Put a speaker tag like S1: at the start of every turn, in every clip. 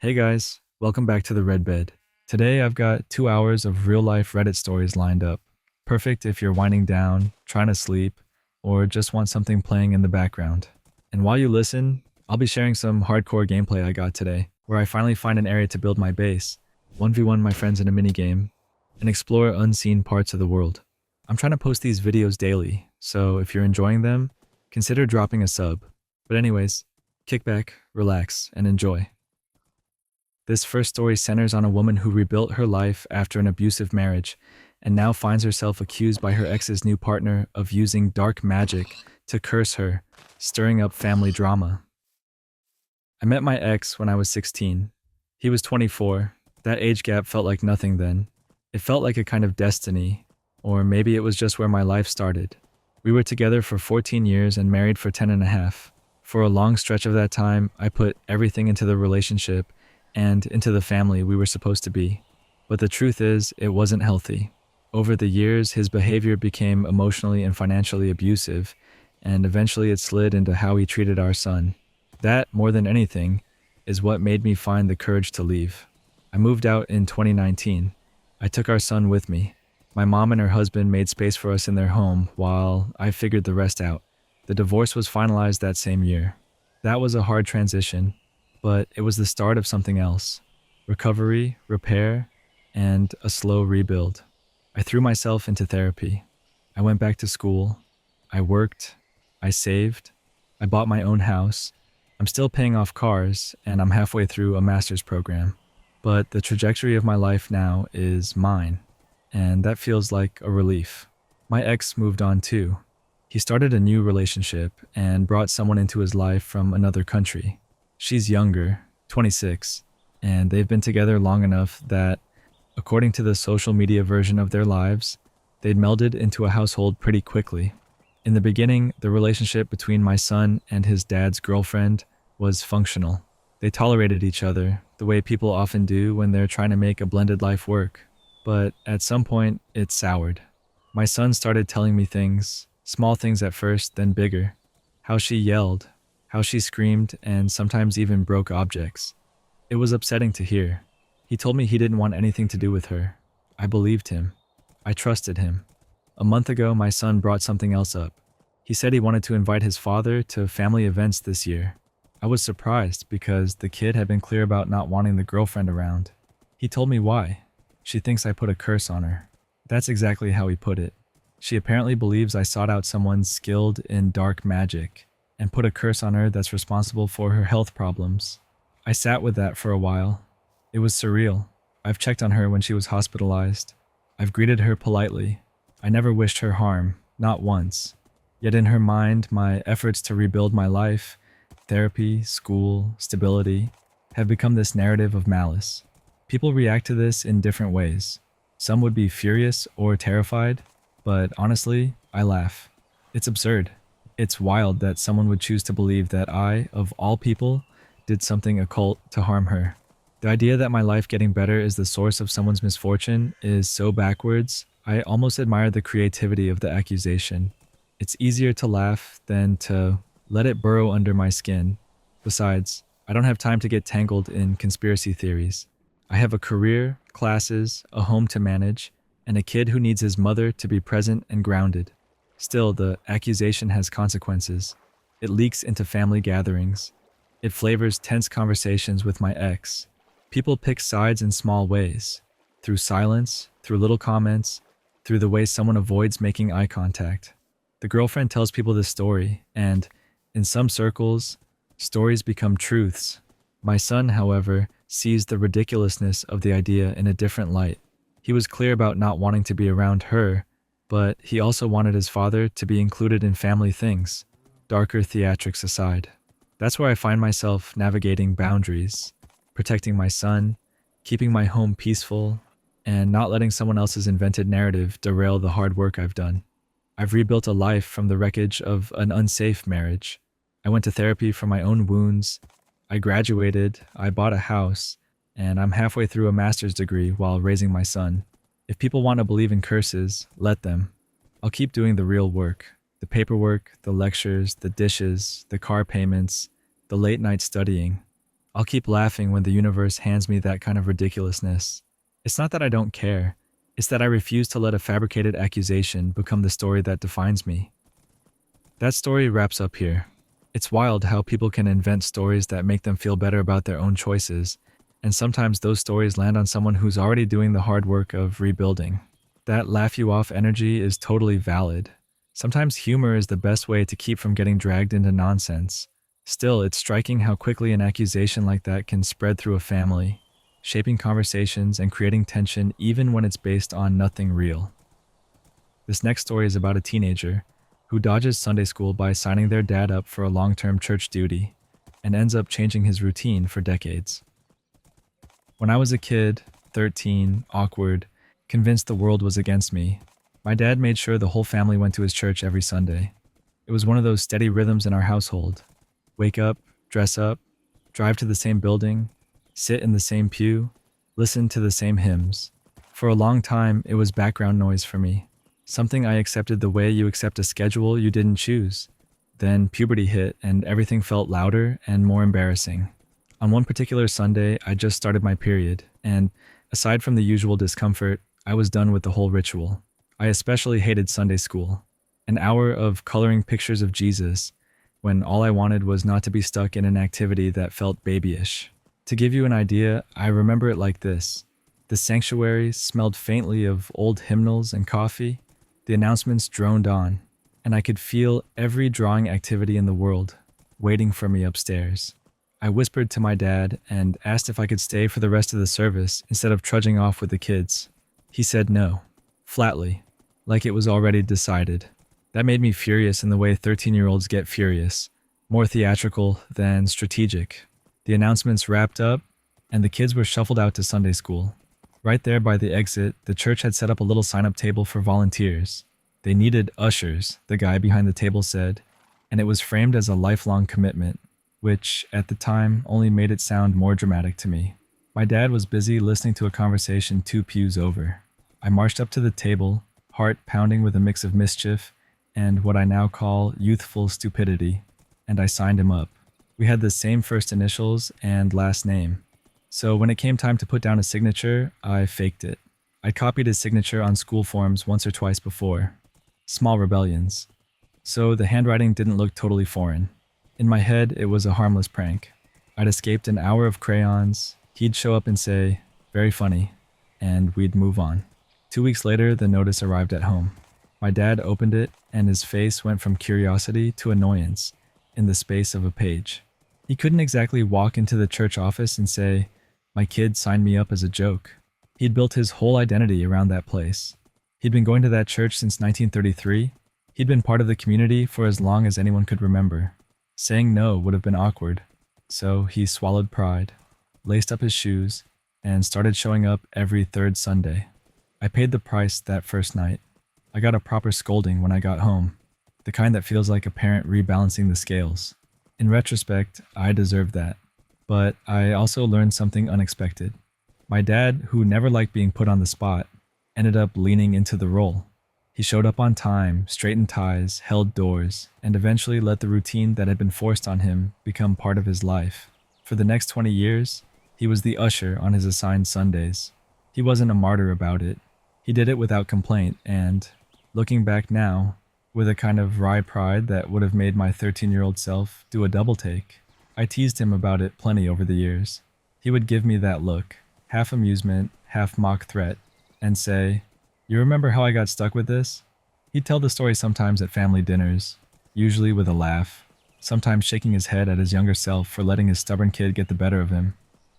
S1: Hey guys, welcome back to the Red Bed. Today I've got 2 hours of real life Reddit stories lined up. Perfect if you're winding down, trying to sleep, or just want something playing in the background. And while you listen, I'll be sharing some hardcore gameplay I got today, where I finally find an area to build my base, 1v1 my friends in a minigame, and explore unseen parts of the world. I'm trying to post these videos daily, so if you're enjoying them, consider dropping a sub. But anyways, kick back, relax, and enjoy. This first story centers on a woman who rebuilt her life after an abusive marriage and now finds herself accused by her ex's new partner of using dark magic to curse her, stirring up family drama. I met my ex when I was 16. He was 24. That age gap felt like nothing then. It felt like a kind of destiny, or maybe it was just where my life started. We were together for 14 years and married for 10 and a half. For a long stretch of that time, I put everything into the relationship and into the family we were supposed to be. But the truth is, it wasn't healthy. Over the years, his behavior became emotionally and financially abusive, and eventually it slid into how he treated our son. That, more than anything, is what made me find the courage to leave. I moved out in 2019. I took our son with me. My mom and her husband made space for us in their home while I figured the rest out. The divorce was finalized that same year. That was a hard transition, but it was the start of something else. Recovery, repair, and a slow rebuild. I threw myself into therapy. I went back to school. I worked. I saved. I bought my own house. I'm still paying off cars, and I'm halfway through a master's program. But the trajectory of my life now is mine, and that feels like a relief. My ex moved on too. He started a new relationship and brought someone into his life from another country. She's younger, 26, and they've been together long enough that, according to the social media version of their lives, they'd melded into a household pretty quickly. In the beginning, the relationship between my son and his dad's girlfriend was functional. They tolerated each other, the way people often do when they're trying to make a blended life work. But at some point, it soured. My son started telling me things, small things at first, then bigger. How she yelled, how she screamed, and sometimes even broke objects. It was upsetting to hear. He told me he didn't want anything to do with her. I believed him. I trusted him. A month ago, my son brought something else up. He said he wanted to invite his father to family events this year. I was surprised because the kid had been clear about not wanting the girlfriend around. He told me why. She thinks I put a curse on her. That's exactly how he put it. She apparently believes I sought out someone skilled in dark magic and put a curse on her that's responsible for her health problems. I sat with that for a while. It was surreal. I've checked on her when she was hospitalized. I've greeted her politely. I never wished her harm, not once. Yet in her mind, my efforts to rebuild my life, therapy, school, stability, have become this narrative of malice. People react to this in different ways. Some would be furious or terrified, but honestly, I laugh. It's absurd. It's wild that someone would choose to believe that I, of all people, did something occult to harm her. The idea that my life getting better is the source of someone's misfortune is so backwards, I almost admire the creativity of the accusation. It's easier to laugh than to let it burrow under my skin. Besides, I don't have time to get tangled in conspiracy theories. I have a career, classes, a home to manage, and a kid who needs his mother to be present and grounded. Still, the accusation has consequences. It leaks into family gatherings. It flavors tense conversations with my ex. People pick sides in small ways. Through silence, through little comments, through the way someone avoids making eye contact. The girlfriend tells people this story, and, in some circles, stories become truths. My son, however, sees the ridiculousness of the idea in a different light. He was clear about not wanting to be around her, but he also wanted his father to be included in family things, darker theatrics aside. That's where I find myself navigating boundaries, protecting my son, keeping my home peaceful, and not letting someone else's invented narrative derail the hard work I've done. I've rebuilt a life from the wreckage of an unsafe marriage. I went to therapy for my own wounds. I graduated, I bought a house, and I'm halfway through a master's degree while raising my son. If people want to believe in curses, let them. I'll keep doing the real work. The paperwork, the lectures, the dishes, the car payments, the late night studying. I'll keep laughing when the universe hands me that kind of ridiculousness. It's not that I don't care, it's that I refuse to let a fabricated accusation become the story that defines me. That story wraps up here. It's wild how people can invent stories that make them feel better about their own choices, and sometimes those stories land on someone who's already doing the hard work of rebuilding. That laugh you off energy is totally valid. Sometimes humor is the best way to keep from getting dragged into nonsense. Still, it's striking how quickly an accusation like that can spread through a family, shaping conversations and creating tension even when it's based on nothing real. This next story is about a teenager who dodges Sunday school by signing their dad up for a long-term church duty and ends up changing his routine for decades. When I was a kid, 13, awkward, convinced the world was against me, my dad made sure the whole family went to his church every Sunday. It was one of those steady rhythms in our household. Wake up, dress up, drive to the same building, sit in the same pew, listen to the same hymns. For a long time, it was background noise for me. Something I accepted the way you accept a schedule you didn't choose. Then puberty hit and everything felt louder and more embarrassing. On one particular Sunday, I just started my period, and aside from the usual discomfort, I was done with the whole ritual. I especially hated Sunday school. An hour of coloring pictures of Jesus, when all I wanted was not to be stuck in an activity that felt babyish. To give you an idea, I remember it like this. The sanctuary smelled faintly of old hymnals and coffee. The announcements droned on, and I could feel every drawing activity in the world waiting for me upstairs. I whispered to my dad and asked if I could stay for the rest of the service instead of trudging off with the kids. He said no, flatly, like it was already decided. That made me furious in the way 13-year-olds get furious, more theatrical than strategic. The announcements wrapped up, and the kids were shuffled out to Sunday school. Right there by the exit, the church had set up a little sign-up table for volunteers. They needed ushers, the guy behind the table said, and it was framed as a lifelong commitment, which, at the time, only made it sound more dramatic to me. My dad was busy listening to a conversation 2 pews over. I marched up to the table, heart pounding with a mix of mischief and what I now call youthful stupidity, and I signed him up. We had the same first initials and last name. So when it came time to put down a signature, I faked it. I copied his signature on school forms once or twice before. Small rebellions. So the handwriting didn't look totally foreign. In my head, it was a harmless prank. I'd escaped an hour of crayons, he'd show up and say, "Very funny," and we'd move on. 2 weeks later, the notice arrived at home. My dad opened it, and his face went from curiosity to annoyance in the space of a page. He couldn't exactly walk into the church office and say, "My kid signed me up as a joke." He'd built his whole identity around that place. He'd been going to that church since 1933. He'd been part of the community for as long as anyone could remember. Saying no would have been awkward. So he swallowed pride, laced up his shoes, and started showing up every third Sunday. I paid the price that first night. I got a proper scolding when I got home, the kind that feels like a parent rebalancing the scales. In retrospect, I deserved that. But I also learned something unexpected. My dad, who never liked being put on the spot, ended up leaning into the role. He showed up on time, straightened ties, held doors, and eventually let the routine that had been forced on him become part of his life. For the next 20 years, he was the usher on his assigned Sundays. He wasn't a martyr about it. He did it without complaint, and, looking back now, with a kind of wry pride that would have made my 13-year-old self do a double take. I teased him about it plenty over the years. He would give me that look, half amusement, half mock threat, and say, "You remember how I got stuck with this?" He'd tell the story sometimes at family dinners, usually with a laugh, sometimes shaking his head at his younger self for letting his stubborn kid get the better of him.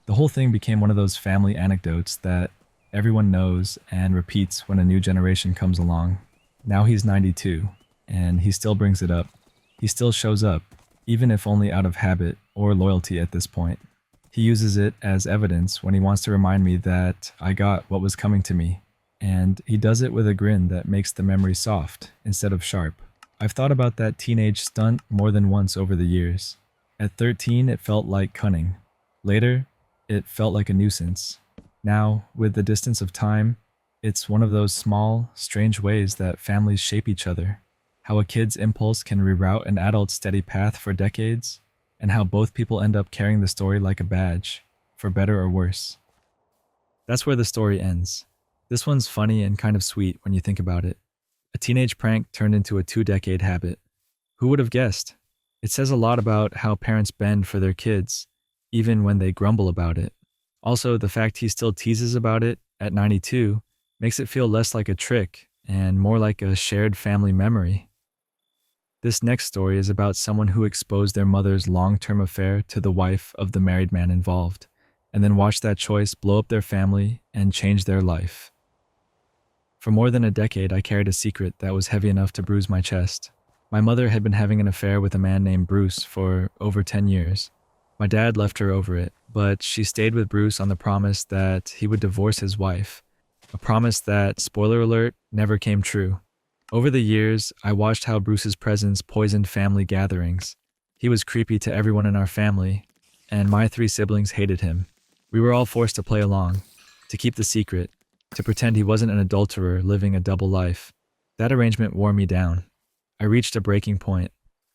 S1: The whole thing became one of those family anecdotes that everyone knows and repeats when a new generation comes along. Now he's 92, and he still brings it up. He still shows up, even if only out of habit or loyalty at this point. He uses it as evidence when he wants to remind me that I got what was coming to me, and he does it with a grin that makes the memory soft instead of sharp. I've thought about that teenage stunt more than once over the years. At 13, it felt like cunning. Later, it felt like a nuisance. Now, with the distance of time, it's one of those small, strange ways that families shape each other. How a kid's impulse can reroute an adult's steady path for decades. and how both people end up carrying the story like a badge, for better or worse. That's where the story ends. This one's funny and kind of sweet when you think about it. A teenage prank turned into a 2-decade habit. Who would have guessed? It says a lot about how parents bend for their kids, even when they grumble about it. Also, the fact he still teases about it at 92 makes it feel less like a trick and more like a shared family memory. This next story is about someone who exposed their mother's long-term affair to the wife of the married man involved, and then watched that choice blow up their family and change their life. For more than a decade, I carried a secret that was heavy enough to bruise my chest. My mother had been having an affair with a man named Bruce for over 10 years. My dad left her over it, but she stayed with Bruce on the promise that he would divorce his wife, a promise that, spoiler alert, never came true. Over the years, I watched how Bruce's presence poisoned family gatherings. He was creepy to everyone in our family, and my 3 siblings hated him. We were all forced to play along, to keep the secret, to pretend he wasn't an adulterer living a double life. That arrangement wore me down. I reached a breaking point.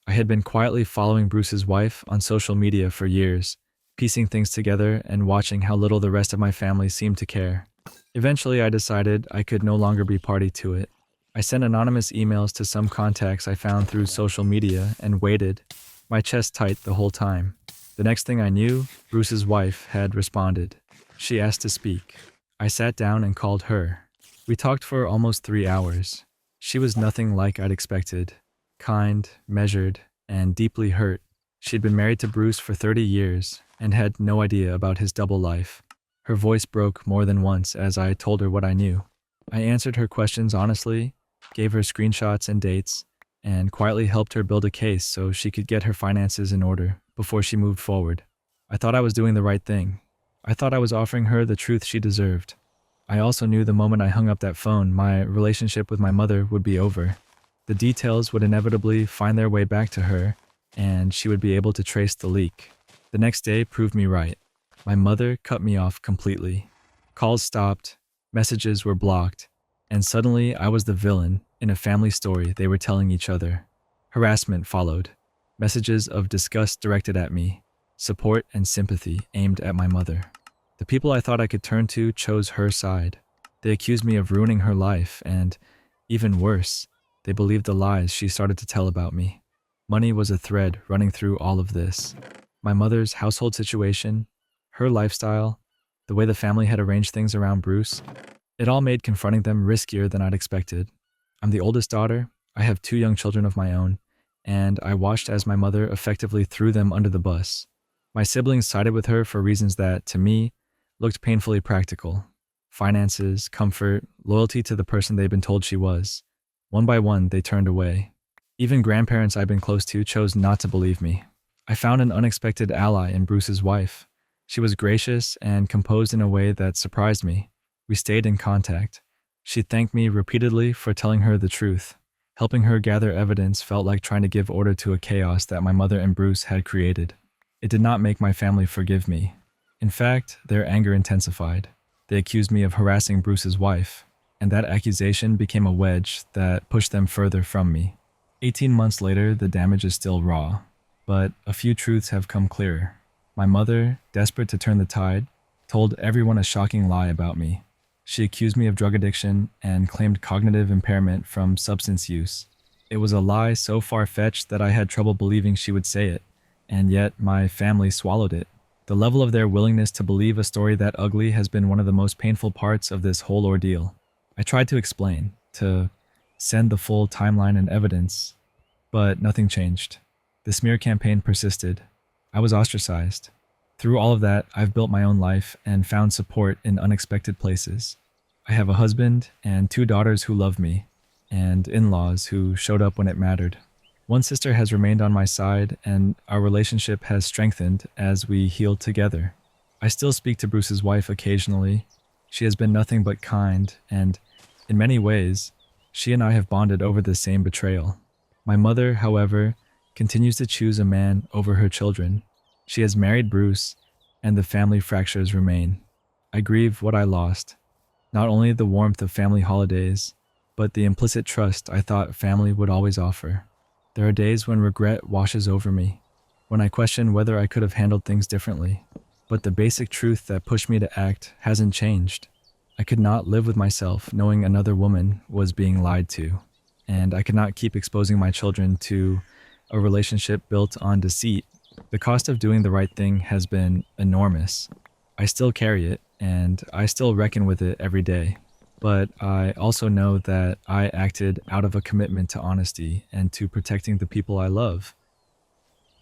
S1: I had been quietly following Bruce's wife on social media for years, piecing things together and watching how little the rest of my family seemed to care. Eventually, I decided I could no longer be party to it. I sent anonymous emails to some contacts I found through social media and waited, my chest tight the whole time. The next thing I knew, Bruce's wife had responded. She asked to speak. I sat down and called her. We talked for almost 3 hours. She was nothing like I'd expected. Kind, measured, and deeply hurt. She'd been married to Bruce for 30 years and had no idea about his double life. Her voice broke more than once as I told her what I knew. I answered her questions honestly, gave her screenshots and dates, and quietly helped her build a case so she could get her finances in order before she moved forward. I thought I was doing the right thing. I thought I was offering her the truth she deserved. I also knew the moment I hung up that phone, my relationship with my mother would be over. The details would inevitably find their way back to her, and she would be able to trace the leak. The next day proved me right. My mother cut me off completely. Calls stopped, messages were blocked, and suddenly I was the villain in a family story they were telling each other. Harassment followed. Messages of disgust directed at me. Support and sympathy aimed at my mother. The people I thought I could turn to chose her side. They accused me of ruining her life, and, even worse, they believed the lies she started to tell about me. Money was a thread running through all of this. My mother's household situation, her lifestyle, the way the family had arranged things around Bruce, it all made confronting them riskier than I'd expected. I'm the oldest daughter, I have 2 young children of my own, and I watched as my mother effectively threw them under the bus. My siblings sided with her for reasons that, to me, looked painfully practical. Finances, comfort, loyalty to the person they'd been told she was. One by one, they turned away. Even grandparents I'd been close to chose not to believe me. I found an unexpected ally in Bruce's wife. She was gracious and composed in a way that surprised me. We stayed in contact. She thanked me repeatedly for telling her the truth. Helping her gather evidence felt like trying to give order to a chaos that my mother and Bruce had created. It did not make my family forgive me. In fact, their anger intensified. They accused me of harassing Bruce's wife, and that accusation became a wedge that pushed them further from me. 18 months later, the damage is still raw, but a few truths have come clearer. My mother, desperate to turn the tide, told everyone a shocking lie about me. She accused me of drug addiction and claimed cognitive impairment from substance use. It was a lie so far-fetched that I had trouble believing she would say it, and yet my family swallowed it. The level of their willingness to believe a story that ugly has been one of the most painful parts of this whole ordeal. I tried to explain, to send the full timeline and evidence, but nothing changed. The smear campaign persisted. I was ostracized. Through all of that, I've built my own life and found support in unexpected places. I have a husband and 2 daughters who love me, and in-laws who showed up when it mattered. One sister has remained on my side, and our relationship has strengthened as we healed together. I still speak to Bruce's wife occasionally. She has been nothing but kind, and, in many ways, she and I have bonded over the same betrayal. My mother, however, continues to choose a man over her children. She has married Bruce, and the family fractures remain. I grieve what I lost, not only the warmth of family holidays, but the implicit trust I thought family would always offer. There are days when regret washes over me, when I question whether I could have handled things differently. But the basic truth that pushed me to act hasn't changed. I could not live with myself knowing another woman was being lied to, and I could not keep exposing my children to a relationship built on deceit. The cost of doing the right thing has been enormous. I still carry it, and I still reckon with it every day. But I also know that I acted out of a commitment to honesty and to protecting the people I love.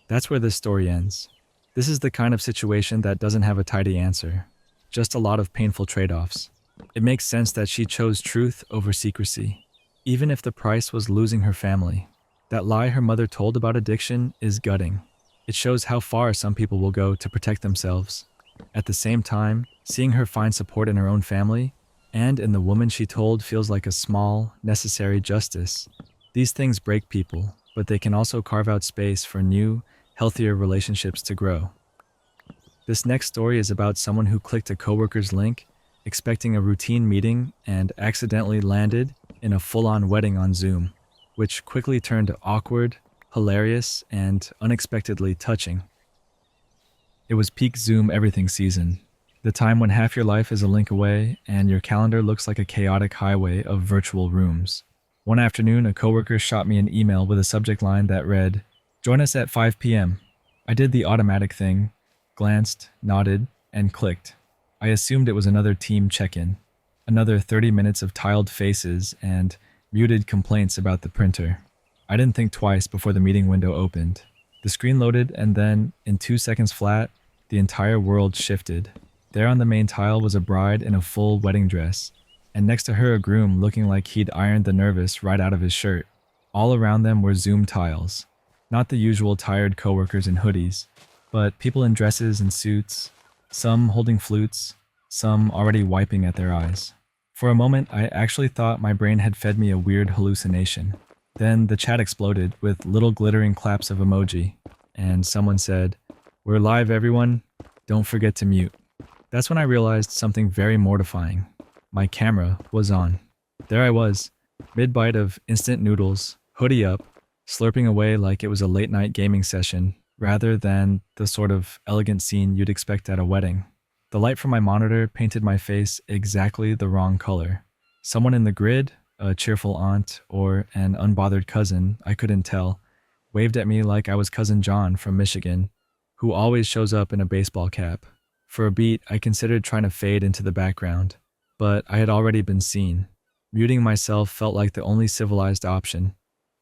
S1: That's where this story ends. This is the kind of situation that doesn't have a tidy answer, just a lot of painful trade-offs. It makes sense that she chose truth over secrecy, even if the price was losing her family. That lie her mother told about addiction is gutting. It shows how far some people will go to protect themselves. At the same time, seeing her find support in her own family and in the woman she told feels like a small, necessary justice. These things break people, but they can also carve out space for new, healthier relationships to grow. This next story is about someone who clicked a coworker's link, expecting a routine meeting, and accidentally landed in a full-on wedding on Zoom, which quickly turned awkward, hilarious, and unexpectedly touching. It was peak Zoom everything season, the time when half your life is a link away and your calendar looks like a chaotic highway of virtual rooms. One afternoon, a coworker shot me an email with a subject line that read, "Join us at 5 p.m. I did the automatic thing, glanced, nodded, and clicked. I assumed it was another team check-in, another 30 minutes of tiled faces and muted complaints about the printer. I didn't think twice before the meeting window opened. The screen loaded, and then, in 2 seconds flat, the entire world shifted. There on the main tile was a bride in a full wedding dress, and next to her a groom looking like he'd ironed the nervous right out of his shirt. All around them were Zoom tiles. Not the usual tired coworkers in hoodies, but people in dresses and suits, some holding flutes, some already wiping at their eyes. For a moment, I actually thought my brain had fed me a weird hallucination. Then the chat exploded with little glittering claps of emoji, and someone said, "We're live, everyone. Don't forget to mute." That's when I realized something very mortifying. My camera was on. There I was, mid-bite of instant noodles, hoodie up, slurping away like it was a late-night gaming session, rather than the sort of elegant scene you'd expect at a wedding. The light from my monitor painted my face exactly the wrong color. Someone in the grid, a cheerful aunt, or an unbothered cousin, I couldn't tell, waved at me like I was Cousin John from Michigan, who always shows up in a baseball cap. For a beat, I considered trying to fade into the background, but I had already been seen. Muting myself felt like the only civilized option.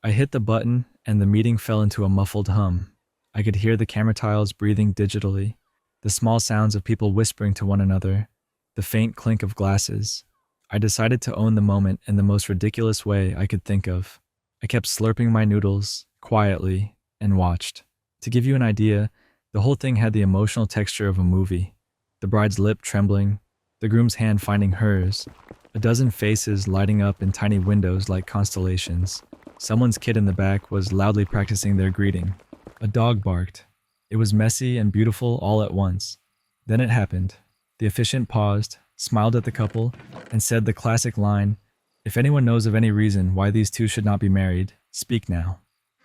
S1: I hit the button, and the meeting fell into a muffled hum. I could hear the camera tiles breathing digitally, the small sounds of people whispering to one another, the faint clink of glasses. I decided to own the moment in the most ridiculous way I could think of. I kept slurping my noodles, quietly, and watched. To give you an idea, the whole thing had the emotional texture of a movie. The bride's lip trembling, the groom's hand finding hers, a dozen faces lighting up in tiny windows like constellations. Someone's kid in the back was loudly practicing their greeting. A dog barked. It was messy and beautiful all at once. Then it happened. The officiant paused, smiled at the couple, and said the classic line, "If anyone knows of any reason why these two should not be married, speak now."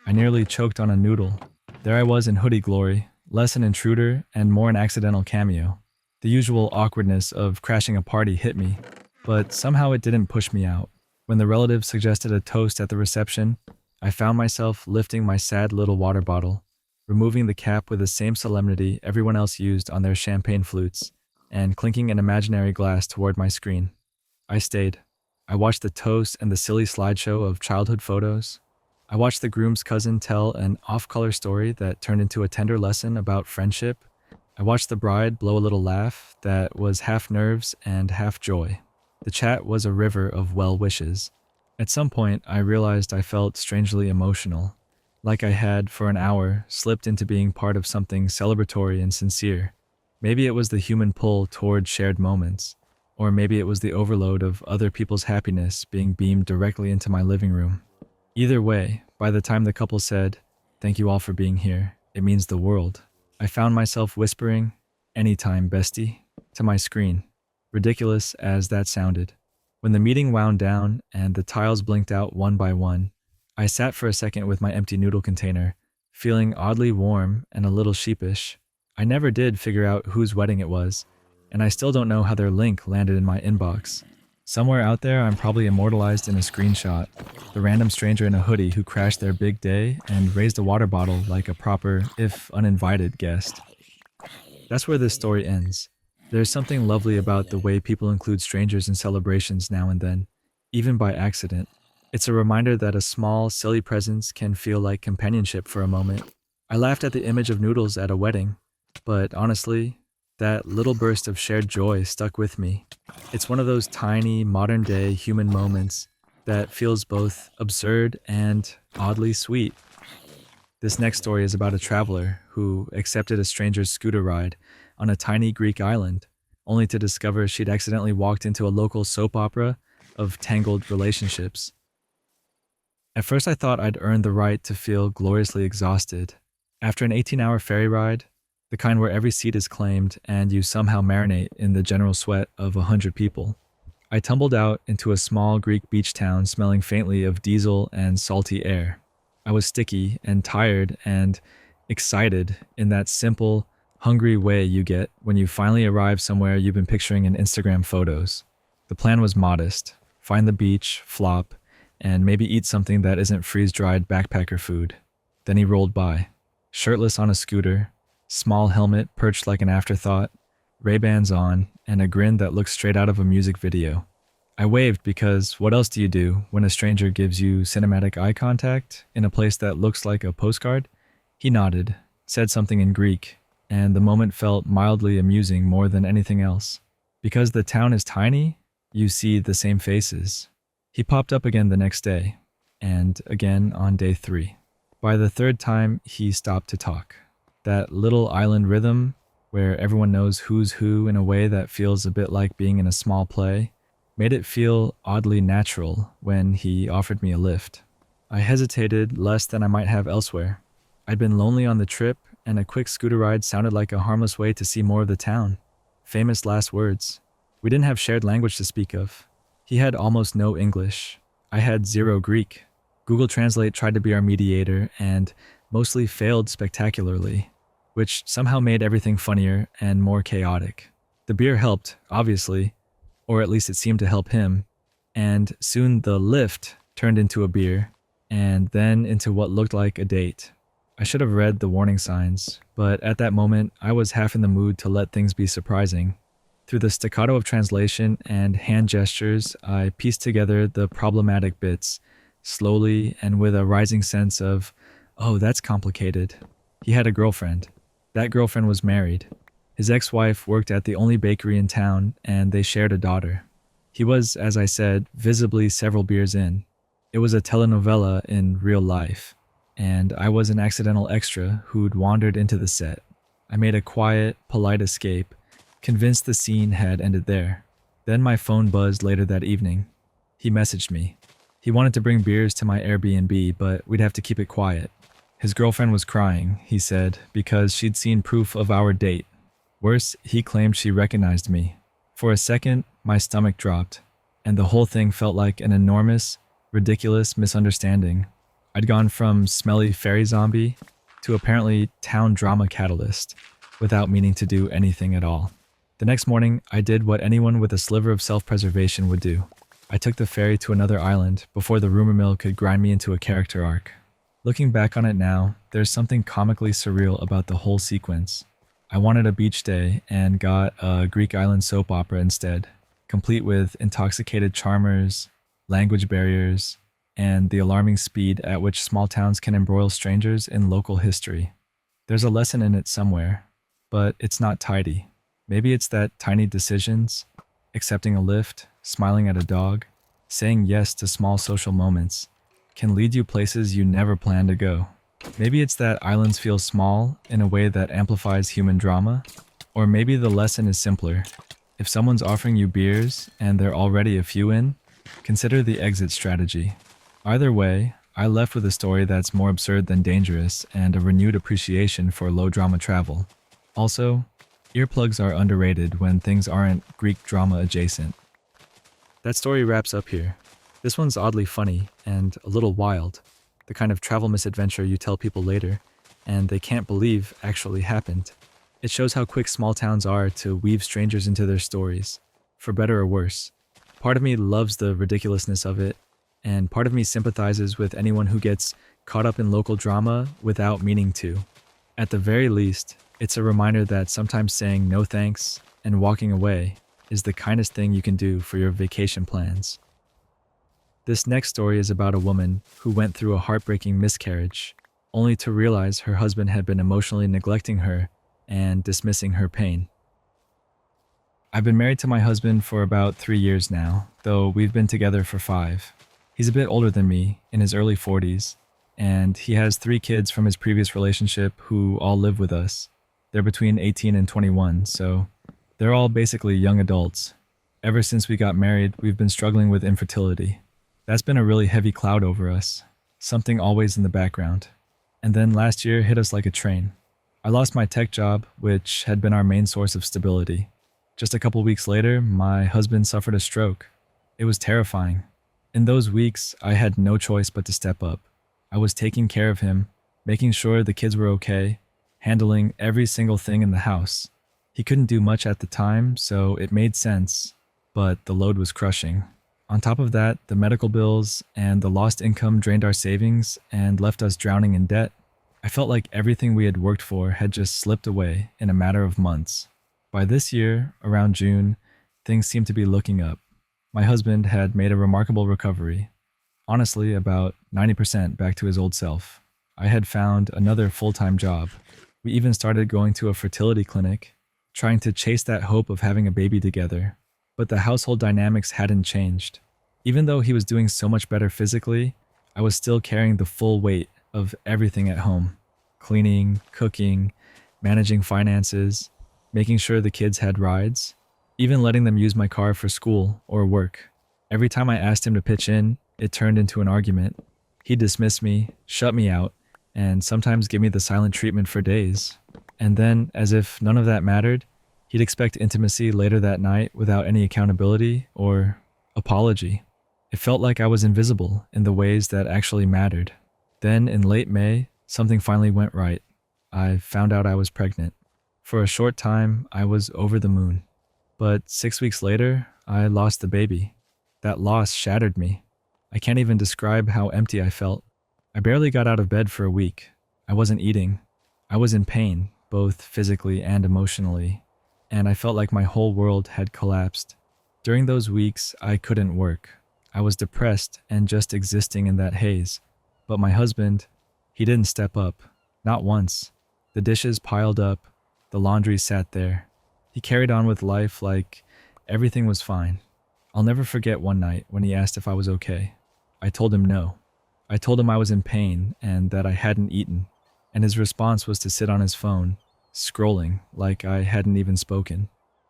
S1: I nearly choked on a noodle. There I was in hoodie glory, less an intruder and more an accidental cameo. The usual awkwardness of crashing a party hit me, but somehow it didn't push me out. When the relatives suggested a toast at the reception, I found myself lifting my sad little water bottle, removing the cap with the same solemnity everyone else used on their champagne flutes, and clinking an imaginary glass toward my screen. I stayed. I watched the toast and the silly slideshow of childhood photos. I watched the groom's cousin tell an off-color story that turned into a tender lesson about friendship. I watched the bride blow a little laugh that was half nerves and half joy. The chat was a river of well wishes. At some point, I realized I felt strangely emotional, like I had, for an hour, slipped into being part of something celebratory and sincere. Maybe it was the human pull toward shared moments, or maybe it was the overload of other people's happiness being beamed directly into my living room. Either way, by the time the couple said, "Thank you all for being here, it means the world," I found myself whispering, "Anytime, bestie," to my screen, ridiculous as that sounded. When the meeting wound down and the tiles blinked out one by one, I sat for a second with my empty noodle container, feeling oddly warm and a little sheepish. I never did figure out whose wedding it was, and I still don't know how their link landed in my inbox. Somewhere out there, I'm probably immortalized in a screenshot. The random stranger in a hoodie who crashed their big day and raised a water bottle like a proper, if uninvited, guest. That's where this story ends. There's something lovely about the way people include strangers in celebrations now and then, even by accident. It's a reminder that a small, silly presence can feel like companionship for a moment. I laughed at the image of noodles at a wedding, but honestly, that little burst of shared joy stuck with me. It's one of those tiny, modern-day human moments that feels both absurd and oddly sweet. This next story is about a traveler who accepted a stranger's scooter ride on a tiny Greek island, only to discover she'd accidentally walked into a local soap opera of tangled relationships. At first, I thought I'd earned the right to feel gloriously exhausted. After an 18-hour ferry ride, the kind where every seat is claimed and you somehow marinate in the general sweat of 100 people, I tumbled out into a small Greek beach town smelling faintly of diesel and salty air. I was sticky and tired and excited in that simple, hungry way you get when you finally arrive somewhere you've been picturing in Instagram photos. The plan was modest: find the beach, flop, and maybe eat something that isn't freeze-dried backpacker food. Then he rolled by, shirtless on a scooter, small helmet perched like an afterthought, Ray-Bans on, and a grin that looked straight out of a music video. I waved because what else do you do when a stranger gives you cinematic eye contact in a place that looks like a postcard? He nodded, said something in Greek, and the moment felt mildly amusing more than anything else. Because the town is tiny, you see the same faces. He popped up again the next day, and again on day 3. By the third time, he stopped to talk. That little island rhythm, where everyone knows who's who in a way that feels a bit like being in a small play, made it feel oddly natural when he offered me a lift. I hesitated less than I might have elsewhere. I'd been lonely on the trip, and a quick scooter ride sounded like a harmless way to see more of the town. Famous last words. We didn't have shared language to speak of. He had almost no English. I had zero Greek. Google Translate tried to be our mediator and mostly failed spectacularly, which somehow made everything funnier and more chaotic. The beer helped, obviously, or at least it seemed to help him, and soon the lift turned into a beer, and then into what looked like a date. I should have read the warning signs, but at that moment, I was half in the mood to let things be surprising. Through the staccato of translation and hand gestures, I pieced together the problematic bits, slowly and with a rising sense of, oh, that's complicated. He had a girlfriend. That girlfriend was married. His ex-wife worked at the only bakery in town, and they shared a daughter. He was, as I said, visibly several beers in. It was a telenovela in real life, and I was an accidental extra who'd wandered into the set. I made a quiet, polite escape, convinced the scene had ended there. Then my phone buzzed later that evening. He messaged me. He wanted to bring beers to my Airbnb, but we'd have to keep it quiet. His girlfriend was crying, he said, because she'd seen proof of our date. Worse, he claimed she recognized me. For a second, my stomach dropped, and the whole thing felt like an enormous, ridiculous misunderstanding. I'd gone from smelly fairy zombie to apparently town drama catalyst, without meaning to do anything at all. The next morning, I did what anyone with a sliver of self-preservation would do. I took the ferry to another island before the rumor mill could grind me into a character arc. Looking back on it now, there's something comically surreal about the whole sequence. I wanted a beach day and got a Greek island soap opera instead, complete with intoxicated charmers, language barriers, and the alarming speed at which small towns can embroil strangers in local history. There's a lesson in it somewhere, but it's not tidy. Maybe it's that tiny decisions, accepting a lift, smiling at a dog, saying yes to small social moments, can lead you places you never planned to go. Maybe it's that islands feel small in a way that amplifies human drama, or maybe the lesson is simpler. If someone's offering you beers and they're already a few in, consider the exit strategy. Either way, I left with a story that's more absurd than dangerous and a renewed appreciation for low-drama travel. Also, earplugs are underrated when things aren't Greek drama adjacent. That story wraps up here. This one's oddly funny and a little wild, the kind of travel misadventure you tell people later, and they can't believe actually happened. It shows how quick small towns are to weave strangers into their stories, for better or worse. Part of me loves the ridiculousness of it, and part of me sympathizes with anyone who gets caught up in local drama without meaning to. At the very least, it's a reminder that sometimes saying no thanks and walking away is the kindest thing you can do for your vacation plans. This next story is about a woman who went through a heartbreaking miscarriage, only to realize her husband had been emotionally neglecting her and dismissing her pain. I've been married to my husband for about 3 years now, though we've been together for 5. He's a bit older than me, in his early 40s, and he has 3 kids from his previous relationship who all live with us. They're between 18 and 21, so they're all basically young adults. Ever since we got married, we've been struggling with infertility. That's been a really heavy cloud over us, something always in the background. And then last year hit us like a train. I lost my tech job, which had been our main source of stability. Just a couple weeks later, my husband suffered a stroke. It was terrifying. In those weeks, I had no choice but to step up. I was taking care of him, making sure the kids were okay, handling every single thing in the house. He couldn't do much at the time, so it made sense, but the load was crushing. On top of that, the medical bills and the lost income drained our savings and left us drowning in debt. I felt like everything we had worked for had just slipped away in a matter of months. By this year, around June, things seemed to be looking up. My husband had made a remarkable recovery. Honestly, about 90% back to his old self. I had found another full-time job. We even started going to a fertility clinic, trying to chase that hope of having a baby together. But the household dynamics hadn't changed. Even though he was doing so much better physically, I was still carrying the full weight of everything at home. Cleaning, cooking, managing finances, making sure the kids had rides, even letting them use my car for school or work. Every time I asked him to pitch in, it turned into an argument. He'd dismiss me, shut me out, and sometimes give me the silent treatment for days. And then, as if none of that mattered, he'd expect intimacy later that night without any accountability or apology. It felt like I was invisible in the ways that actually mattered. Then, in late May, something finally went right. I found out I was pregnant. For a short time, I was over the moon. But 6 weeks later, I lost the baby. That loss shattered me. I can't even describe how empty I felt. I barely got out of bed for a week. I wasn't eating. I was in pain, both physically and emotionally, and I felt like my whole world had collapsed. During those weeks, I couldn't work. I was depressed and just existing in that haze. But my husband, he didn't step up. Not once. The dishes piled up. The laundry sat there. He carried on with life like everything was fine. I'll never forget one night when he asked if I was okay. I told him no. I told him I was in pain and that I hadn't eaten, and his response was to sit on his phone, scrolling like I hadn't even spoken.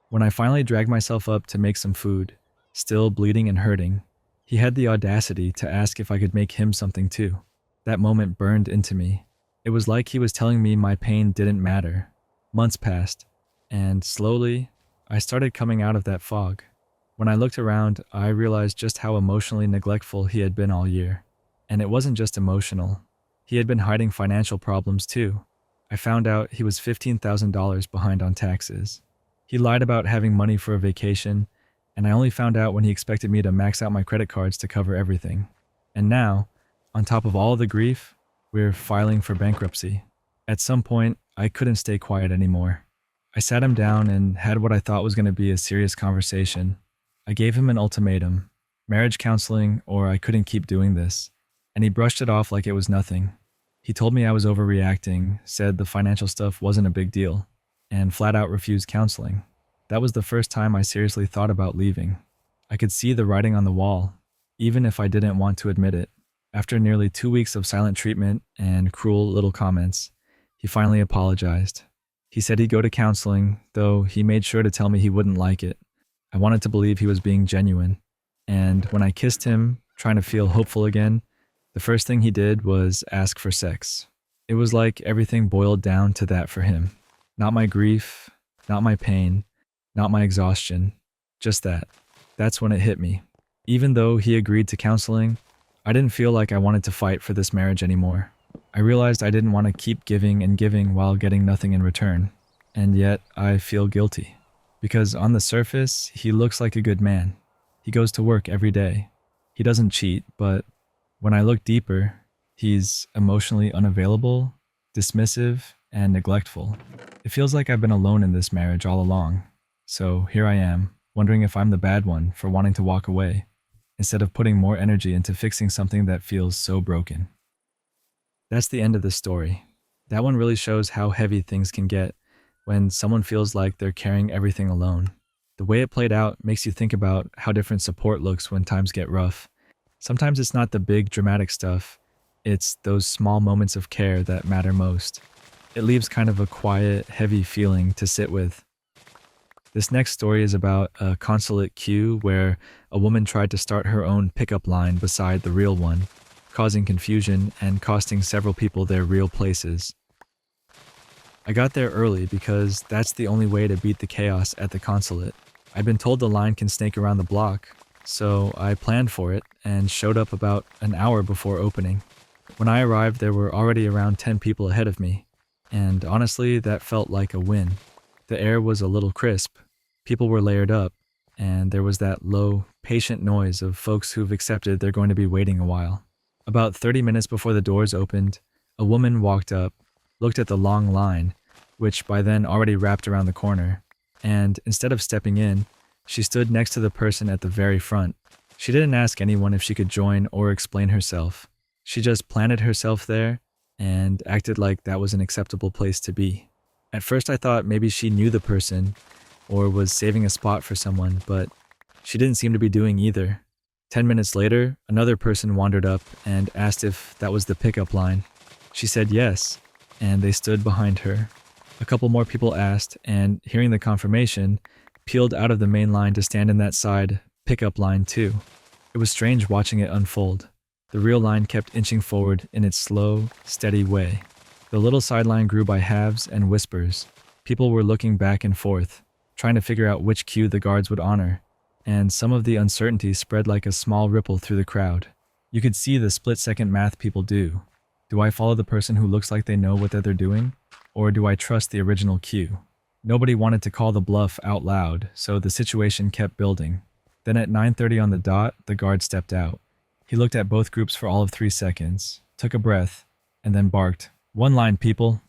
S1: When I finally dragged myself up to make some food, still bleeding and hurting, he had the audacity to ask if I could make him something too. That moment burned into me. It was like he was telling me my pain didn't matter. Months passed, and slowly, I started coming out of that fog. When I looked around, I realized just how emotionally neglectful he had been all year. And it wasn't just emotional. He had been hiding financial problems too. I found out he was $15,000 behind on taxes. He lied about having money for a vacation, and I only found out when he expected me to max out my credit cards to cover everything. And now, on top of all the grief, we're filing for bankruptcy. At some point, I couldn't stay quiet anymore. I sat him down and had what I thought was going to be a serious conversation. I gave him an ultimatum, marriage counseling, or I couldn't keep doing this, and he brushed it off like it was nothing. He told me I was overreacting, said the financial stuff wasn't a big deal, and flat out refused counseling. That was the first time I seriously thought about leaving. I could see the writing on the wall, even if I didn't want to admit it. After nearly 2 weeks of silent treatment and cruel little comments, he finally apologized. He said he'd go to counseling, though he made sure to tell me he wouldn't like it. I wanted to believe he was being genuine, and when I kissed him, trying to feel hopeful again, the first thing he did was ask for sex. It was like everything boiled down to that for him. Not my grief, not my pain, not my exhaustion, just that. That's when it hit me. Even though he agreed to counseling, I didn't feel like I wanted to fight for this marriage anymore. I realized I didn't want to keep giving and giving while getting nothing in return, and yet I feel guilty. Because on the surface, he looks like a good man. He goes to work every day. He doesn't cheat, but when I look deeper, he's emotionally unavailable, dismissive, and neglectful. It feels like I've been alone in this marriage all along. So here I am, wondering if I'm the bad one for wanting to walk away, instead of putting more energy into fixing something that feels so broken. That's the end of the story. That one really shows how heavy things can get when someone feels like they're carrying everything alone. The way it played out makes you think about how different support looks when times get rough. Sometimes it's not the big dramatic stuff, it's those small moments of care that matter most. It leaves kind of a quiet, heavy feeling to sit with. This next story is about a consulate queue where a woman tried to start her own pickup line beside the real one, causing confusion and costing several people their real places. I got there early because that's the only way to beat the chaos at the consulate. I'd been told the line can snake around the block, so I planned for it and showed up about an hour before opening. When I arrived, there were already around 10 people ahead of me, and honestly, that felt like a win. The air was a little crisp, people were layered up, and there was that low, patient noise of folks who've accepted they're going to be waiting a while. About 30 minutes before the doors opened, a woman walked up, looked at the long line, which by then already wrapped around the corner, and instead of stepping in, she stood next to the person at the very front. She didn't ask anyone if she could join or explain herself. She just planted herself there and acted like that was an acceptable place to be. At first I thought maybe she knew the person or was saving a spot for someone, but she didn't seem to be doing either. 10 minutes later, another person wandered up and asked if that was the pickup line. She said yes, and they stood behind her. A couple more people asked, and hearing the confirmation, peeled out of the main line to stand in that side pickup line too. It was strange watching it unfold. The real line kept inching forward in its slow, steady way. The little sideline grew by halves and whispers. People were looking back and forth, trying to figure out which queue the guards would honor, and some of the uncertainty spread like a small ripple through the crowd. You could see the split-second math people do. Do I follow the person who looks like they know what they're doing, or do I trust the original queue? Nobody wanted to call the bluff out loud, so the situation kept building. Then at 9:30 on the dot, the guard stepped out. He looked at both groups for all of 3 seconds, took a breath, and then barked, "One line, people."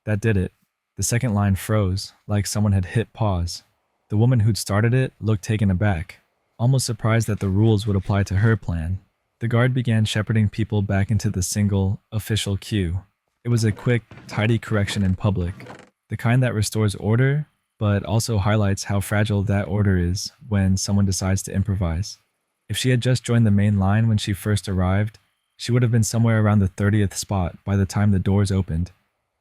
S1: That did it. The second line froze, like someone had hit pause. The woman who'd started it looked taken aback, almost surprised that the rules would apply to her plan. The guard began shepherding people back into the single, official queue. It was a quick, tidy correction in public, the kind that restores order, but also highlights how fragile that order is when someone decides to improvise. If she had just joined the main line when she first arrived, she would have been somewhere around the 30th spot by the time the doors opened.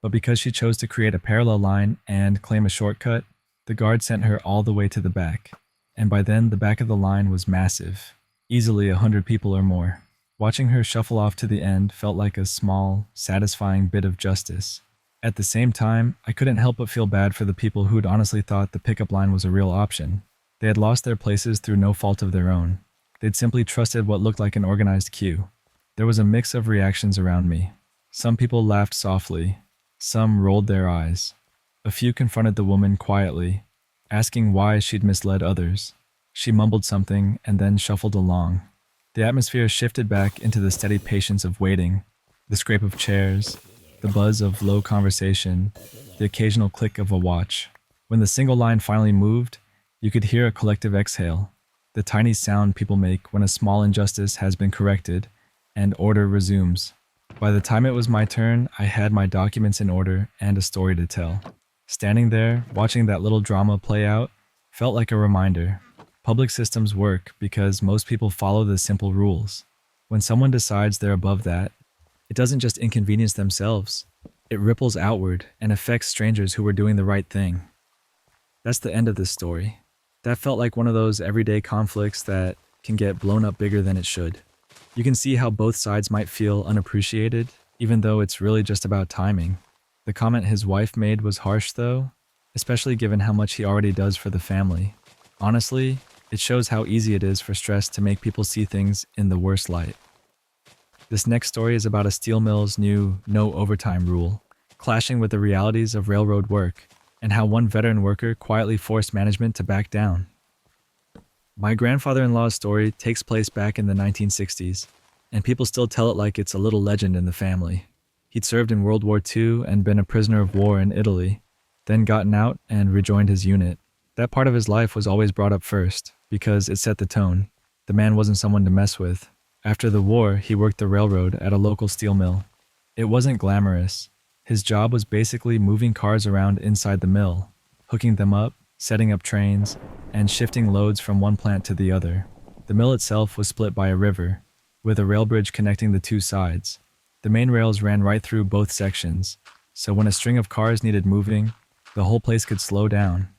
S1: But because she chose to create a parallel line and claim a shortcut, the guard sent her all the way to the back. And by then, the back of the line was massive, easily 100 people or more. Watching her shuffle off to the end felt like a small, satisfying bit of justice. At the same time, I couldn't help but feel bad for the people who'd honestly thought the pickup line was a real option. They had lost their places through no fault of their own. They'd simply trusted what looked like an organized queue. There was a mix of reactions around me. Some people laughed softly. Some rolled their eyes. A few confronted the woman quietly, asking why she'd misled others. She mumbled something and then shuffled along. The atmosphere shifted back into the steady patience of waiting, the scrape of chairs, the buzz of low conversation, the occasional click of a watch. When the single line finally moved, you could hear a collective exhale, the tiny sound people make when a small injustice has been corrected and order resumes. By the time it was my turn, I had my documents in order and a story to tell. Standing there, watching that little drama play out, felt like a reminder. Public systems work because most people follow the simple rules. When someone decides they're above that, it doesn't just inconvenience themselves. It ripples outward and affects strangers who were doing the right thing. That's the end of this story. That felt like one of those everyday conflicts that can get blown up bigger than it should. You can see how both sides might feel unappreciated, even though it's really just about timing. The comment his wife made was harsh though, especially given how much he already does for the family. Honestly, it shows how easy it is for stress to make people see things in the worst light. This next story is about a steel mill's new no overtime rule, clashing with the realities of railroad work, and how one veteran worker quietly forced management to back down. My grandfather-in-law's story takes place back in the 1960s, and people still tell it like it's a little legend in the family. He'd served in World War II and been a prisoner of war in Italy, then gotten out and rejoined his unit. That part of his life was always brought up first, because it set the tone. The man wasn't someone to mess with. After the war, he worked the railroad at a local steel mill. It wasn't glamorous. His job was basically moving cars around inside the mill, hooking them up, setting up trains, and shifting loads from one plant to the other. The mill itself was split by a river, with a rail bridge connecting the two sides. The main rails ran right through both sections, so when a string of cars needed moving, the whole place could slow down.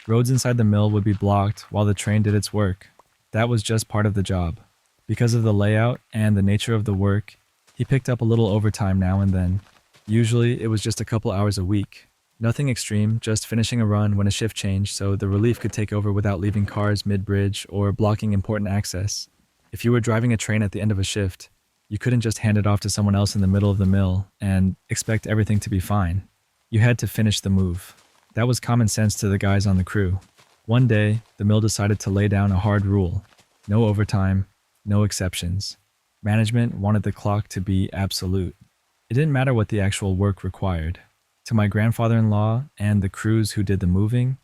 S1: Roads inside the mill would be blocked while the train did its work. That was just part of the job. Because of the layout and the nature of the work, he picked up a little overtime now and then. Usually, it was just a couple hours a week. Nothing extreme, just finishing a run when a shift changed so the relief could take over without leaving cars mid-bridge or blocking important access. If you were driving a train at the end of a shift, you couldn't just hand it off to someone else in the middle of the mill and expect everything to be fine. You had to finish the move. That was common sense to the guys on the crew. One day, the mill decided to lay down a hard rule. No overtime, no exceptions. Management wanted the clock to be absolute. It didn't matter what the actual work required. To my grandfather-in-law and the crews who did the moving,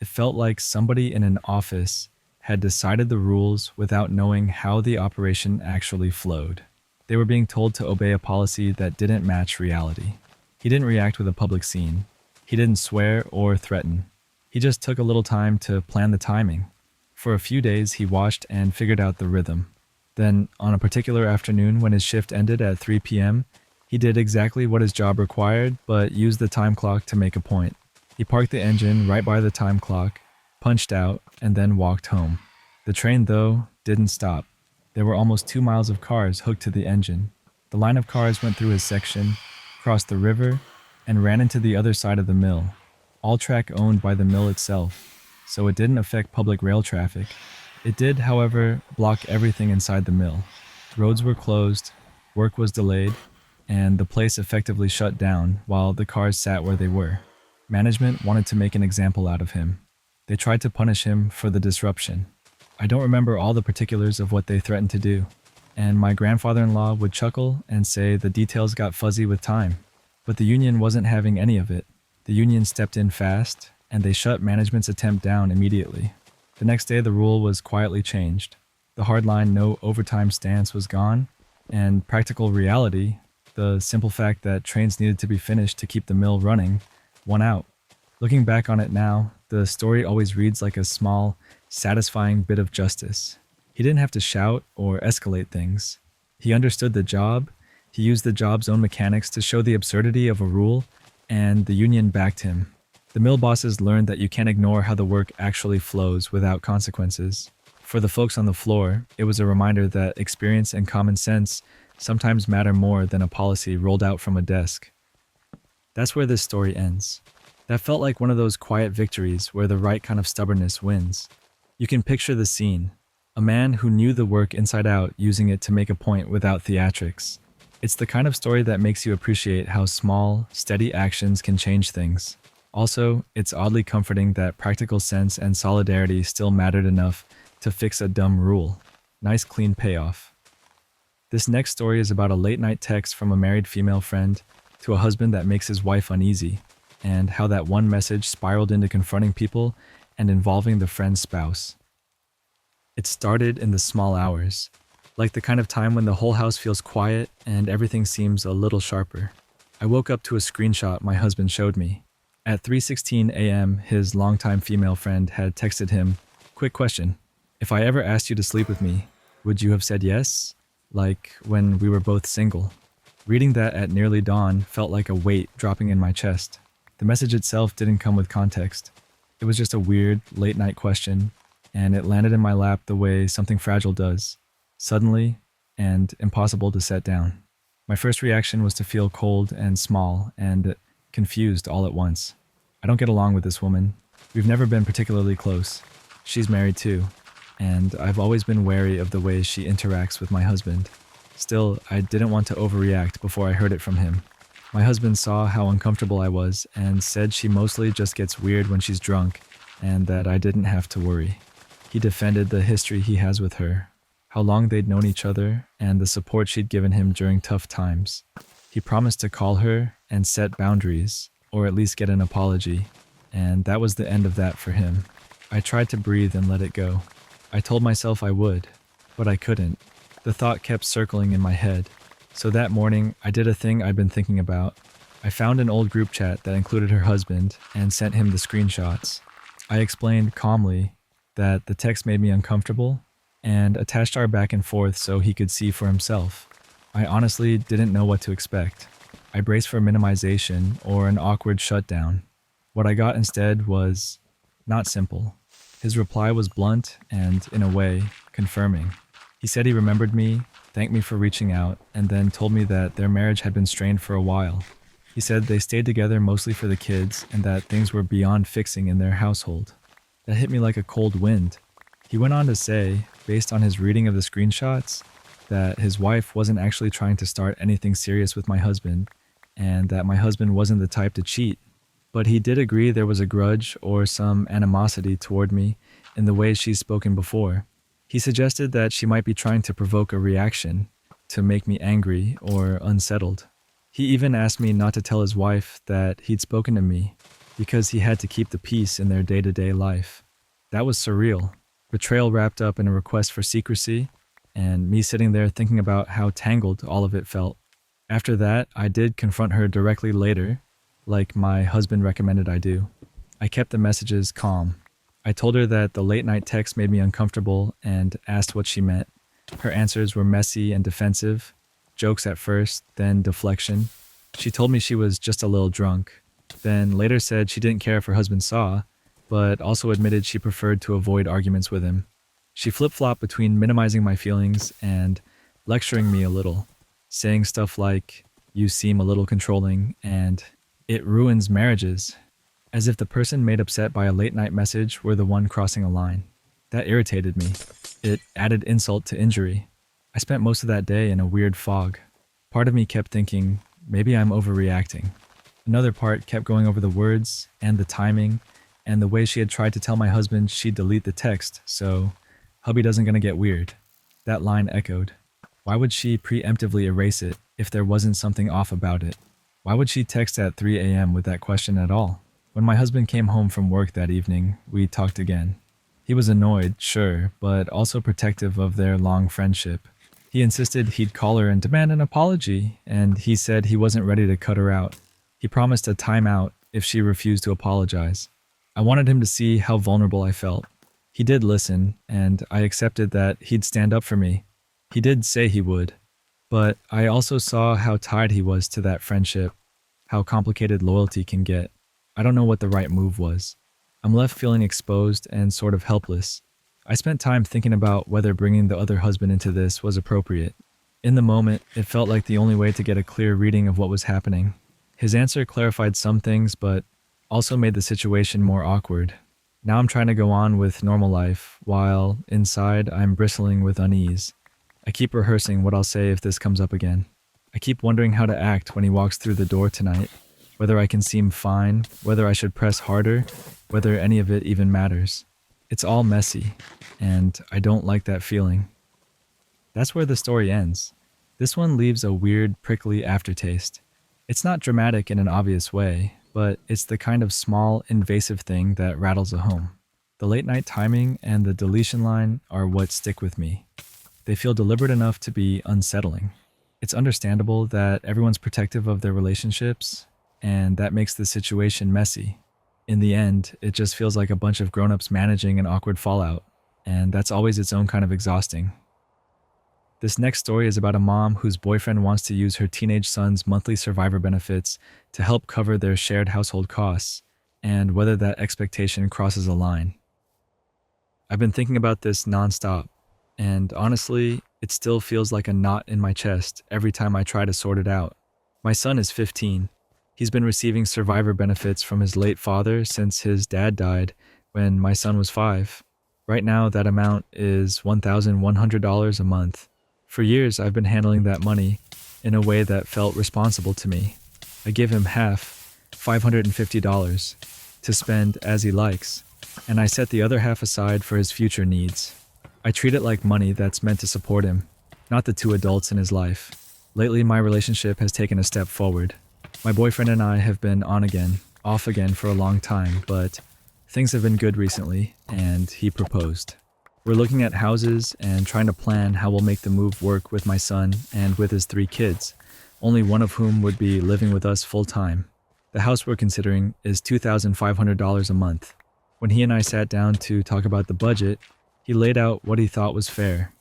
S1: it felt like somebody in an office had decided the rules without knowing how the operation actually flowed. They were being told to obey a policy that didn't match reality. He didn't react with a public scene. He didn't swear or threaten. He just took a little time to plan the timing. For a few days, he watched and figured out the rhythm. Then, on a particular afternoon when his shift ended at 3 p.m., he did exactly what his job required, but used the time clock to make a point. He parked the engine right by the time clock, punched out, and then walked home. The train, though, didn't stop. There were almost 2 miles of cars hooked to the engine. The line of cars went through his section, crossed the river, and ran into the other side of the mill. All track owned by the mill itself, so it didn't affect public rail traffic. It did, however, block everything inside the mill. Roads were closed, work was delayed, and the place effectively shut down while the cars sat where they were. Management wanted to make an example out of him. They tried to punish him for the disruption. I don't remember all the particulars of what they threatened to do, and my grandfather-in-law would chuckle and say the details got fuzzy with time. But the union wasn't having any of it. The union stepped in fast, and they shut management's attempt down immediately. The next day, the rule was quietly changed. The hardline no overtime stance was gone, and practical reality, the simple fact that trains needed to be finished to keep the mill running, won out. Looking back on it now, the story always reads like a small, satisfying bit of justice. He didn't have to shout or escalate things. He understood the job, he used the job's own mechanics to show the absurdity of a rule, and the union backed him. The mill bosses learned that you can't ignore how the work actually flows without consequences. For the folks on the floor, it was a reminder that experience and common sense sometimes matter more than a policy rolled out from a desk. That's where this story ends. That felt like one of those quiet victories where the right kind of stubbornness wins. You can picture the scene. A man who knew the work inside out using it to make a point without theatrics. It's the kind of story that makes you appreciate how small, steady actions can change things. Also, it's oddly comforting that practical sense and solidarity still mattered enough to fix a dumb rule. Nice clean payoff. This next story is about a late-night text from a married female friend to a husband that makes his wife uneasy, and how that one message spiraled into confronting people and involving the friend's spouse. It started in the small hours, like the kind of time when the whole house feels quiet and everything seems a little sharper. I woke up to a screenshot my husband showed me. At 3:16 a.m., his longtime female friend had texted him, "Quick question. If I ever asked you to sleep with me, would you have said yes? Like when we were both single." Reading that at nearly dawn felt like a weight dropping in my chest. The message itself didn't come with context. It was just a weird, late-night question, and it landed in my lap the way something fragile does, suddenly and impossible to set down. My first reaction was to feel cold and small and confused all at once. I don't get along with this woman. We've never been particularly close. She's married too, and I've always been wary of the way she interacts with my husband. Still, I didn't want to overreact before I heard it from him. My husband saw how uncomfortable I was and said she mostly just gets weird when she's drunk and that I didn't have to worry. He defended the history he has with her, how long they'd known each other, and the support she'd given him during tough times. He promised to call her and set boundaries, or at least get an apology, and that was the end of that for him. I tried to breathe and let it go. I told myself I would, but I couldn't. The thought kept circling in my head. So that morning, I did a thing I'd been thinking about. I found an old group chat that included her husband and sent him the screenshots. I explained calmly that the text made me uncomfortable and attached our back and forth so he could see for himself. I honestly didn't know what to expect. I braced for minimization or an awkward shutdown. What I got instead was not simple. His reply was blunt and, in a way, confirming. He said he remembered me, thanked me for reaching out, and then told me that their marriage had been strained for a while. He said they stayed together mostly for the kids and that things were beyond fixing in their household. That hit me like a cold wind. He went on to say, based on his reading of the screenshots, that his wife wasn't actually trying to start anything serious with my husband, and that my husband wasn't the type to cheat. But he did agree there was a grudge or some animosity toward me in the ways she's spoken before. He suggested that she might be trying to provoke a reaction, to make me angry or unsettled. He even asked me not to tell his wife that he'd spoken to me, because he had to keep the peace in their day-to-day life. That was surreal. Betrayal wrapped up in a request for secrecy, and me sitting there thinking about how tangled all of it felt. After that, I did confront her directly later, like my husband recommended I do. I kept the messages calm. I told her that the late-night text made me uncomfortable and asked what she meant. Her answers were messy and defensive, jokes at first, then deflection. She told me she was just a little drunk, then later said she didn't care if her husband saw, but also admitted she preferred to avoid arguments with him. She flip-flopped between minimizing my feelings and lecturing me a little, saying stuff like, "You seem a little controlling," and "It ruins marriages," as if the person made upset by a late-night message were the one crossing a line. That irritated me. It added insult to injury. I spent most of that day in a weird fog. Part of me kept thinking, maybe I'm overreacting. Another part kept going over the words and the timing and the way she had tried to tell my husband she'd delete the text, so hubby doesn't gonna get weird. That line echoed. Why would she preemptively erase it if there wasn't something off about it? Why would she text at 3 a.m. with that question at all? When my husband came home from work that evening, we talked again. He was annoyed, sure, but also protective of their long friendship. He insisted he'd call her and demand an apology, and he said he wasn't ready to cut her out. He promised a timeout if she refused to apologize. I wanted him to see how vulnerable I felt. He did listen, and I accepted that he'd stand up for me. He did say he would, but I also saw how tied he was to that friendship, how complicated loyalty can get. I don't know what the right move was. I'm left feeling exposed and sort of helpless. I spent time thinking about whether bringing the other husband into this was appropriate. In the moment, it felt like the only way to get a clear reading of what was happening. His answer clarified some things, but also made the situation more awkward. Now I'm trying to go on with normal life, while inside I'm bristling with unease. I keep rehearsing what I'll say if this comes up again. I keep wondering how to act when he walks through the door tonight. Whether I can seem fine, whether I should press harder, whether any of it even matters. It's all messy, and I don't like that feeling. That's where the story ends. This one leaves a weird, prickly aftertaste. It's not dramatic in an obvious way, but it's the kind of small, invasive thing that rattles a home. The late-night timing and the deletion line are what stick with me. They feel deliberate enough to be unsettling. It's understandable that everyone's protective of their relationships, and that makes the situation messy. In the end, it just feels like a bunch of grown-ups managing an awkward fallout, and that's always its own kind of exhausting. This next story is about a mom whose boyfriend wants to use her teenage son's monthly survivor benefits to help cover their shared household costs, and whether that expectation crosses a line. I've been thinking about this nonstop, and honestly, it still feels like a knot in my chest every time I try to sort it out. My son is 15. He's been receiving survivor benefits from his late father since his dad died when my son was 5. Right now, that amount is $1,100 a month. For years, I've been handling that money in a way that felt responsible to me. I give him half, $550, to spend as he likes, and I set the other half aside for his future needs. I treat it like money that's meant to support him, not the two adults in his life. Lately, my relationship has taken a step forward. My boyfriend and I have been on again, off again for a long time, but things have been good recently, and he proposed. We're looking at houses and trying to plan how we'll make the move work with my son and with his 3 kids, only one of whom would be living with us full time. The house we're considering is $2,500 a month. When he and I sat down to talk about the budget, he laid out what he thought was fair.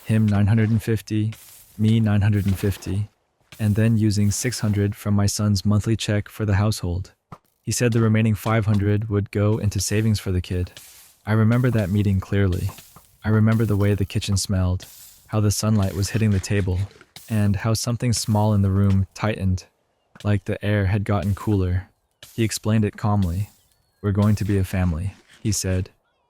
S1: Him $950, me $950, and then using $600 from my son's monthly check for the household. He said the remaining $500 would go into savings for the kid. I remember that meeting clearly. I remember the way the kitchen smelled, how the sunlight was hitting the table, and how something small in the room tightened, like the air had gotten cooler. He explained it calmly. "We're going to be a family," he said,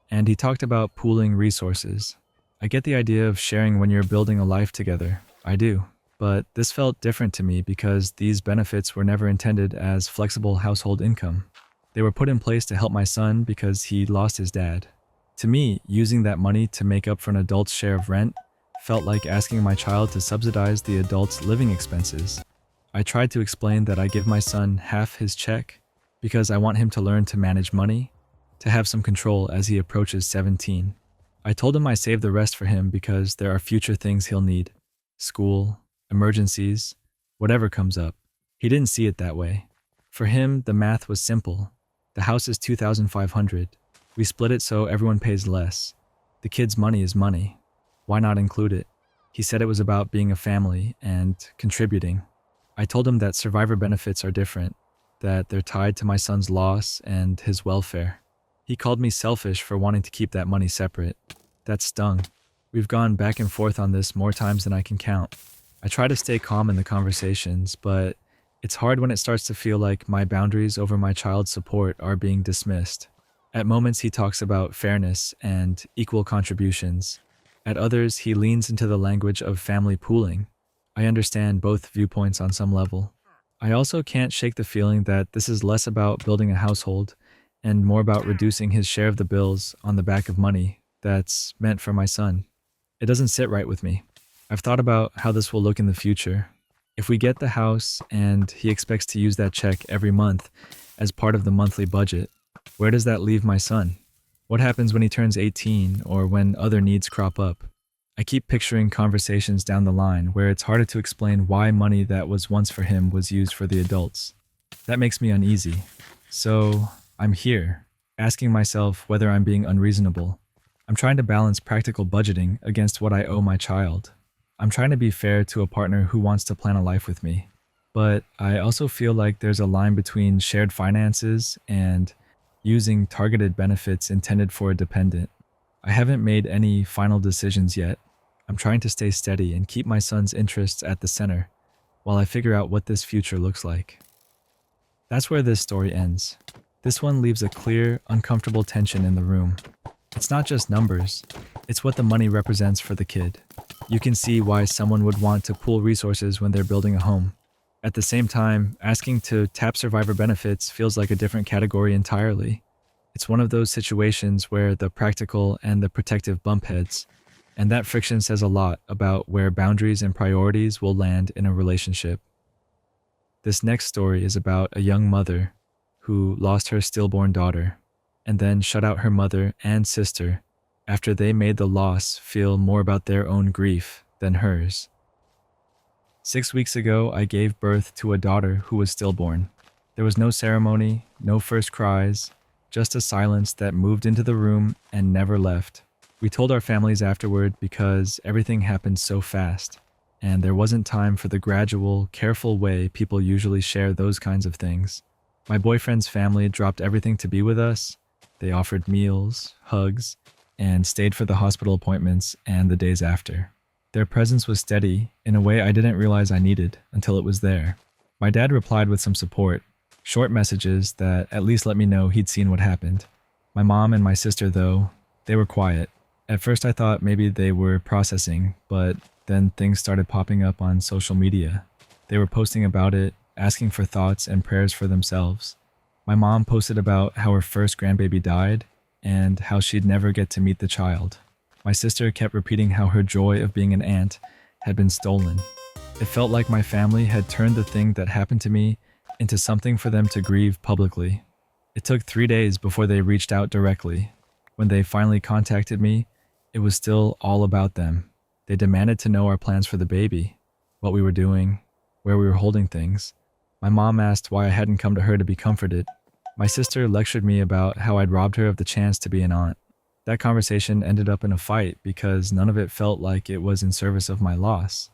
S1: and he talked about pooling resources. I get the idea of sharing when you're building a life together. I do. But this felt different to me because these benefits were never intended as flexible household income. They were put in place to help my son because he lost his dad. To me, using that money to make up for an adult's share of rent felt like asking my child to subsidize the adult's living expenses. I tried to explain that I give my son half his check because I want him to learn to manage money, to have some control as he approaches 17. I told him I save the rest for him because there are future things he'll need. School, emergencies, whatever comes up. He didn't see it that way. For him, the math was simple. The house is $2,500. We split it so everyone pays less. The kid's money is money. Why not include it? He said it was about being a family and contributing. I told him that survivor benefits are different, that they're tied to my son's loss and his welfare. He called me selfish for wanting to keep that money separate. That stung. We've gone back and forth on this more times than I can count. I try to stay calm in the conversations, but it's hard when it starts to feel like my boundaries over my child's support are being dismissed. At moments, he talks about fairness and equal contributions. At others, he leans into the language of family pooling. I understand both viewpoints on some level. I also can't shake the feeling that this is less about building a household and more about reducing his share of the bills on the back of money that's meant for my son. It doesn't sit right with me. I've thought about how this will look in the future. If we get the house and he expects to use that check every month as part of the monthly budget, where does that leave my son? What happens when he turns 18 or when other needs crop up? I keep picturing conversations down the line where it's harder to explain why money that was once for him was used for the adults. That makes me uneasy. So I'm here, asking myself whether I'm being unreasonable. I'm trying to balance practical budgeting against what I owe my child. I'm trying to be fair to a partner who wants to plan a life with me. But I also feel like there's a line between shared finances and using targeted benefits intended for a dependent. I haven't made any final decisions yet. I'm trying to stay steady and keep my son's interests at the center while I figure out what this future looks like. That's where this story ends. This one leaves a clear, uncomfortable tension in the room. It's not just numbers, it's what the money represents for the kid. You can see why someone would want to pool resources when they're building a home. At the same time, asking to tap survivor benefits feels like a different category entirely. It's one of those situations where the practical and the protective bump heads, and that friction says a lot about where boundaries and priorities will land in a relationship. This next story is about a young mother who lost her stillborn daughter, and then shut out her mother and sister after they made the loss feel more about their own grief than hers. 6 weeks ago, I gave birth to a daughter who was stillborn. There was no ceremony, no first cries, just a silence that moved into the room and never left. We told our families afterward because everything happened so fast, and there wasn't time for the gradual, careful way people usually share those kinds of things. My boyfriend's family dropped everything to be with us. They offered meals, hugs, and stayed for the hospital appointments and the days after. Their presence was steady in a way I didn't realize I needed until it was there. My dad replied with some support, short messages that at least let me know he'd seen what happened. My mom and my sister, though, they were quiet. At first I thought maybe they were processing, but Then things started popping up on social media. They were posting about it, asking for thoughts and prayers for themselves. My mom posted about how her first grandbaby died and how she'd never get to meet the child. My sister kept repeating how her joy of being an aunt had been stolen. It felt like my family had turned the thing that happened to me into something for them to grieve publicly. It took 3 days before they reached out directly. When they finally contacted me, it was still all about them. They demanded to know our plans for the baby, what we were doing, where we were holding things. My mom asked why I hadn't come to her to be comforted. My sister lectured me about how I'd robbed her of the chance to be an aunt. That conversation ended up in a fight because none of it felt like it was in service of my loss.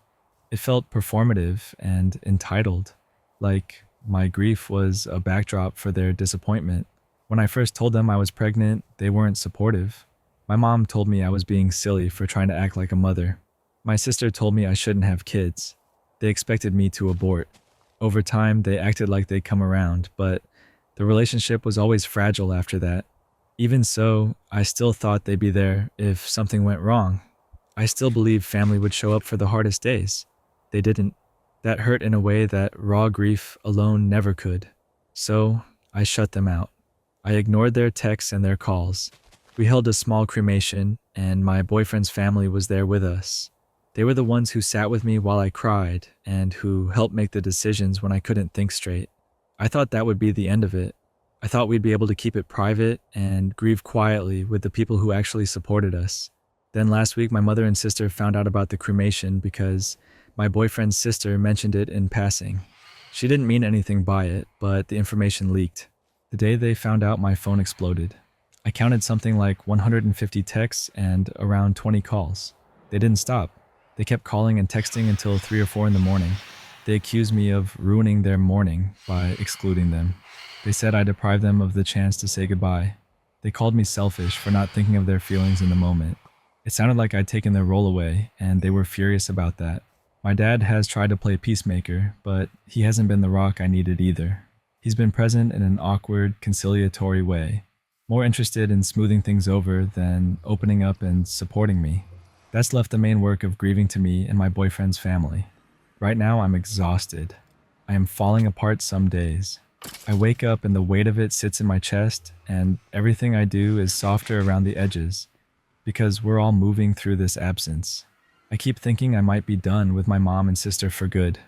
S1: It felt performative and entitled, like my grief was a backdrop for their disappointment. When I first told them I was pregnant, they weren't supportive. My mom told me I was being silly for trying to act like a mother. My sister told me I shouldn't have kids. They expected me to abort. Over time, they acted like they'd come around, but the relationship was always fragile after that. Even so, I still thought they'd be there if something went wrong. I still believed family would show up for the hardest days. They didn't. That hurt in a way that raw grief alone never could. So, I shut them out. I ignored their texts and their calls. We held a small cremation, and my boyfriend's family was there with us. They were the ones who sat with me while I cried and who helped make the decisions when I couldn't think straight. I thought that would be the end of it. I thought we'd be able to keep it private and grieve quietly with the people who actually supported us. Then last week, my mother and sister found out about the cremation because my boyfriend's sister mentioned it in passing. She didn't mean anything by it, but the information leaked. The day they found out, my phone exploded. I counted something like 150 texts and around 20 calls. They didn't stop. They kept calling and texting until 3 or 4 in the morning. They accused me of ruining their morning by excluding them. They said I deprived them of the chance to say goodbye. They called me selfish for not thinking of their feelings in the moment. It sounded like I'd taken their role away, and they were furious about that. My dad has tried to play peacemaker, but he hasn't been the rock I needed either. He's been present in an awkward, conciliatory way, more interested in smoothing things over than opening up and supporting me. That's left the main work of grieving to me and my boyfriend's family. Right now, I'm exhausted. I am falling apart some days. I wake up and the weight of it sits in my chest, and everything I do is softer around the edges, because we're all moving through this absence. I keep thinking I might be done with my mom and sister for good.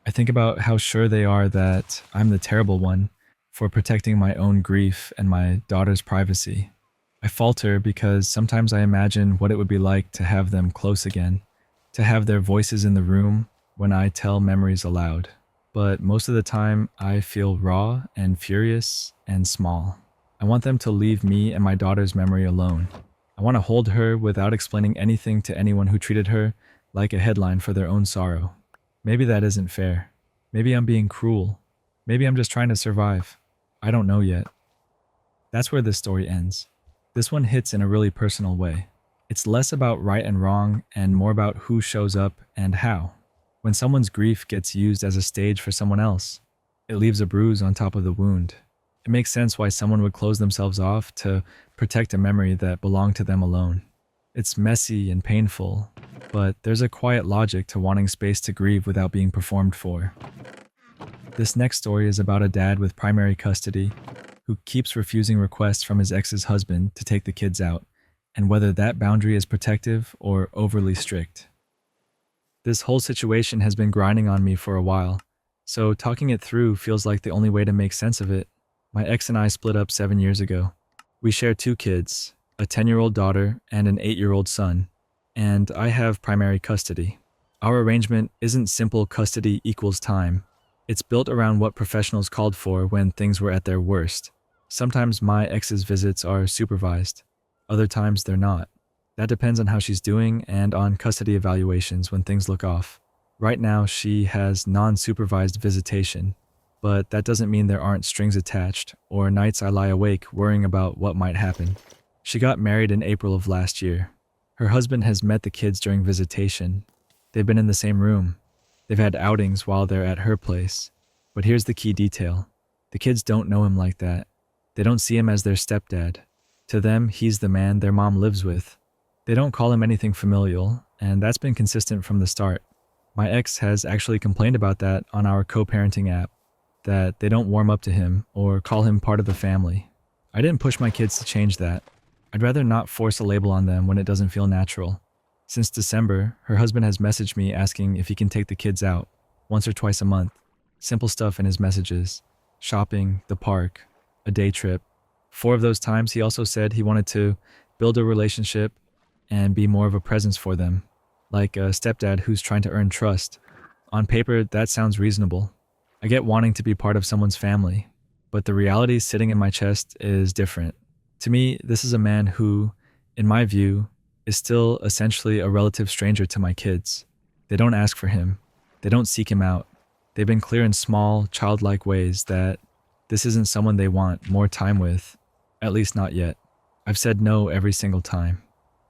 S1: I think about how sure they are that I'm the terrible one for protecting my own grief and my daughter's privacy. I falter because sometimes I imagine what it would be like to have them close again, to have their voices in the room when I tell memories aloud. But most of the time, I feel raw and furious and small. I want them to leave me and my daughter's memory alone. I want to hold her without explaining anything to anyone who treated her like a headline for their own sorrow. Maybe that isn't fair. Maybe I'm being cruel. Maybe I'm just trying to survive. I don't know yet. That's where this story ends. This one hits in a really personal way. It's less about right and wrong and more about who shows up and how. When someone's grief gets used as a stage for someone else, it leaves a bruise on top of the wound. It makes sense why someone would close themselves off to protect a memory that belonged to them alone. It's messy and painful, but there's a quiet logic to wanting space to grieve without being performed for. This next story is about a dad with primary custody who keeps refusing requests from his ex's husband to take the kids out, and whether that boundary is protective or overly strict. This whole situation has been grinding on me for a while, so talking it through feels like the only way to make sense of it. My ex and I split up 7 years ago. We share 2 kids, a 10-year-old daughter and an 8-year-old son, and I have primary custody. Our arrangement isn't simple custody equals time. It's built around what professionals called for when things were at their worst. Sometimes my ex's visits are supervised. Other times they're not. That depends on how she's doing and on custody evaluations when things look off. Right now, she has non-supervised visitation, but that doesn't mean there aren't strings attached or nights I lie awake worrying about what might happen. She got married in April of last year. Her husband has met the kids during visitation. They've been in the same room. They've had outings while they're at her place. But here's the key detail. The kids don't know him like that. They don't see him as their stepdad. To them, he's the man their mom lives with. They don't call him anything familial, and that's been consistent from the start. My ex has actually complained about that on our co-parenting app, that they don't warm up to him or call him part of the family. I didn't push my kids to change that. I'd rather not force a label on them when it doesn't feel natural. Since December, her husband has messaged me asking if he can take the kids out, once or twice a month. Simple stuff in his messages. Shopping, the park, a day trip. 4 of those times he also said he wanted to build a relationship and be more of a presence for them, like a stepdad who's trying to earn trust. On paper, that sounds reasonable. I get wanting to be part of someone's family, but the reality sitting in my chest is different. To me, this is a man who, in my view, is still essentially a relative stranger to my kids. They don't ask for him. They don't seek him out. They've been clear in small, childlike ways that this isn't someone they want more time with, at least not yet. I've said no every single time.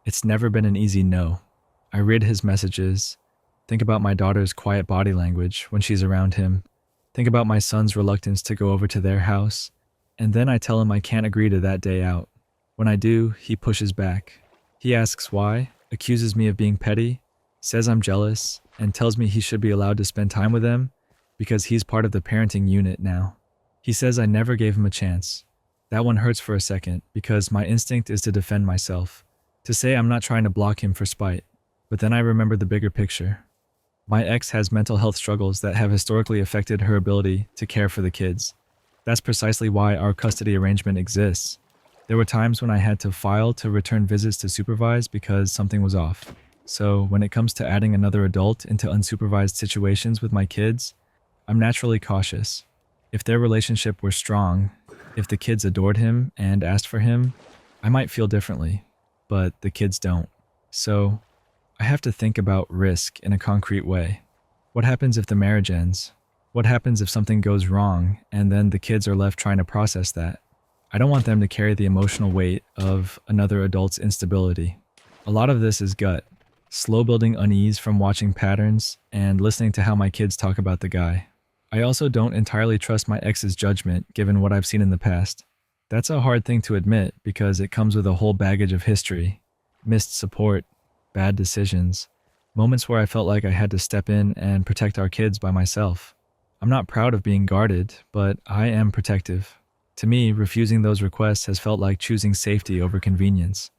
S1: It's never been an easy no. I read his messages, think about my daughter's quiet body language when she's around him, think about my son's reluctance to go over to their house, and then I tell him I can't agree to that day out. When I do, he pushes back. He asks why, accuses me of being petty, says I'm jealous, and tells me he should be allowed to spend time with them because he's part of the parenting unit now. He says I never gave him a chance. That one hurts for a second because my instinct is to defend myself, to say I'm not trying to block him for spite. But then I remember the bigger picture. My ex has mental health struggles that have historically affected her ability to care for the kids. That's precisely why our custody arrangement exists. There were times when I had to file to return visits to supervise because something was off. So when it comes to adding another adult into unsupervised situations with my kids, I'm naturally cautious. If their relationship were strong, if the kids adored him and asked for him, I might feel differently, but the kids don't. So I have to think about risk in a concrete way. What happens if the marriage ends? What happens if something goes wrong and then the kids are left trying to process that? I don't want them to carry the emotional weight of another adult's instability. A lot of this is gut, slow building unease from watching patterns and listening to how my kids talk about the guy. I also don't entirely trust my ex's judgment given what I've seen in the past. That's a hard thing to admit because it comes with a whole baggage of history, missed support, bad decisions, moments where I felt like I had to step in and protect our kids by myself. I'm not proud of being guarded, but I am protective. To me, refusing those requests has felt like choosing safety over convenience.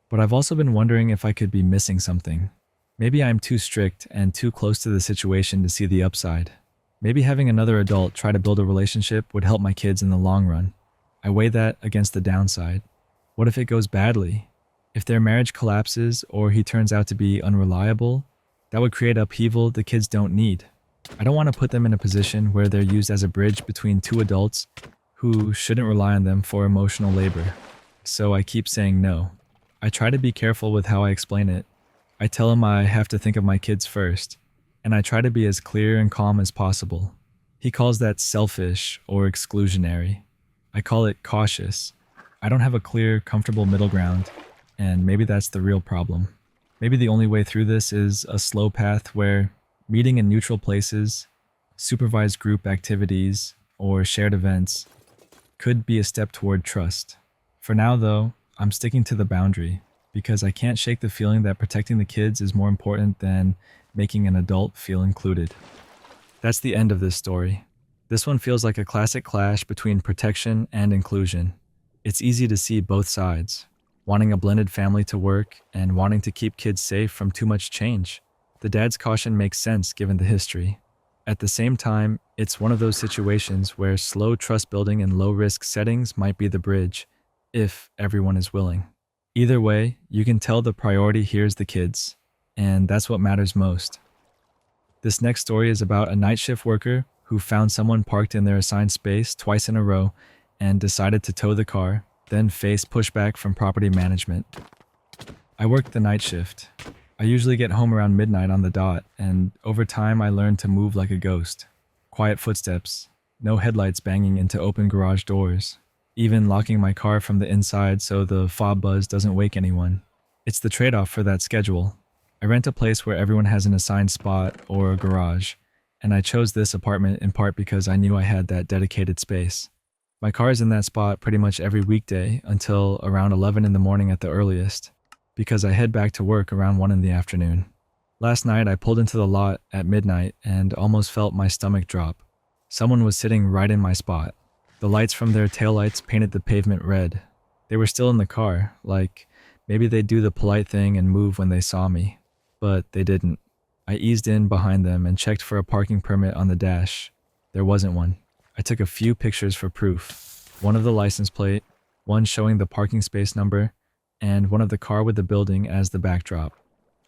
S1: But I've also been wondering if I could be missing something. Maybe I'm too strict and too close to the situation to see the upside. Maybe having another adult try to build a relationship would help my kids in the long run. I weigh that against the downside. What if it goes badly? If their marriage collapses or he turns out to be unreliable, that would create upheaval the kids don't need. I don't want to put them in a position where they're used as a bridge between two adults who shouldn't rely on them for emotional labor. So I keep saying no. I try to be careful with how I explain it. I tell him I have to think of my kids first, and I try to be as clear and calm as possible. He calls that selfish or exclusionary. I call it cautious. I don't have a clear, comfortable middle ground, and maybe that's the real problem. Maybe the only way through this is a slow path where meeting in neutral places, supervised group activities, or shared events could be a step toward trust. For now, though, I'm sticking to the boundary because I can't shake the feeling that protecting the kids is more important than making an adult feel included. That's the end of this story. This one feels like a classic clash between protection and inclusion. It's easy to see both sides, wanting a blended family to work and wanting to keep kids safe from too much change. The dad's caution makes sense given the history. At the same time, it's one of those situations where slow trust building in low-risk settings might be the bridge, if everyone is willing. Either way, you can tell the priority here is the kids, and that's what matters most. This next story is about a night shift worker who found someone parked in their assigned space twice in a row and decided to tow the car, then faced pushback from property management. I worked the night shift. I usually get home around midnight on the dot, and over time I learned to move like a ghost. Quiet footsteps, no headlights banging into open garage doors, even locking my car from the inside so the fob buzz doesn't wake anyone. It's the trade-off for that schedule. I rent a place where everyone has an assigned spot or a garage, and I chose this apartment in part because I knew I had that dedicated space. My car is in that spot pretty much every weekday until around 11 in the morning at the earliest, because I head back to work around 1 in the afternoon. Last night, I pulled into the lot at midnight and almost felt my stomach drop. Someone was sitting right in my spot. The lights from their taillights painted the pavement red. They were still in the car, like maybe they'd do the polite thing and move when they saw me. But they didn't. I eased in behind them and checked for a parking permit on the dash. There wasn't one. I took a few pictures for proof. One of the license plate, one showing the parking space number, and one of the car with the building as the backdrop.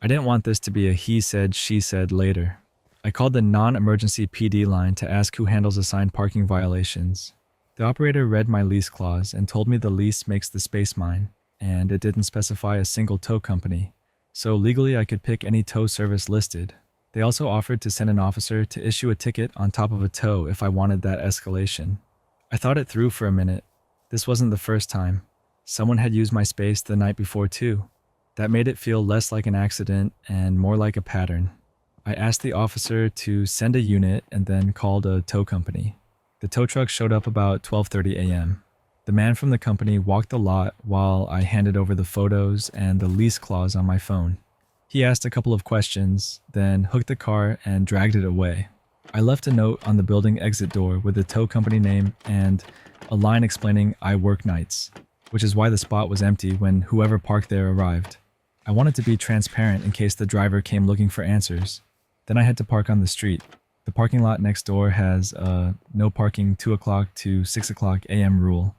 S1: I didn't want this to be a he said, she said later. I called the non-emergency PD line to ask who handles assigned parking violations. The operator read my lease clause and told me the lease makes the space mine, and it didn't specify a single tow company. So legally I could pick any tow service listed. They also offered to send an officer to issue a ticket on top of a tow if I wanted that escalation. I thought it through for a minute. This wasn't the first time. Someone had used my space the night before too. That made it feel less like an accident and more like a pattern. I asked the officer to send a unit and then called a tow company. The tow truck showed up about 12:30 a.m. The man from the company walked the lot while I handed over the photos and the lease clause on my phone. He asked a couple of questions, then hooked the car and dragged it away. I left a note on the building exit door with the tow company name and a line explaining I work nights, which is why the spot was empty when whoever parked there arrived. I wanted to be transparent in case the driver came looking for answers. Then I had to park on the street. The parking lot next door has a no parking 2 o'clock to 6 o'clock a.m. rule,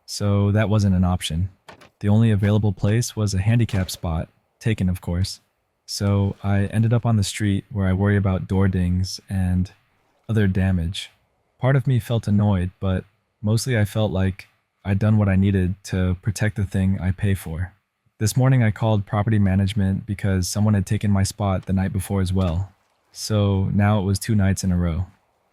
S1: so that wasn't an option. The only available place was a handicap spot, taken of course. So I ended up on the street where I worry about door dings and other damage. Part of me felt annoyed, but mostly I felt like I'd done what I needed to protect the thing I pay for. This morning I called property management because someone had taken my spot the night before as well. So now it was 2 nights in a row.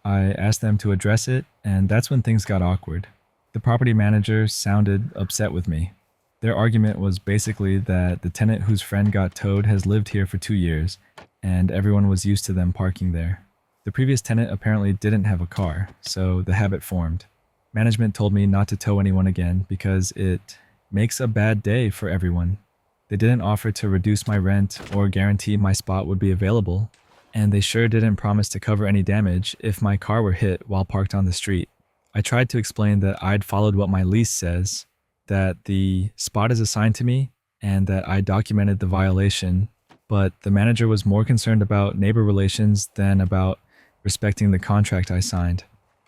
S1: I asked them to address it, and that's when things got awkward. The property manager sounded upset with me. Their argument was basically that the tenant whose friend got towed has lived here for 2 years, and everyone was used to them parking there. The previous tenant apparently didn't have a car, so the habit formed. Management told me not to tow anyone again because it makes a bad day for everyone. They didn't offer to reduce my rent or guarantee my spot would be available, and they sure didn't promise to cover any damage if my car were hit while parked on the street. I tried to explain that I'd followed what my lease says, that the spot is assigned to me, and that I documented the violation, but the manager was more concerned about neighbor relations than about respecting the contract I signed.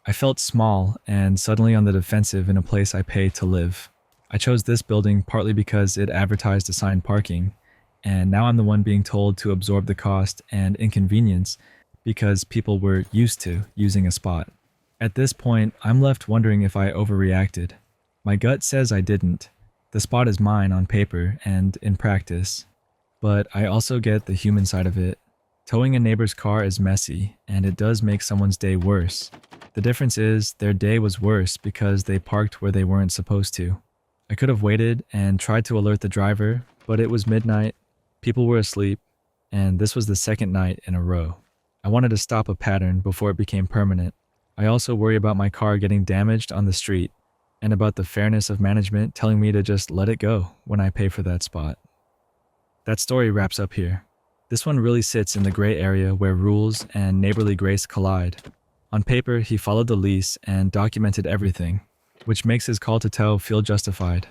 S1: I felt small and suddenly on the defensive in a place I pay to live. I chose this building partly because it advertised assigned parking, and now I'm the one being told to absorb the cost and inconvenience because people were used to using a spot. At this point, I'm left wondering if I overreacted. My gut says I didn't. The spot is mine on paper and in practice, but I also get the human side of it. Towing a neighbor's car is messy, and it does make someone's day worse. The difference is their day was worse because they parked where they weren't supposed to. I could have waited and tried to alert the driver, but it was midnight, people were asleep, and this was the second night in a row. I wanted to stop a pattern before it became permanent. I also worry about my car getting damaged on the street, and about the fairness of management telling me to just let it go when I pay for that spot. That story wraps up here. This one really sits in the gray area where rules and neighborly grace collide. On paper, he followed the lease and documented everything, which makes his call to tow feel justified.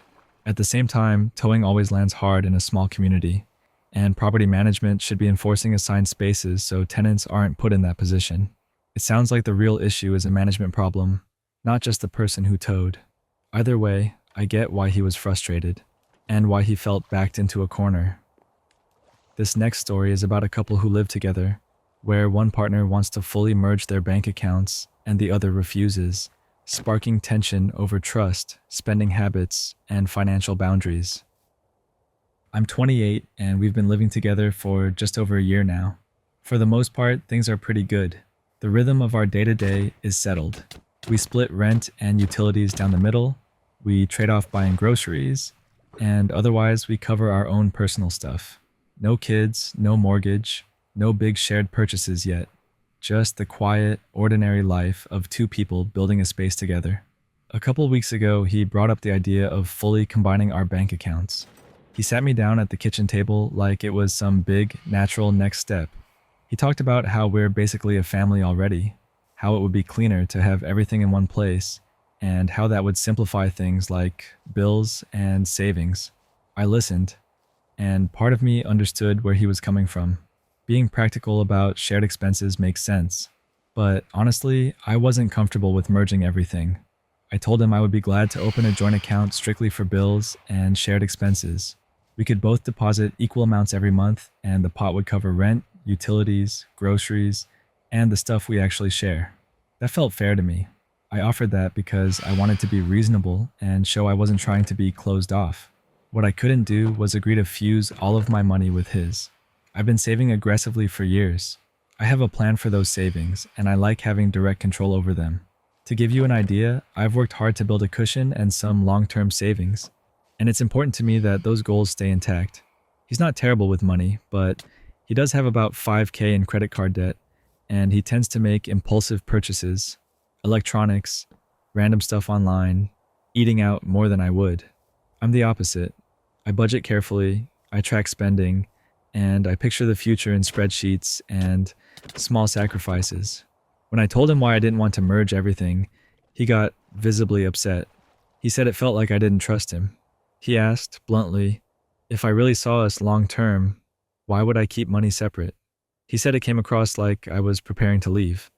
S1: At the same time, towing always lands hard in a small community, and property management should be enforcing assigned spaces so tenants aren't put in that position. It sounds like the real issue is a management problem, not just the person who towed. Either way, I get why he was frustrated, and why he felt backed into a corner. This next story is about a couple who live together, where one partner wants to fully merge their bank accounts and the other refuses, sparking tension over trust, spending habits, and financial boundaries. I'm 28 and we've been living together for just over a year now. For the most part, things are pretty good. The rhythm of our day-to-day is settled. We split rent and utilities down the middle, we trade off buying groceries, and otherwise we cover our own personal stuff. No kids, no mortgage, no big shared purchases yet. Just the quiet, ordinary life of 2 people building a space together. A couple weeks ago, he brought up the idea of fully combining our bank accounts. He sat me down at the kitchen table like it was some big, natural next step. He talked about how we're basically a family already, how it would be cleaner to have everything in one place, and how that would simplify things like bills and savings. I listened, and part of me understood where he was coming from. Being practical about shared expenses makes sense. But honestly, I wasn't comfortable with merging everything. I told him I would be glad to open a joint account strictly for bills and shared expenses. We could both deposit equal amounts every month, and the pot would cover rent, utilities, groceries, and the stuff we actually share. That felt fair to me. I offered that because I wanted to be reasonable and show I wasn't trying to be closed off. What I couldn't do was agree to fuse all of my money with his. I've been saving aggressively for years. I have a plan for those savings, and I like having direct control over them. To give you an idea, I've worked hard to build a cushion and some long-term savings, and it's important to me that those goals stay intact. He's not terrible with money, but he does have about 5K in credit card debt, and he tends to make impulsive purchases, electronics, random stuff online, eating out more than I would. I'm the opposite. I budget carefully, I track spending, and I picture the future in spreadsheets and small sacrifices. When I told him why I didn't want to merge everything, he got visibly upset. He said it felt like I didn't trust him. He asked, bluntly, if I really saw us long term, why would I keep money separate? He said it came across like I was preparing to leave.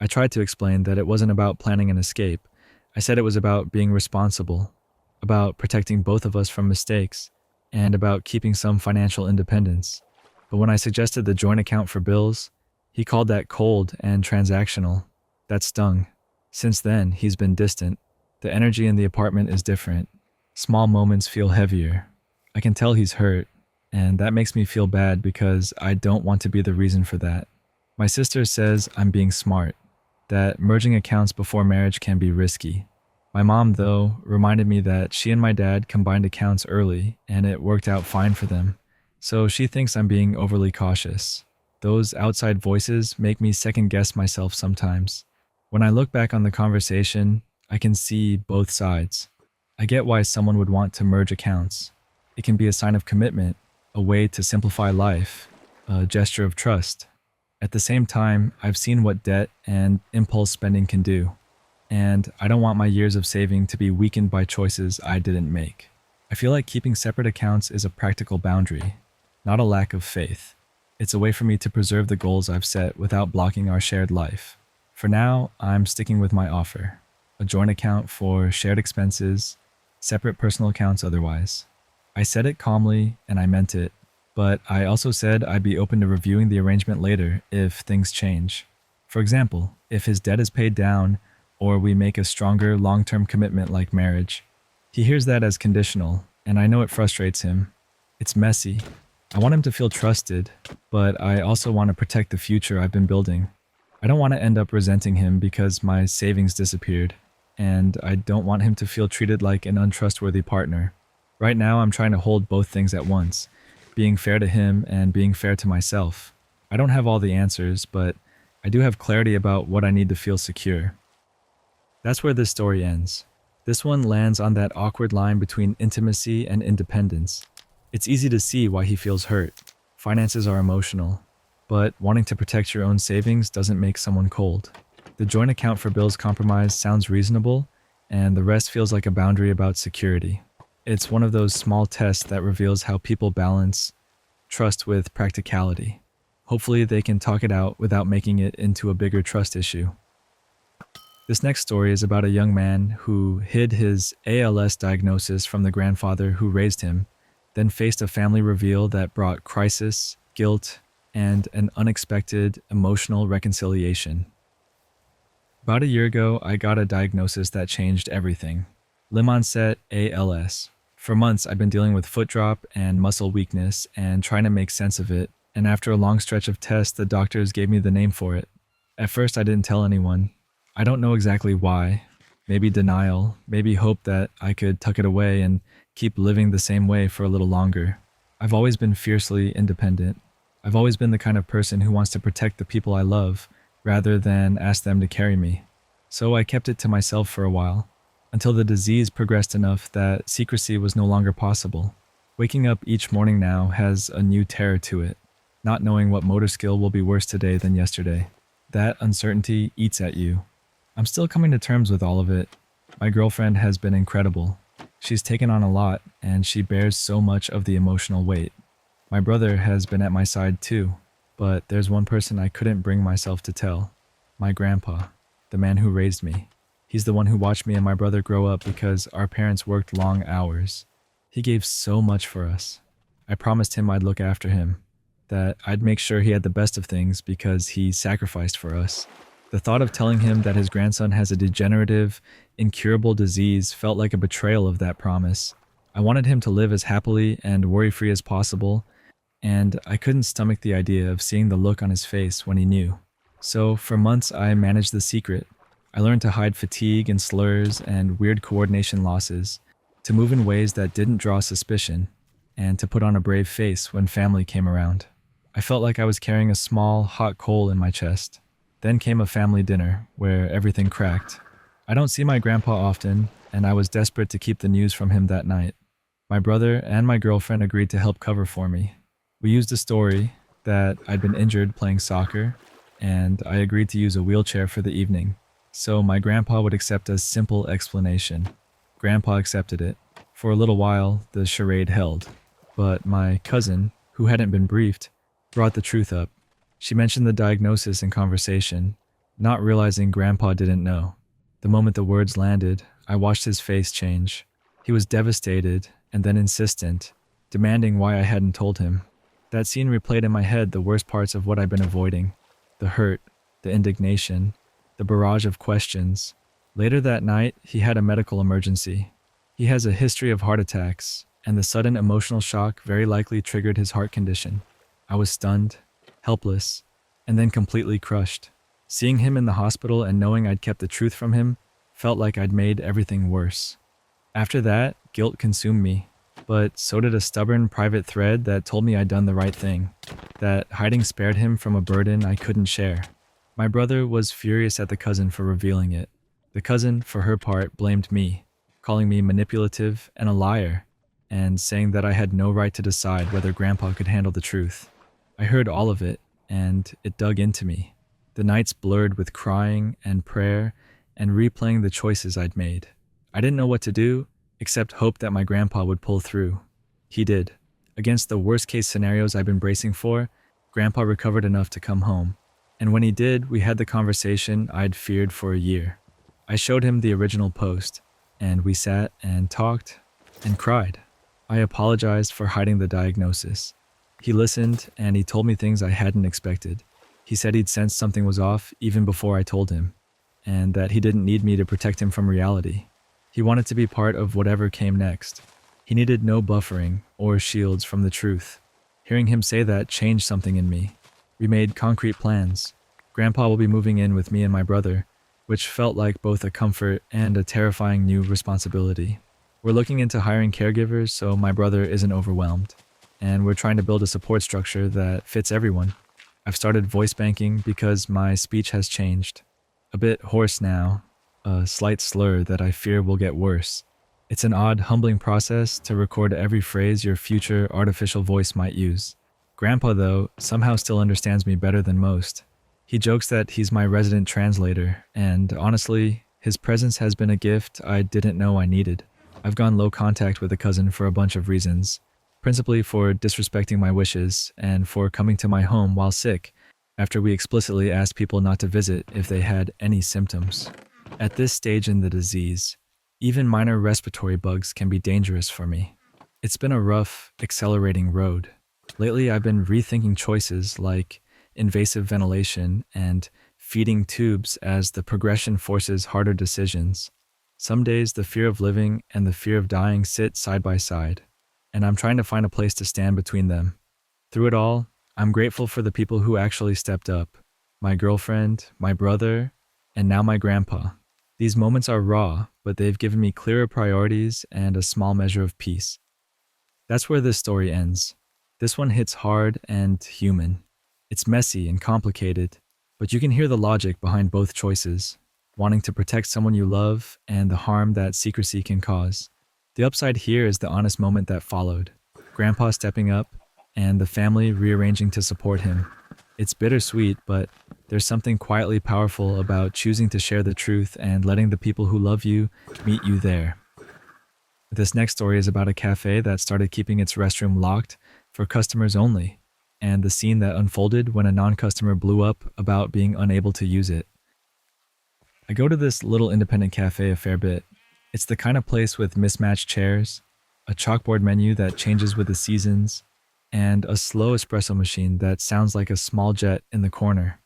S1: I tried to explain that it wasn't about planning an escape. I said it was about being responsible, about protecting both of us from mistakes, and about keeping some financial independence. But when I suggested the joint account for bills, he called that cold and transactional. That stung. Since then, he's been distant. The energy in the apartment is different. Small moments feel heavier. I can tell he's hurt, and that makes me feel bad because I don't want to be the reason for that. My sister says I'm being smart, that merging accounts before marriage can be risky. My mom, though, reminded me that she and my dad combined accounts early, and it worked out fine for them. So she thinks I'm being overly cautious. Those outside voices make me second-guess myself sometimes. When I look back on the conversation, I can see both sides. I get why someone would want to merge accounts. It can be a sign of commitment, a way to simplify life, a gesture of trust. At the same time, I've seen what debt and impulse spending can do, and I don't want my years of saving to be weakened by choices I didn't make. I feel like keeping separate accounts is a practical boundary, not a lack of faith. It's a way for me to preserve the goals I've set without blocking our shared life. For now, I'm sticking with my offer. A joint account for shared expenses, separate personal accounts otherwise. I said it calmly and I meant it, but I also said I'd be open to reviewing the arrangement later if things change. For example, if his debt is paid down or we make a stronger long-term commitment like marriage. He hears that as conditional, and I know it frustrates him. It's messy. I want him to feel trusted, but I also want to protect the future I've been building. I don't want to end up resenting him because my savings disappeared, and I don't want him to feel treated like an untrustworthy partner. Right now, I'm trying to hold both things at once, being fair to him and being fair to myself. I don't have all the answers, but I do have clarity about what I need to feel secure. That's where this story ends. This one lands on that awkward line between intimacy and independence. It's easy to see why he feels hurt. Finances are emotional, but wanting to protect your own savings doesn't make someone cold. The joint account for bills compromise sounds reasonable, and the rest feels like a boundary about security. It's one of those small tests that reveals how people balance trust with practicality. Hopefully they can talk it out without making it into a bigger trust issue. This next story is about a young man who hid his ALS diagnosis from the grandfather who raised him, then faced a family reveal that brought crisis, guilt, and an unexpected emotional reconciliation. About a year ago, I got a diagnosis that changed everything. Limonset ALS. For months, I've been dealing with foot drop and muscle weakness and trying to make sense of it, and after a long stretch of tests, the doctors gave me the name for it. At first, I didn't tell anyone. I don't know exactly why. Maybe denial, maybe hope that I could tuck it away and keep living the same way for a little longer. I've always been fiercely independent. I've always been the kind of person who wants to protect the people I love, rather than ask them to carry me. So I kept it to myself for a while, until the disease progressed enough that secrecy was no longer possible. Waking up each morning now has a new terror to it, not knowing what motor skill will be worse today than yesterday. That uncertainty eats at you. I'm still coming to terms with all of it. My girlfriend has been incredible. She's taken on a lot, and she bears so much of the emotional weight. My brother has been at my side too, but there's one person I couldn't bring myself to tell. My grandpa, the man who raised me. He's the one who watched me and my brother grow up because our parents worked long hours. He gave so much for us. I promised him I'd look after him, that I'd make sure he had the best of things because he sacrificed for us. The thought of telling him that his grandson has a degenerative, incurable disease felt like a betrayal of that promise. I wanted him to live as happily and worry-free as possible, and I couldn't stomach the idea of seeing the look on his face when he knew. So for months I managed the secret. I learned to hide fatigue and slurs and weird coordination losses, to move in ways that didn't draw suspicion, and to put on a brave face when family came around. I felt like I was carrying a small, hot coal in my chest. Then came a family dinner, where everything cracked. I don't see my grandpa often, and I was desperate to keep the news from him that night. My brother and my girlfriend agreed to help cover for me. We used a story that I'd been injured playing soccer, and I agreed to use a wheelchair for the evening, so my grandpa would accept a simple explanation. Grandpa accepted it. For a little while, the charade held. But my cousin, who hadn't been briefed, brought the truth up. She mentioned the diagnosis in conversation, not realizing Grandpa didn't know. The moment the words landed, I watched his face change. He was devastated and then insistent, demanding why I hadn't told him. That scene replayed in my head the worst parts of what I'd been avoiding. The hurt, the indignation, the barrage of questions. Later that night, he had a medical emergency. He has a history of heart attacks, and the sudden emotional shock very likely triggered his heart condition. I was stunned, helpless, and then completely crushed. Seeing him in the hospital and knowing I'd kept the truth from him felt like I'd made everything worse. After that, guilt consumed me, but so did a stubborn private thread that told me I'd done the right thing, that hiding spared him from a burden I couldn't share. My brother was furious at the cousin for revealing it. The cousin, for her part, blamed me, calling me manipulative and a liar, and saying that I had no right to decide whether Grandpa could handle the truth. I heard all of it, and it dug into me. The nights blurred with crying and prayer and replaying the choices I'd made. I didn't know what to do, except hope that my grandpa would pull through. He did. Against the worst-case scenarios I'd been bracing for, Grandpa recovered enough to come home. And when he did, we had the conversation I'd feared for a year. I showed him the original post, and we sat and talked and cried. I apologized for hiding the diagnosis. He listened, and he told me things I hadn't expected. He said he'd sensed something was off even before I told him, and that he didn't need me to protect him from reality. He wanted to be part of whatever came next. He needed no buffering or shields from the truth. Hearing him say that changed something in me. We made concrete plans. Grandpa will be moving in with me and my brother, which felt like both a comfort and a terrifying new responsibility. We're looking into hiring caregivers so my brother isn't overwhelmed, and we're trying to build a support structure that fits everyone. I've started voice banking because my speech has changed. A bit hoarse now, a slight slur that I fear will get worse. It's an odd, humbling process to record every phrase your future artificial voice might use. Grandpa, though, somehow still understands me better than most. He jokes that he's my resident translator, and honestly, his presence has been a gift I didn't know I needed. I've gone low contact with a cousin for a bunch of reasons, principally for disrespecting my wishes and for coming to my home while sick, after we explicitly asked people not to visit if they had any symptoms. At this stage in the disease, even minor respiratory bugs can be dangerous for me. It's been a rough, accelerating road. Lately, I've been rethinking choices like invasive ventilation and feeding tubes as the progression forces harder decisions. Some days, the fear of living and the fear of dying sit side by side, and I'm trying to find a place to stand between them. Through it all, I'm grateful for the people who actually stepped up. My girlfriend, my brother, and now my grandpa. These moments are raw, but they've given me clearer priorities and a small measure of peace. That's where this story ends. This one hits hard and human. It's messy and complicated, but you can hear the logic behind both choices, wanting to protect someone you love and the harm that secrecy can cause. The upside here is the honest moment that followed. Grandpa stepping up, and the family rearranging to support him. It's bittersweet, but there's something quietly powerful about choosing to share the truth and letting the people who love you meet you there. This next story is about a cafe that started keeping its restroom locked for customers only, and the scene that unfolded when a non-customer blew up about being unable to use it. I go to this little independent cafe a fair bit. It's the kind of place with mismatched chairs, a chalkboard menu that changes with the seasons, and a slow espresso machine that sounds like a small jet in the corner.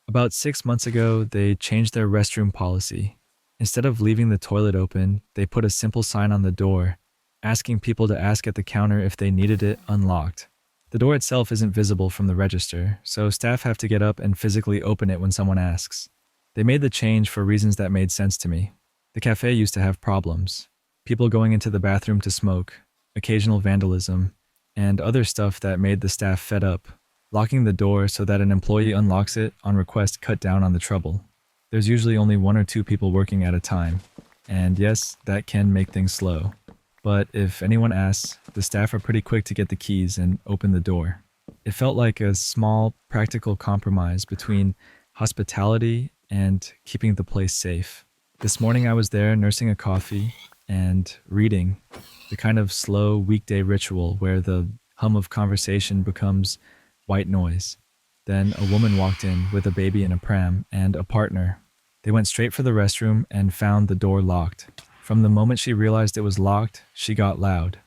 S1: About 6 months ago, they changed their restroom policy. Instead of leaving the toilet open, they put a simple sign on the door, asking people to ask at the counter if they needed it unlocked. The door itself isn't visible from the register, so staff have to get up and physically open it when someone asks. They made the change for reasons that made sense to me. The cafe used to have problems. People going into the bathroom to smoke, occasional vandalism, and other stuff that made the staff fed up. Locking the door so that an employee unlocks it on request cut down on the trouble. There's usually only 1 or 2 people working at a time. And yes, that can make things slow. But if anyone asks, the staff are pretty quick to get the keys and open the door. It felt like a small, practical compromise between hospitality and keeping the place safe. This morning I was there nursing a coffee and reading, the kind of slow weekday ritual where the hum of conversation becomes white noise. Then a woman walked in with a baby in a pram and a partner. They went straight for the restroom and found the door locked. From the moment she realized it was locked, she got loud.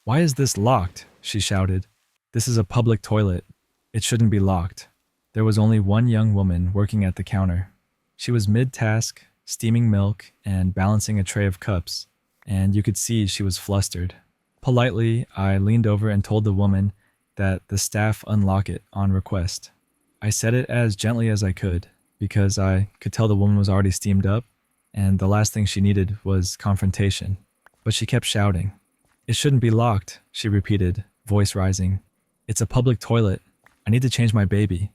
S1: "Why is this locked?" she shouted. "This is a public toilet. It shouldn't be locked." There was only one young woman working at the counter. She was mid-task, steaming milk and balancing a tray of cups, and you could see she was flustered. Politely, I leaned over and told the woman that the staff unlock it on request. I said it as gently as I could, because I could tell the woman was already steamed up, and the last thing she needed was confrontation. But she kept shouting. "It shouldn't be locked," she repeated, voice rising. "It's a public toilet. I need to change my baby."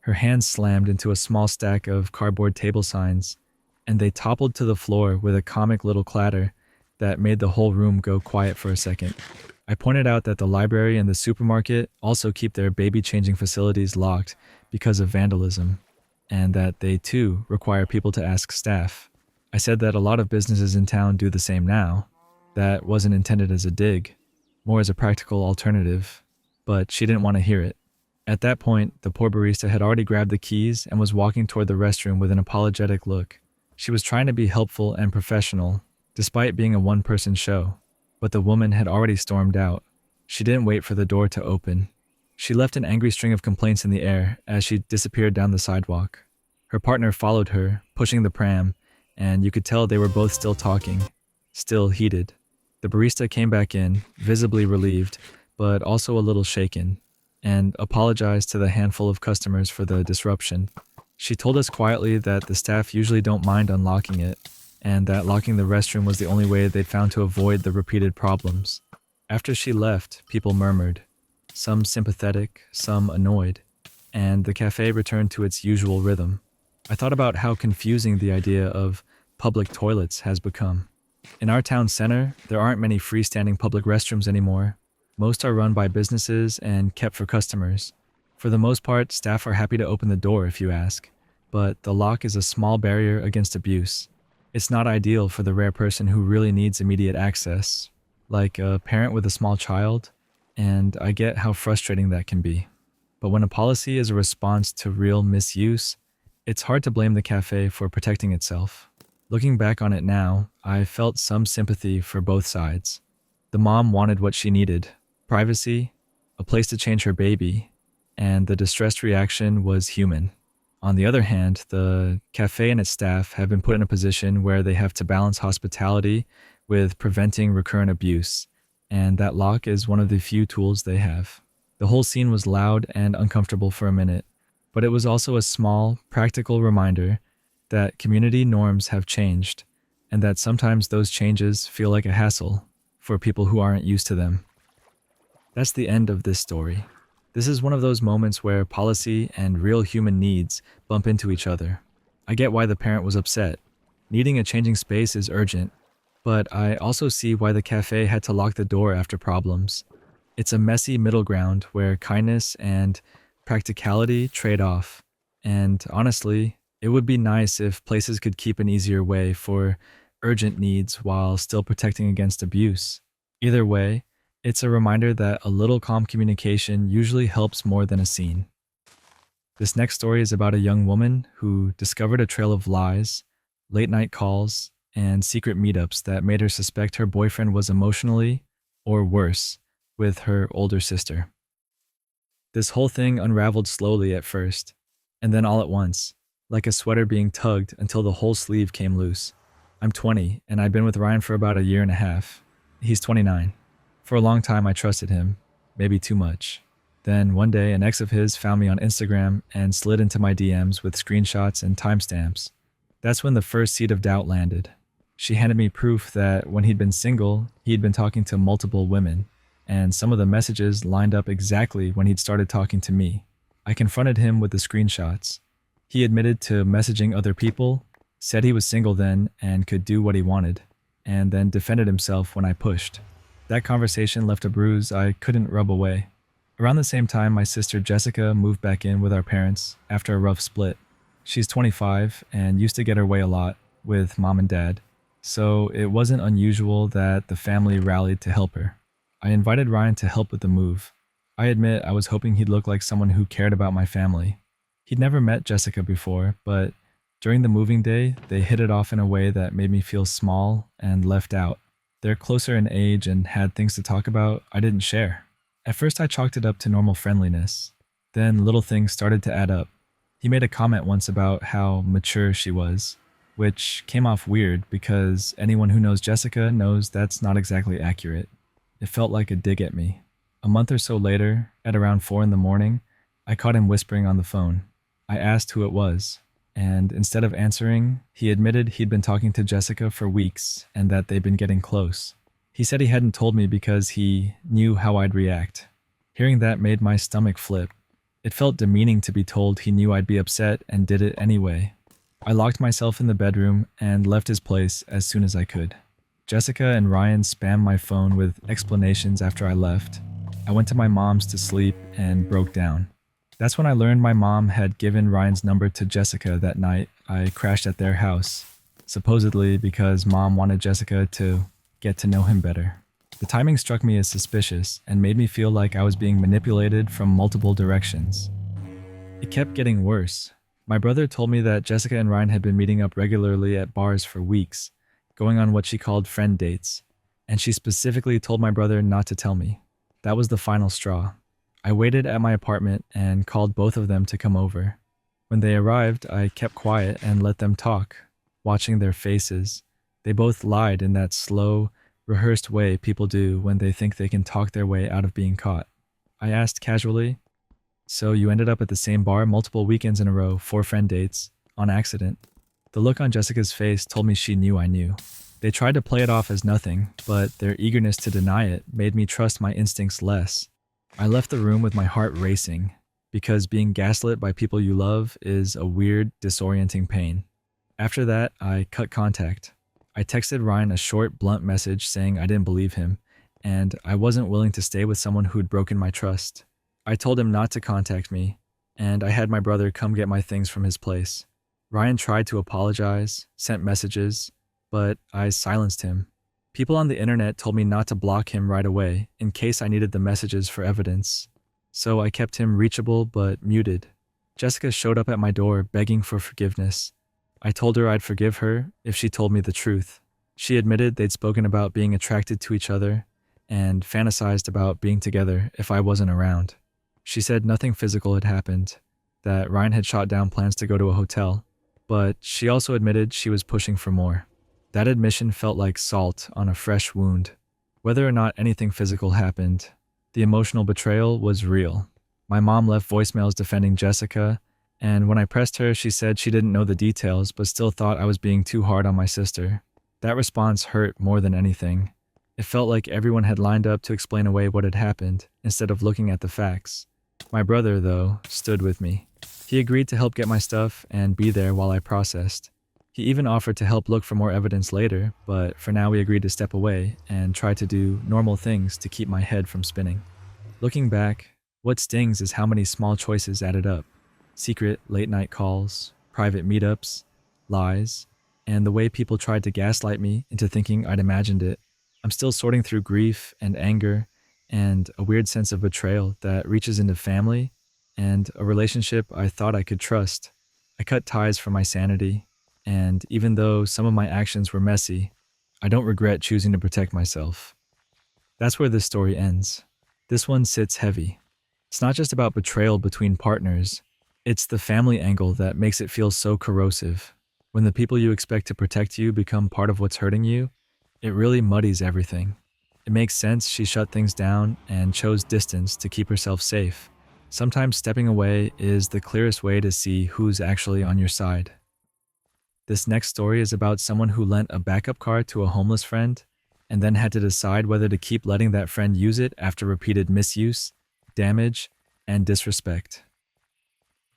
S1: Her hands slammed into a small stack of cardboard table signs, and they toppled to the floor with a comic little clatter that made the whole room go quiet for a second. I pointed out that the library and the supermarket also keep their baby-changing facilities locked because of vandalism, and that they too require people to ask staff. I said that a lot of businesses in town do the same now. That wasn't intended as a dig, more as a practical alternative, but she didn't want to hear it. At that point, the poor barista had already grabbed the keys and was walking toward the restroom with an apologetic look. She was trying to be helpful and professional, despite being a one-person show, but the woman had already stormed out. She didn't wait for the door to open. She left an angry string of complaints in the air as she disappeared down the sidewalk. Her partner followed her, pushing the pram, and you could tell they were both still talking, still heated. The barista came back in, visibly relieved, but also a little shaken, and apologized to the handful of customers for the disruption. She told us quietly that the staff usually don't mind unlocking it, and that locking the restroom was the only way they'd found to avoid the repeated problems. After she left, people murmured, some sympathetic, some annoyed, and the cafe returned to its usual rhythm. I thought about how confusing the idea of public toilets has become. In our town center, there aren't many freestanding public restrooms anymore. Most are run by businesses and kept for customers. For the most part, staff are happy to open the door if you ask, but the lock is a small barrier against abuse. It's not ideal for the rare person who really needs immediate access, like a parent with a small child, and I get how frustrating that can be. But when a policy is a response to real misuse, it's hard to blame the cafe for protecting itself. Looking back on it now, I felt some sympathy for both sides. The mom wanted what she needed, privacy, a place to change her baby, and the distressed reaction was human. On the other hand, the cafe and its staff have been put in a position where they have to balance hospitality with preventing recurrent abuse, and that lock is one of the few tools they have. The whole scene was loud and uncomfortable for a minute, but it was also a small, practical reminder that community norms have changed, and that sometimes those changes feel like a hassle for people who aren't used to them. That's the end of this story. This is one of those moments where policy and real human needs bump into each other. I get why the parent was upset. Needing a changing space is urgent, but I also see why the cafe had to lock the door after problems. It's a messy middle ground where kindness and practicality trade off. And honestly, it would be nice if places could keep an easier way for urgent needs while still protecting against abuse. Either way, it's a reminder that a little calm communication usually helps more than a scene. This next story is about a young woman who discovered a trail of lies, late night calls, and secret meetups that made her suspect her boyfriend was emotionally, or worse, with her older sister. This whole thing unraveled slowly at first, and then all at once, like a sweater being tugged until the whole sleeve came loose. I'm 20, and I've been with Ryan for about a year and a half. He's 29. For a long time, I trusted him, maybe too much. Then one day, an ex of his found me on Instagram and slid into my DMs with screenshots and timestamps. That's when the first seed of doubt landed. She handed me proof that when he'd been single, he'd been talking to multiple women, and some of the messages lined up exactly when he'd started talking to me. I confronted him with the screenshots. He admitted to messaging other people, said he was single then and could do what he wanted, and then defended himself when I pushed. That conversation left a bruise I couldn't rub away. Around the same time, my sister Jessica moved back in with our parents after a rough split. She's 25 and used to get her way a lot with mom and dad, so it wasn't unusual that the family rallied to help her. I invited Ryan to help with the move. I admit I was hoping he'd look like someone who cared about my family. He'd never met Jessica before, but during the moving day, they hit it off in a way that made me feel small and left out. They're closer in age and had things to talk about I didn't share. At first I chalked it up to normal friendliness. Then little things started to add up. He made a comment once about how mature she was, which came off weird because anyone who knows Jessica knows that's not exactly accurate. It felt like a dig at me. A month or so later, at around 4 in the morning, I caught him whispering on the phone. I asked who it was, and instead of answering, he admitted he'd been talking to Jessica for weeks and that they'd been getting close. He said he hadn't told me because he knew how I'd react. Hearing that made my stomach flip. It felt demeaning to be told he knew I'd be upset and did it anyway. I locked myself in the bedroom and left his place as soon as I could. Jessica and Ryan spammed my phone with explanations after I left. I went to my mom's to sleep and broke down. That's when I learned my mom had given Ryan's number to Jessica that night I crashed at their house, supposedly because mom wanted Jessica to get to know him better. The timing struck me as suspicious and made me feel like I was being manipulated from multiple directions. It kept getting worse. My brother told me that Jessica and Ryan had been meeting up regularly at bars for weeks, going on what she called friend dates, and she specifically told my brother not to tell me. That was the final straw. I waited at my apartment and called both of them to come over. When they arrived, I kept quiet and let them talk, watching their faces. They both lied in that slow, rehearsed way people do when they think they can talk their way out of being caught. I asked casually, "So you ended up at the same bar multiple weekends in a row, 4 friend dates, on accident?" The look on Jessica's face told me she knew I knew. They tried to play it off as nothing, but their eagerness to deny it made me trust my instincts less. I left the room with my heart racing, because being gaslit by people you love is a weird, disorienting pain. After that, I cut contact. I texted Ryan a short, blunt message saying I didn't believe him, and I wasn't willing to stay with someone who'd broken my trust. I told him not to contact me, and I had my brother come get my things from his place. Ryan tried to apologize, sent messages, but I silenced him. People on the internet told me not to block him right away in case I needed the messages for evidence, so I kept him reachable but muted. Jessica showed up at my door begging for forgiveness. I told her I'd forgive her if she told me the truth. She admitted they'd spoken about being attracted to each other and fantasized about being together if I wasn't around. She said nothing physical had happened, that Ryan had shot down plans to go to a hotel, but she also admitted she was pushing for more. That admission felt like salt on a fresh wound. Whether or not anything physical happened, the emotional betrayal was real. My mom left voicemails defending Jessica, and when I pressed her, she said she didn't know the details but still thought I was being too hard on my sister. That response hurt more than anything. It felt like everyone had lined up to explain away what had happened instead of looking at the facts. My brother, though, stood with me. He agreed to help get my stuff and be there while I processed. He even offered to help look for more evidence later, but for now we agreed to step away and try to do normal things to keep my head from spinning. Looking back, what stings is how many small choices added up: secret late night calls, private meetups, lies, and the way people tried to gaslight me into thinking I'd imagined it. I'm still sorting through grief and anger and a weird sense of betrayal that reaches into family and a relationship I thought I could trust. I cut ties for my sanity, and even though some of my actions were messy, I don't regret choosing to protect myself. That's where this story ends. This one sits heavy. It's not just about betrayal between partners, it's the family angle that makes it feel so corrosive. When the people you expect to protect you become part of what's hurting you, it really muddies everything. It makes sense she shut things down and chose distance to keep herself safe. Sometimes stepping away is the clearest way to see who's actually on your side. This next story is about someone who lent a backup car to a homeless friend and then had to decide whether to keep letting that friend use it after repeated misuse, damage, and disrespect.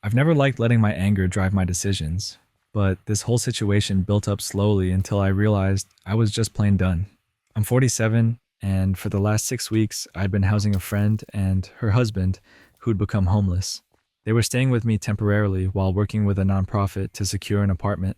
S1: I've never liked letting my anger drive my decisions, but this whole situation built up slowly until I realized I was just plain done. I'm 47, and for the last 6 weeks, I'd been housing a friend and her husband who'd become homeless. They were staying with me temporarily while working with a nonprofit to secure an apartment.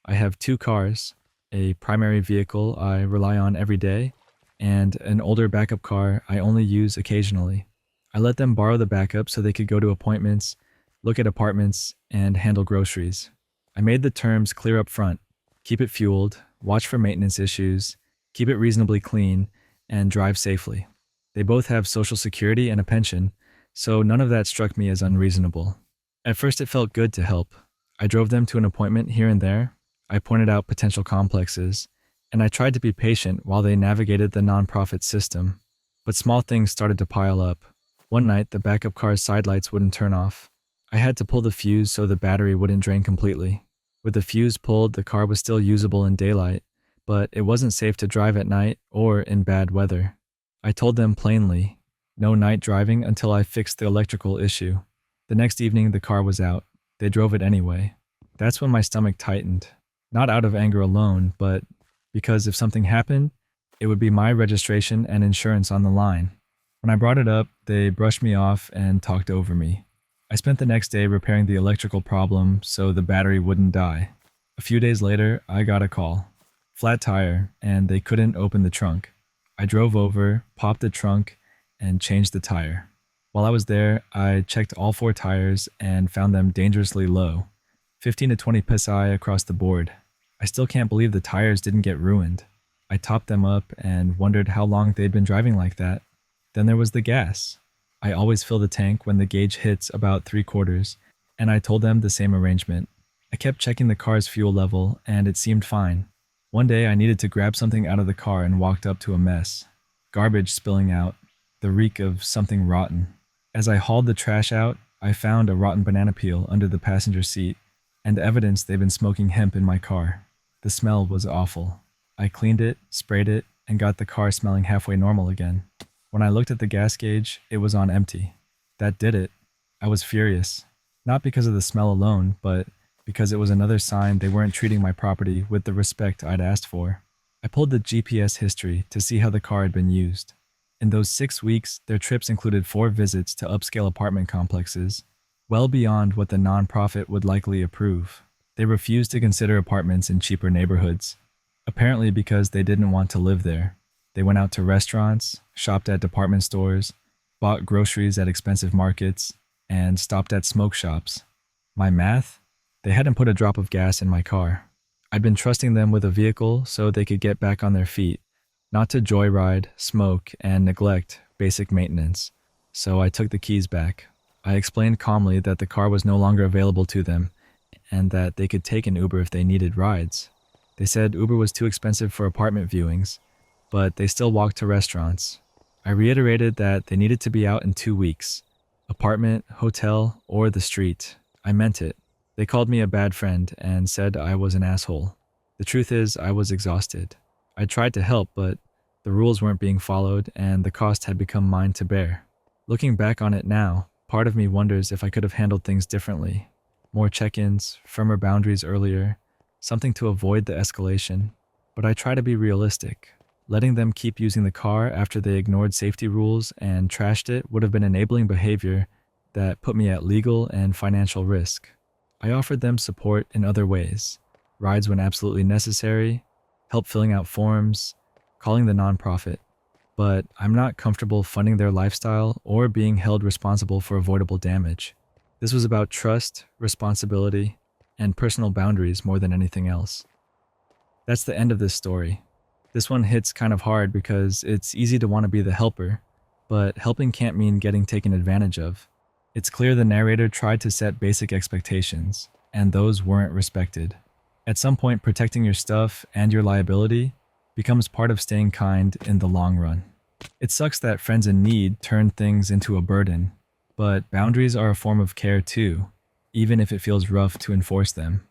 S1: I have 2 cars, a primary vehicle I rely on every day, and an older backup car I only use occasionally. I let them borrow the backup so they could go to appointments, look at apartments, and handle groceries. I made the terms clear up front: keep it fueled, watch for maintenance issues, keep it reasonably clean, and drive safely. They both have Social Security and a pension, so none of that struck me as unreasonable. At first, it felt good to help. I drove them to an appointment here and there. I pointed out potential complexes, and I tried to be patient while they navigated the nonprofit system. But small things started to pile up. One night, the backup car's side lights wouldn't turn off. I had to pull the fuse so the battery wouldn't drain completely. With the fuse pulled, the car was still usable in daylight, but it wasn't safe to drive at night or in bad weather. I told them plainly, no night driving until I fixed the electrical issue. The next evening, the car was out. They drove it anyway. That's when my stomach tightened. Not out of anger alone, but because if something happened, it would be my registration and insurance on the line. When I brought it up, they brushed me off and talked over me. I spent the next day repairing the electrical problem so the battery wouldn't die. A few days later, I got a call. Flat tire, and they couldn't open the trunk. I drove over, popped the trunk, and changed the tire. While I was there, I checked all 4 tires and found them dangerously low, 15 to 20 psi across the board. I still can't believe the tires didn't get ruined. I topped them up and wondered how long they'd been driving like that. Then there was the gas. I always fill the tank when the gauge hits about 3/4, and I told them the same arrangement. I kept checking the car's fuel level, and it seemed fine. One day I needed to grab something out of the car and walked up to a mess. Garbage spilling out, the reek of something rotten. As I hauled the trash out, I found a rotten banana peel under the passenger seat, and evidence they'd been smoking hemp in my car. The smell was awful. I cleaned it, sprayed it, and got the car smelling halfway normal again. When I looked at the gas gauge, it was on empty. That did it. I was furious. Not because of the smell alone, but because it was another sign they weren't treating my property with the respect I'd asked for. I pulled the GPS history to see how the car had been used. In those 6 weeks, their trips included 4 visits to upscale apartment complexes, well beyond what the nonprofit would likely approve. They refused to consider apartments in cheaper neighborhoods, apparently because they didn't want to live there. They went out to restaurants, shopped at department stores, bought groceries at expensive markets, and stopped at smoke shops. My math? They hadn't put a drop of gas in my car. I'd been trusting them with a vehicle so they could get back on their feet, not to joyride, smoke, and neglect basic maintenance. So I took the keys back. I explained calmly that the car was no longer available to them and that they could take an Uber if they needed rides. They said Uber was too expensive for apartment viewings, but they still walked to restaurants. I reiterated that they needed to be out in 2 weeks. Apartment, hotel, or the street. I meant it. They called me a bad friend and said I was an asshole. The truth is, I was exhausted. I tried to help, but the rules weren't being followed and the cost had become mine to bear. Looking back on it now, part of me wonders if I could have handled things differently. More check-ins, firmer boundaries earlier, something to avoid the escalation. But I try to be realistic. Letting them keep using the car after they ignored safety rules and trashed it would have been enabling behavior that put me at legal and financial risk. I offered them support in other ways: rides when absolutely necessary, help filling out forms, calling the nonprofit. But I'm not comfortable funding their lifestyle or being held responsible for avoidable damage. This was about trust, responsibility, and personal boundaries more than anything else. That's the end of this story. This one hits kind of hard because it's easy to want to be the helper, but helping can't mean getting taken advantage of. It's clear the narrator tried to set basic expectations, and those weren't respected. At some point, protecting your stuff and your liability becomes part of staying kind in the long run. It sucks that friends in need turn things into a burden, but boundaries are a form of care too, even if it feels rough to enforce them.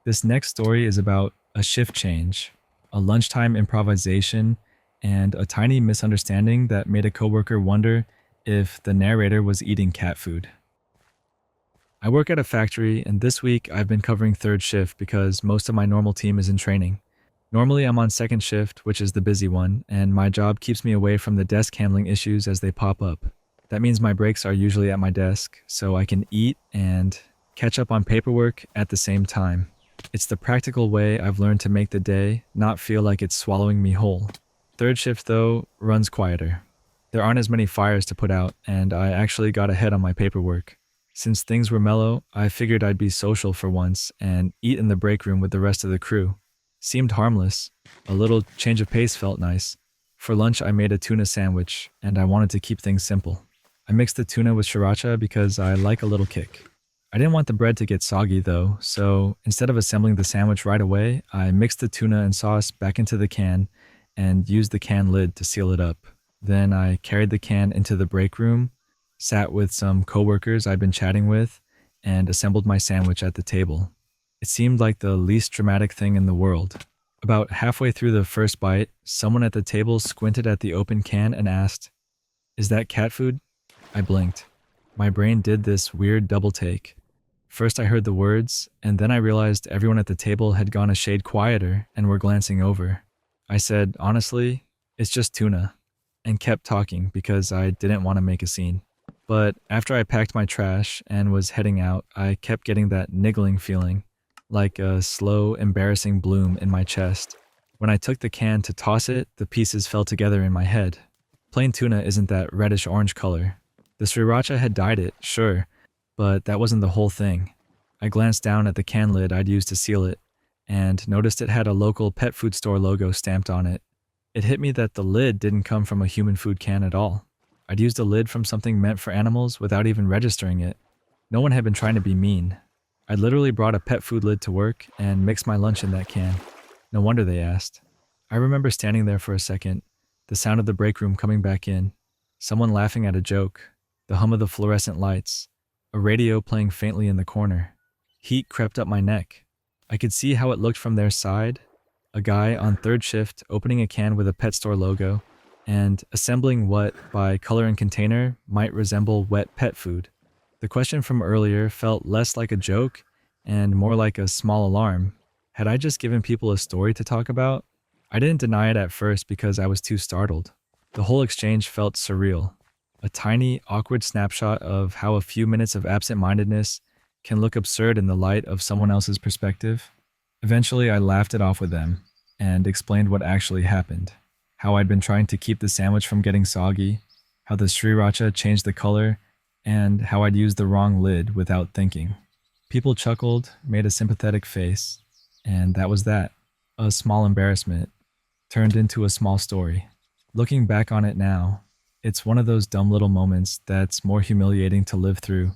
S1: This next story is about a shift change, a lunchtime improvisation, and a tiny misunderstanding that made a coworker wonder if the narrator was eating cat food. I work at a factory, and this week I've been covering third shift because most of my normal team is in training. Normally I'm on second shift, which is the busy one, and my job keeps me away from the desk handling issues as they pop up. That means my breaks are usually at my desk, so I can eat and catch up on paperwork at the same time. It's the practical way I've learned to make the day not feel like it's swallowing me whole. Third shift, though, runs quieter. There aren't as many fires to put out, and I actually got ahead on my paperwork. Since things were mellow, I figured I'd be social for once and eat in the break room with the rest of the crew. Seemed harmless. A little change of pace felt nice. For lunch, I made a tuna sandwich, and I wanted to keep things simple. I mixed the tuna with Sriracha because I like a little kick. I didn't want the bread to get soggy though, so instead of assembling the sandwich right away, I mixed the tuna and sauce back into the can and used the can lid to seal it up. Then I carried the can into the break room, sat with some coworkers I'd been chatting with, and assembled my sandwich at the table. It seemed like the least dramatic thing in the world. About halfway through the first bite, someone at the table squinted at the open can and asked, "Is that cat food?" I blinked. My brain did this weird double take. First I heard the words, and then I realized everyone at the table had gone a shade quieter and were glancing over. I said, honestly, it's just tuna, and kept talking because I didn't want to make a scene. But after I packed my trash and was heading out, I kept getting that niggling feeling, like a slow, embarrassing bloom in my chest. When I took the can to toss it, the pieces fell together in my head. Plain tuna isn't that reddish-orange color. The Sriracha had dyed it, sure, but that wasn't the whole thing. I glanced down at the can lid I'd used to seal it, and noticed it had a local pet food store logo stamped on it. It hit me that the lid didn't come from a human food can at all. I'd used a lid from something meant for animals without even registering it. No one had been trying to be mean. I literally brought a pet food lid to work and mixed my lunch in that can. No wonder they asked. I remember standing there for a second, the sound of the break room coming back in, someone laughing at a joke, the hum of the fluorescent lights, a radio playing faintly in the corner. Heat crept up my neck. I could see how it looked from their side, a guy on third shift opening a can with a pet store logo and assembling what, by color and container, might resemble wet pet food. The question from earlier felt less like a joke and more like a small alarm. Had I just given people a story to talk about? I didn't deny it at first because I was too startled. The whole exchange felt surreal. A tiny, awkward snapshot of how a few minutes of absent-mindedness can look absurd in the light of someone else's perspective. Eventually, I laughed it off with them and explained what actually happened. How I'd been trying to keep the sandwich from getting soggy, how the Sriracha changed the color, and how I'd used the wrong lid without thinking. People chuckled, made a sympathetic face, and that was that. A small embarrassment turned into a small story. Looking back on it now, it's one of those dumb little moments that's more humiliating to live through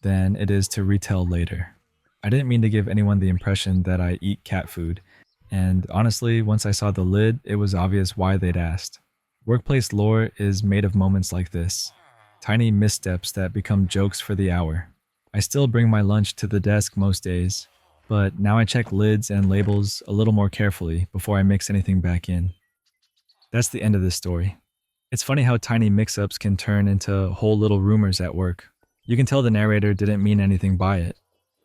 S1: than it is to retell later. I didn't mean to give anyone the impression that I eat cat food, and honestly, once I saw the lid, it was obvious why they'd asked. Workplace lore is made of moments like this, tiny missteps that become jokes for the hour. I still bring my lunch to the desk most days, but now I check lids and labels a little more carefully before I mix anything back in. That's the end of this story. It's funny how tiny mix-ups can turn into whole little rumors at work. You can tell the narrator didn't mean anything by it,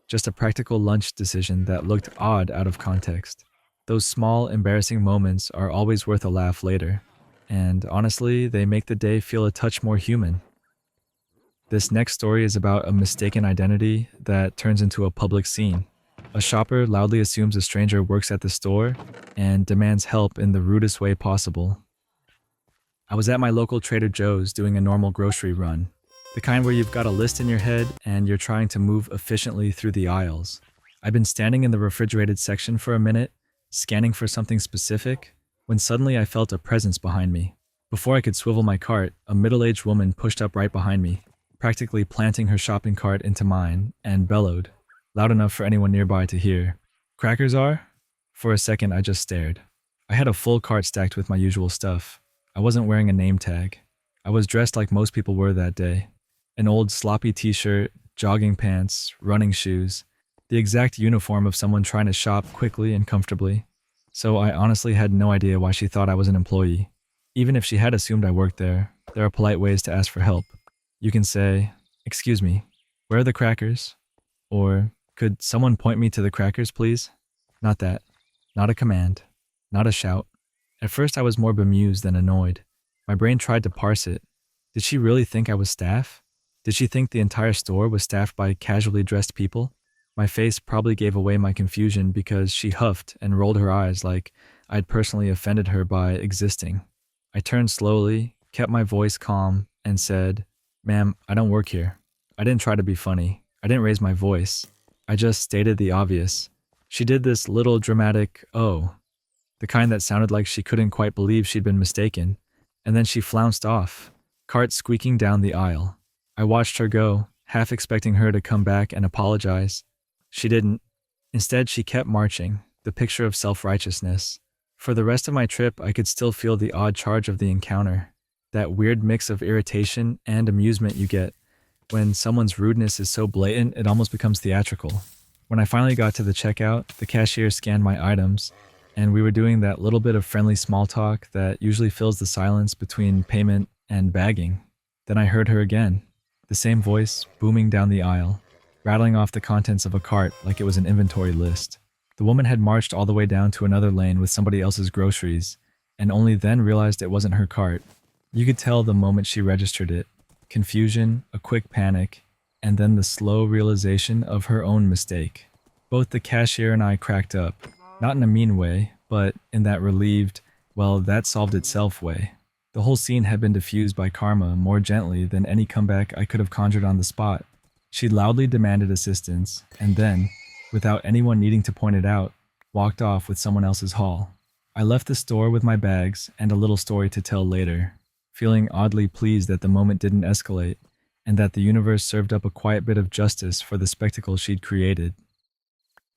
S1: just a practical lunch decision that looked odd out of context. Those small, embarrassing moments are always worth a laugh later, and honestly, they make the day feel a touch more human. This next story is about a mistaken identity that turns into a public scene. A shopper loudly assumes a stranger works at the store and demands help in the rudest way possible. I was at my local Trader Joe's doing a normal grocery run, the kind where you've got a list in your head and you're trying to move efficiently through the aisles. I'd been standing in the refrigerated section for a minute, scanning for something specific, when suddenly I felt a presence behind me. Before I could swivel my cart, a middle-aged woman pushed up right behind me, practically planting her shopping cart into mine, and bellowed, loud enough for anyone nearby to hear, "Crackers are?" For a second, I just stared. I had a full cart stacked with my usual stuff. I wasn't wearing a name tag. I was dressed like most people were that day. An old sloppy t-shirt, jogging pants, running shoes, the exact uniform of someone trying to shop quickly and comfortably. So I honestly had no idea why she thought I was an employee. Even if she had assumed I worked there are polite ways to ask for help. You can say, "Excuse me, where are the crackers?" Or, "Could someone point me to the crackers, please?" Not that. Not a command. Not a shout. At first I was more bemused than annoyed. My brain tried to parse it. Did she really think I was staff? Did she think the entire store was staffed by casually dressed people? My face probably gave away my confusion because she huffed and rolled her eyes like I'd personally offended her by existing. I turned slowly, kept my voice calm, and said, "Ma'am, I don't work here." I didn't try to be funny. I didn't raise my voice. I just stated the obvious. She did this little dramatic "oh," the kind that sounded like she couldn't quite believe she'd been mistaken, and then she flounced off, cart squeaking down the aisle. I watched her go, half expecting her to come back and apologize. She didn't. Instead, she kept marching, the picture of self-righteousness. For the rest of my trip, I could still feel the odd charge of the encounter, that weird mix of irritation and amusement you get when someone's rudeness is so blatant it almost becomes theatrical. When I finally got to the checkout, the cashier scanned my items, and we were doing that little bit of friendly small talk that usually fills the silence between payment and bagging. Then I heard her again, the same voice booming down the aisle, rattling off the contents of a cart like it was an inventory list. The woman had marched all the way down to another lane with somebody else's groceries, and only then realized it wasn't her cart. You could tell the moment she registered it. Confusion, a quick panic, and then the slow realization of her own mistake. Both the cashier and I cracked up. Not in a mean way, but in that relieved, well, that solved itself way. The whole scene had been diffused by karma more gently than any comeback I could have conjured on the spot. She loudly demanded assistance, and then, without anyone needing to point it out, walked off with someone else's haul. I left the store with my bags and a little story to tell later, feeling oddly pleased that the moment didn't escalate, and that the universe served up a quiet bit of justice for the spectacle she'd created.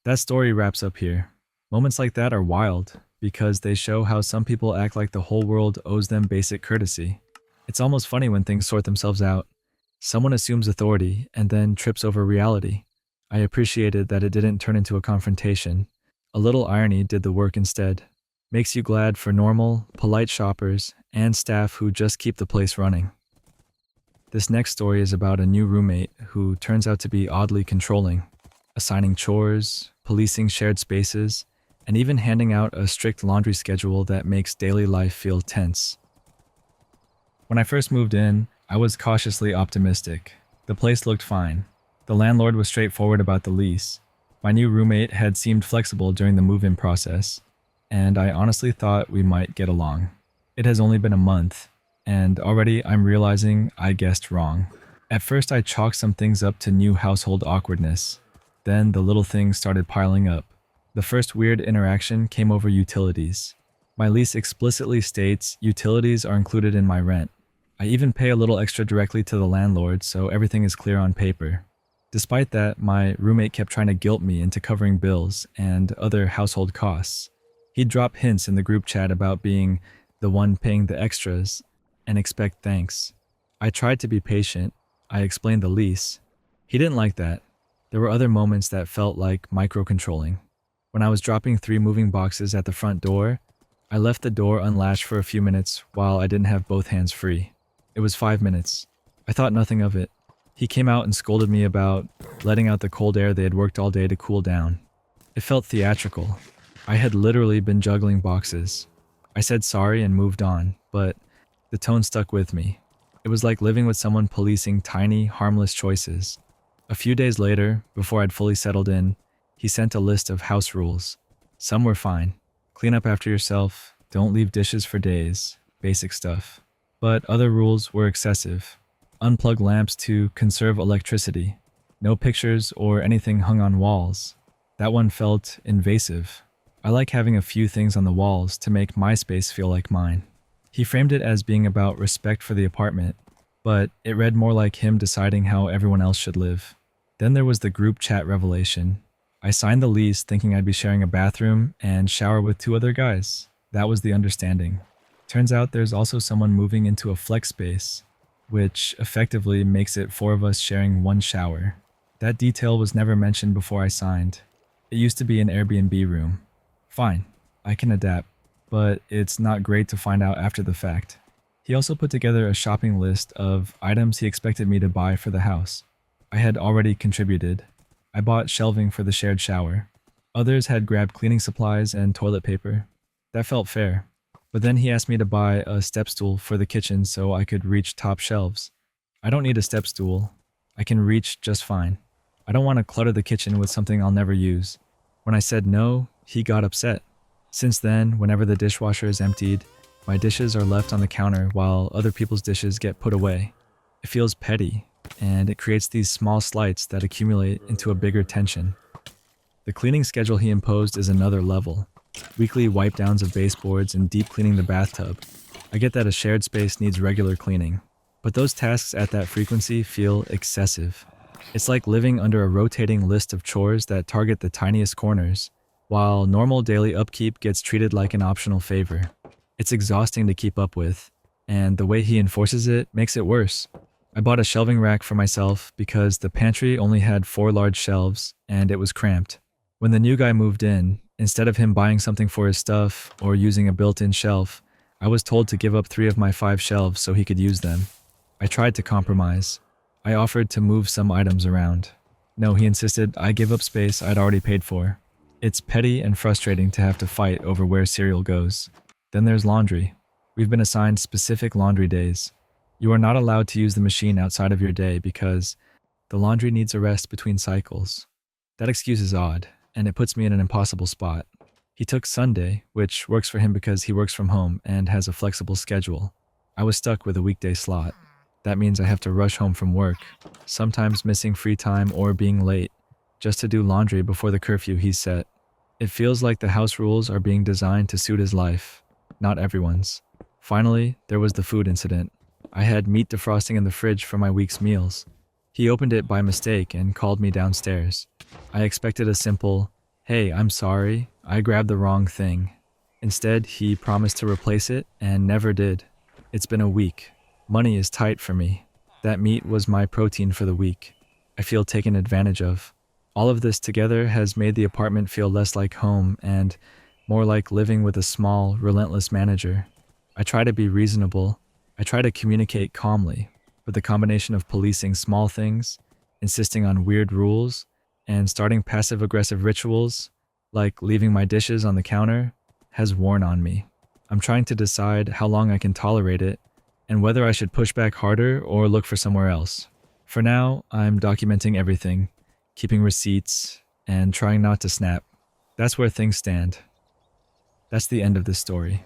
S1: That story wraps up here. Moments like that are wild, because they show how some people act like the whole world owes them basic courtesy. It's almost funny when things sort themselves out. Someone assumes authority and then trips over reality. I appreciated that it didn't turn into a confrontation. A little irony did the work instead. Makes you glad for normal, polite shoppers and staff who just keep the place running. This next story is about a new roommate who turns out to be oddly controlling, assigning chores, policing shared spaces, and even handing out a strict laundry schedule that makes daily life feel tense. When I first moved in, I was cautiously optimistic. The place looked fine. The landlord was straightforward about the lease. My new roommate had seemed flexible during the move-in process, and I honestly thought we might get along. It has only been a month, and already I'm realizing I guessed wrong. At first I chalked some things up to new household awkwardness. Then the little things started piling up. The first weird interaction came over utilities. My lease explicitly states utilities are included in my rent. I even pay a little extra directly to the landlord, so everything is clear on paper. Despite that, my roommate kept trying to guilt me into covering bills and other household costs. He'd drop hints in the group chat about being the one paying the extras and expect thanks. I tried to be patient. I explained the lease. He didn't like that. There were other moments that felt like micro-controlling. When I was dropping 3 moving boxes at the front door, I left the door unlatched for a few minutes while I didn't have both hands free. It was 5 minutes. I thought nothing of it. He came out and scolded me about letting out the cold air they had worked all day to cool down. It felt theatrical. I had literally been juggling boxes. I said sorry and moved on, but the tone stuck with me. It was like living with someone policing tiny, harmless choices. A few days later, before I'd fully settled in, he sent a list of house rules. Some were fine. Clean up after yourself, don't leave dishes for days, basic stuff. But other rules were excessive. Unplug lamps to conserve electricity. No pictures or anything hung on walls. That one felt invasive. I like having a few things on the walls to make my space feel like mine. He framed it as being about respect for the apartment, but it read more like him deciding how everyone else should live. Then there was the group chat revelation. I signed the lease thinking I'd be sharing a bathroom and shower with 2 other guys. That was the understanding. Turns out there's also someone moving into a flex space, which effectively makes it 4 of us sharing 1 shower. That detail was never mentioned before I signed. It used to be an Airbnb room. Fine, I can adapt, but it's not great to find out after the fact. He also put together a shopping list of items he expected me to buy for the house. I had already contributed. I bought shelving for the shared shower. Others had grabbed cleaning supplies and toilet paper. That felt fair. But then he asked me to buy a step stool for the kitchen so I could reach top shelves. I don't need a step stool. I can reach just fine. I don't want to clutter the kitchen with something I'll never use. When I said no, he got upset. Since then, whenever the dishwasher is emptied, my dishes are left on the counter while other people's dishes get put away. It feels petty, and it creates these small slights that accumulate into a bigger tension. The cleaning schedule he imposed is another level. Weekly wipe downs of baseboards and deep cleaning the bathtub. I get that a shared space needs regular cleaning, but those tasks at that frequency feel excessive. It's like living under a rotating list of chores that target the tiniest corners, while normal daily upkeep gets treated like an optional favor. It's exhausting to keep up with, and the way he enforces it makes it worse. I bought a shelving rack for myself because the pantry only had 4 large shelves and it was cramped. When the new guy moved in, instead of him buying something for his stuff or using a built-in shelf, I was told to give up 3 of my 5 shelves so he could use them. I tried to compromise. I offered to move some items around. No, he insisted I give up space I'd already paid for. It's petty and frustrating to have to fight over where cereal goes. Then there's laundry. We've been assigned specific laundry days. You are not allowed to use the machine outside of your day because the laundry needs a rest between cycles. That excuse is odd, and it puts me in an impossible spot. He took Sunday, which works for him because he works from home and has a flexible schedule. I was stuck with a weekday slot. That means I have to rush home from work, sometimes missing free time or being late, just to do laundry before the curfew he's set. It feels like the house rules are being designed to suit his life, not everyone's. Finally, there was the food incident. I had meat defrosting in the fridge for my week's meals. He opened it by mistake and called me downstairs. I expected a simple, "Hey, I'm sorry, I grabbed the wrong thing." Instead, he promised to replace it and never did. It's been a week. Money is tight for me. That meat was my protein for the week. I feel taken advantage of. All of this together has made the apartment feel less like home and more like living with a small, relentless manager. I try to be reasonable. I try to communicate calmly, but the combination of policing small things, insisting on weird rules, and starting passive-aggressive rituals, like leaving my dishes on the counter, has worn on me. I'm trying to decide how long I can tolerate it and whether I should push back harder or look for somewhere else. For now, I'm documenting everything, keeping receipts, and trying not to snap. That's where things stand. That's the end of this story.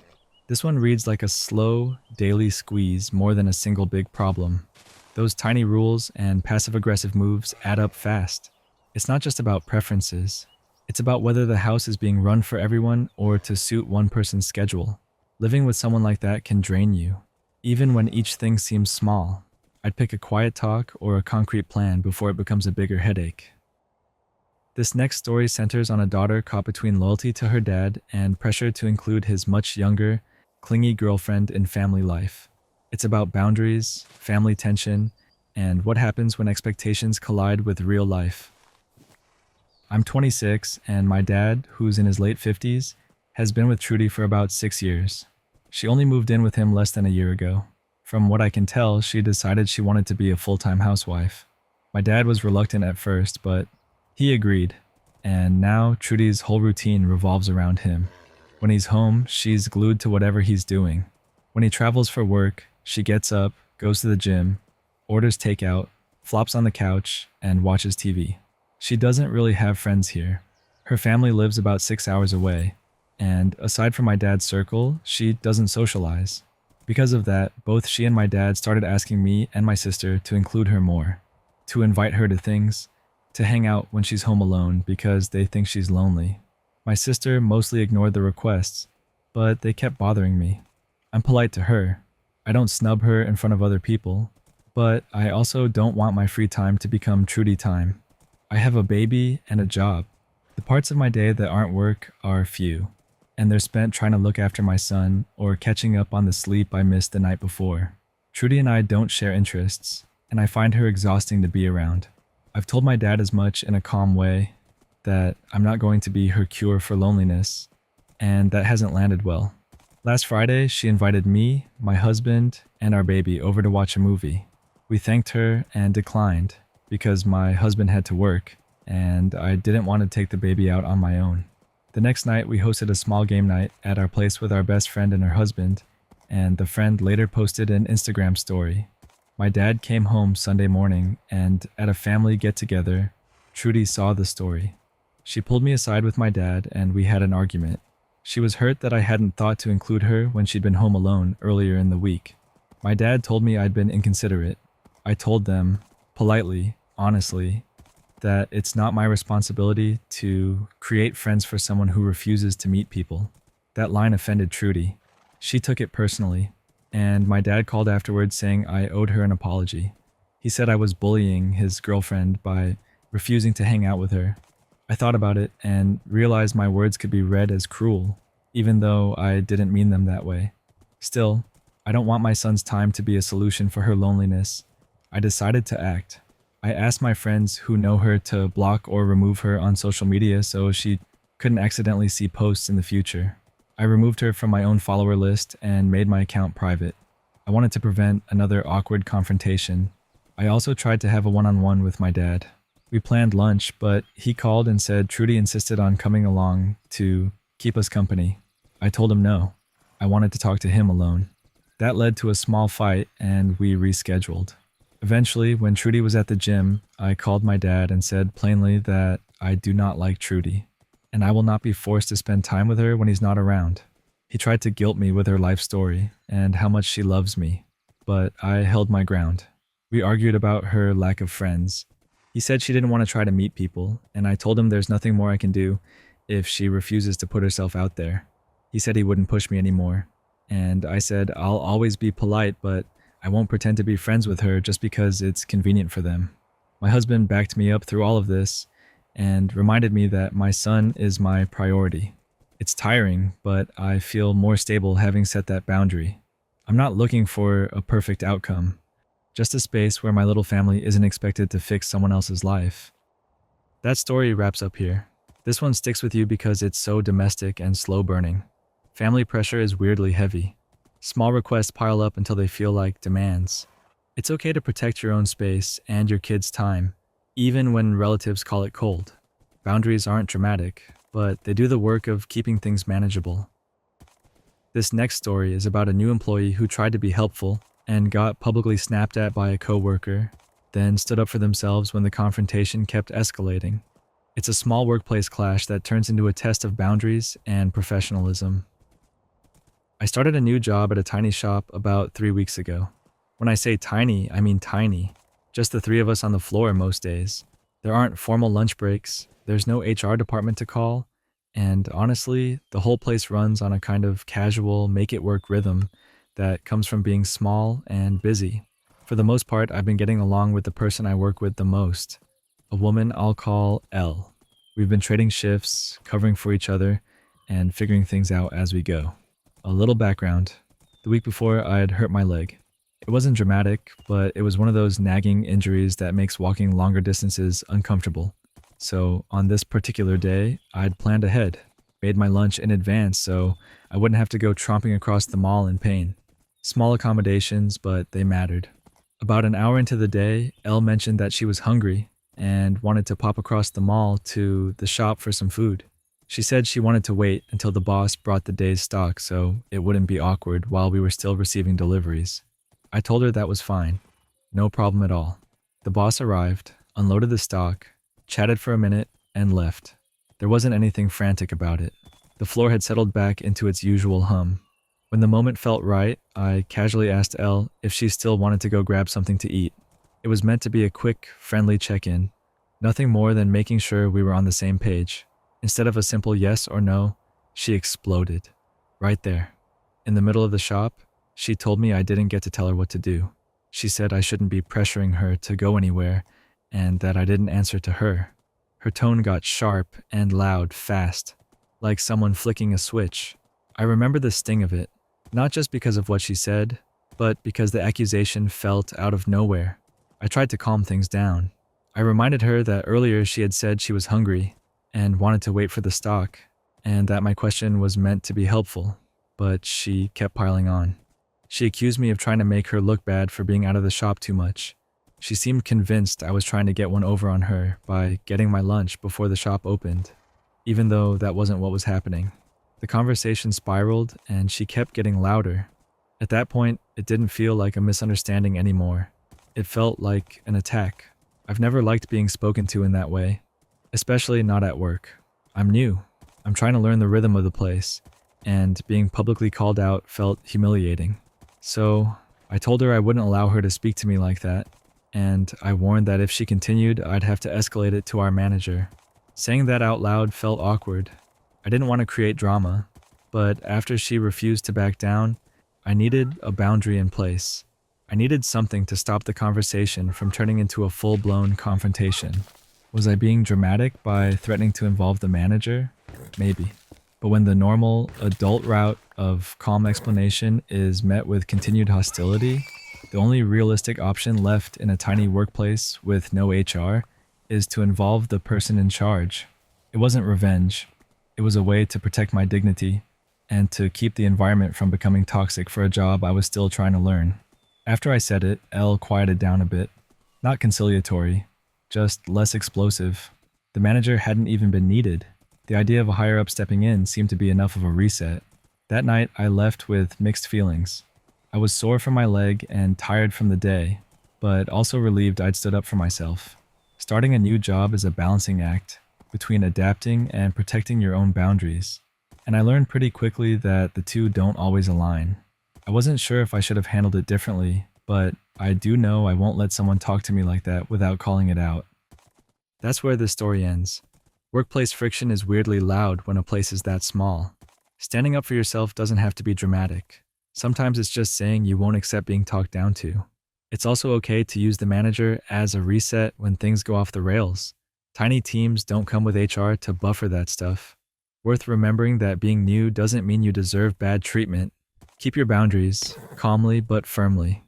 S1: This one reads like a slow, daily squeeze more than a single big problem. Those tiny rules and passive-aggressive moves add up fast. It's not just about preferences. It's about whether the house is being run for everyone or to suit one person's schedule. Living with someone like that can drain you, even when each thing seems small. I'd pick a quiet talk or a concrete plan before it becomes a bigger headache. This next story centers on a daughter caught between loyalty to her dad and pressure to include his much younger, clingy girlfriend in family life. It's about boundaries, family tension, and what happens when expectations collide with real life. I'm 26, and my dad, who's in his late 50s, has been with Trudy for about 6 years. She only moved in with him less than a year ago. From what I can tell, she decided she wanted to be a full-time housewife. My dad was reluctant at first, but he agreed. and now Trudy's whole routine revolves around him. When he's home, she's glued to whatever he's doing. When he travels for work, she gets up, goes to the gym, orders takeout, flops on the couch, and watches TV. She doesn't really have friends here. Her family lives about 6 hours away, and aside from my dad's circle, she doesn't socialize. Because of that, both she and my dad started asking me and my sister to include her more, to invite her to things, to hang out when she's home alone because they think she's lonely. My sister mostly ignored the requests, but they kept bothering me. I'm polite to her. I don't snub her in front of other people, but I also don't want my free time to become Trudy time. I have a baby and a job. The parts of my day that aren't work are few, and they're spent trying to look after my son or catching up on the sleep I missed the night before. Trudy and I don't share interests, and I find her exhausting to be around. I've told my dad as much in a calm way, that I'm not going to be her cure for loneliness, and that hasn't landed well. Last Friday, she invited me, my husband, and our baby over to watch a movie. We thanked her and declined because my husband had to work, and I didn't want to take the baby out on my own. The next night, we hosted a small game night at our place with our best friend and her husband, and the friend later posted an Instagram story. My dad came home Sunday morning, and at a family get-together, Trudy saw the story. She pulled me aside with my dad, and we had an argument. She was hurt that I hadn't thought to include her when she'd been home alone earlier in the week. My dad told me I'd been inconsiderate. I told them, politely, honestly, that it's not my responsibility to create friends for someone who refuses to meet people. That line offended Trudy. She took it personally, and my dad called afterwards saying I owed her an apology. He said I was bullying his girlfriend by refusing to hang out with her. I thought about it and realized my words could be read as cruel, even though I didn't mean them that way. Still, I don't want my son's time to be a solution for her loneliness. I decided to act. I asked my friends who know her to block or remove her on social media so she couldn't accidentally see posts in the future. I removed her from my own follower list and made my account private. I wanted to prevent another awkward confrontation. I also tried to have a one-on-one with my dad. We planned lunch, but he called and said Trudy insisted on coming along to keep us company. I told him no. I wanted to talk to him alone. That led to a small fight, and we rescheduled. Eventually, when Trudy was at the gym, I called my dad and said plainly that I do not like Trudy, and I will not be forced to spend time with her when he's not around. He tried to guilt me with her life story and how much she loves me, but I held my ground. We argued about her lack of friends. He said she didn't want to try to meet people, and I told him there's nothing more I can do if she refuses to put herself out there. He said he wouldn't push me anymore, and I said I'll always be polite, but I won't pretend to be friends with her just because it's convenient for them. My husband backed me up through all of this and reminded me that my son is my priority. It's tiring, but I feel more stable having set that boundary. I'm not looking for a perfect outcome. Just a space where my little family isn't expected to fix someone else's life. That story wraps up here. This one sticks with you because it's so domestic and slow burning. Family pressure is weirdly heavy. Small requests pile up until they feel like demands. It's okay to protect your own space and your kids' time, even when relatives call it cold. Boundaries aren't dramatic, but they do the work of keeping things manageable. This next story is about a new employee who tried to be helpful and got publicly snapped at by a coworker, then stood up for themselves when the confrontation kept escalating. It's a small workplace clash that turns into a test of boundaries and professionalism. I started a new job at a tiny shop about 3 weeks ago. When I say tiny, I mean tiny. Just the three of us on the floor most days. There aren't formal lunch breaks, there's no HR department to call, and honestly, the whole place runs on a kind of casual, make-it-work rhythm that comes from being small and busy. For the most part, I've been getting along with the person I work with the most, a woman I'll call Elle. We've been trading shifts, covering for each other, and figuring things out as we go. A little background. The week before, I'd hurt my leg. It wasn't dramatic, but it was one of those nagging injuries that makes walking longer distances uncomfortable. So on this particular day, I'd planned ahead, made my lunch in advance so I wouldn't have to go tromping across the mall in pain. Small accommodations, but they mattered. About an hour into the day, Elle mentioned that she was hungry, and wanted to pop across the mall to the shop for some food. She said she wanted to wait until the boss brought the day's stock so it wouldn't be awkward while we were still receiving deliveries. I told her that was fine. No problem at all. The boss arrived, unloaded the stock, chatted for a minute, and left. There wasn't anything frantic about it. The floor had settled back into its usual hum. When the moment felt right, I casually asked Elle if she still wanted to go grab something to eat. It was meant to be a quick, friendly check-in. Nothing more than making sure we were on the same page. Instead of a simple yes or no, she exploded. Right there. In the middle of the shop, she told me I didn't get to tell her what to do. She said I shouldn't be pressuring her to go anywhere, and that I didn't answer to her. Her tone got sharp and loud fast, like someone flicking a switch. I remember the sting of it, not just because of what she said, but because the accusation felt out of nowhere. I tried to calm things down. I reminded her that earlier she had said she was hungry and wanted to wait for the stock, and that my question was meant to be helpful, but she kept piling on. She accused me of trying to make her look bad for being out of the shop too much. She seemed convinced I was trying to get one over on her by getting my lunch before the shop opened, even though that wasn't what was happening. The conversation spiraled, and she kept getting louder. At that point, it didn't feel like a misunderstanding anymore. It felt like an attack. I've never liked being spoken to in that way, especially not at work. I'm new. I'm trying to learn the rhythm of the place, and being publicly called out felt humiliating. So I told her I wouldn't allow her to speak to me like that, and I warned that if she continued, I'd have to escalate it to our manager. Saying that out loud felt awkward. I didn't want to create drama, but after she refused to back down, I needed a boundary in place. I needed something to stop the conversation from turning into a full-blown confrontation. Was I being dramatic by threatening to involve the manager? Maybe. But when the normal, adult route of calm explanation is met with continued hostility, the only realistic option left in a tiny workplace with no HR is to involve the person in charge. It wasn't revenge. It was a way to protect my dignity and to keep the environment from becoming toxic for a job I was still trying to learn. After I said it, Elle quieted down a bit. Not conciliatory, just less explosive. The manager hadn't even been needed. The idea of a higher-up stepping in seemed to be enough of a reset. That night, I left with mixed feelings. I was sore from my leg and tired from the day, but also relieved I'd stood up for myself. Starting a new job is a balancing act between adapting and protecting your own boundaries, and I learned pretty quickly that the two don't always align. I wasn't sure if I should have handled it differently, but I do know I won't let someone talk to me like that without calling it out. That's where this story ends. Workplace friction is weirdly loud when a place is that small. Standing up for yourself doesn't have to be dramatic. Sometimes it's just saying you won't accept being talked down to. It's also okay to use the manager as a reset when things go off the rails. Tiny teams don't come with HR to buffer that stuff. Worth remembering that being new doesn't mean you deserve bad treatment. Keep your boundaries, calmly but firmly.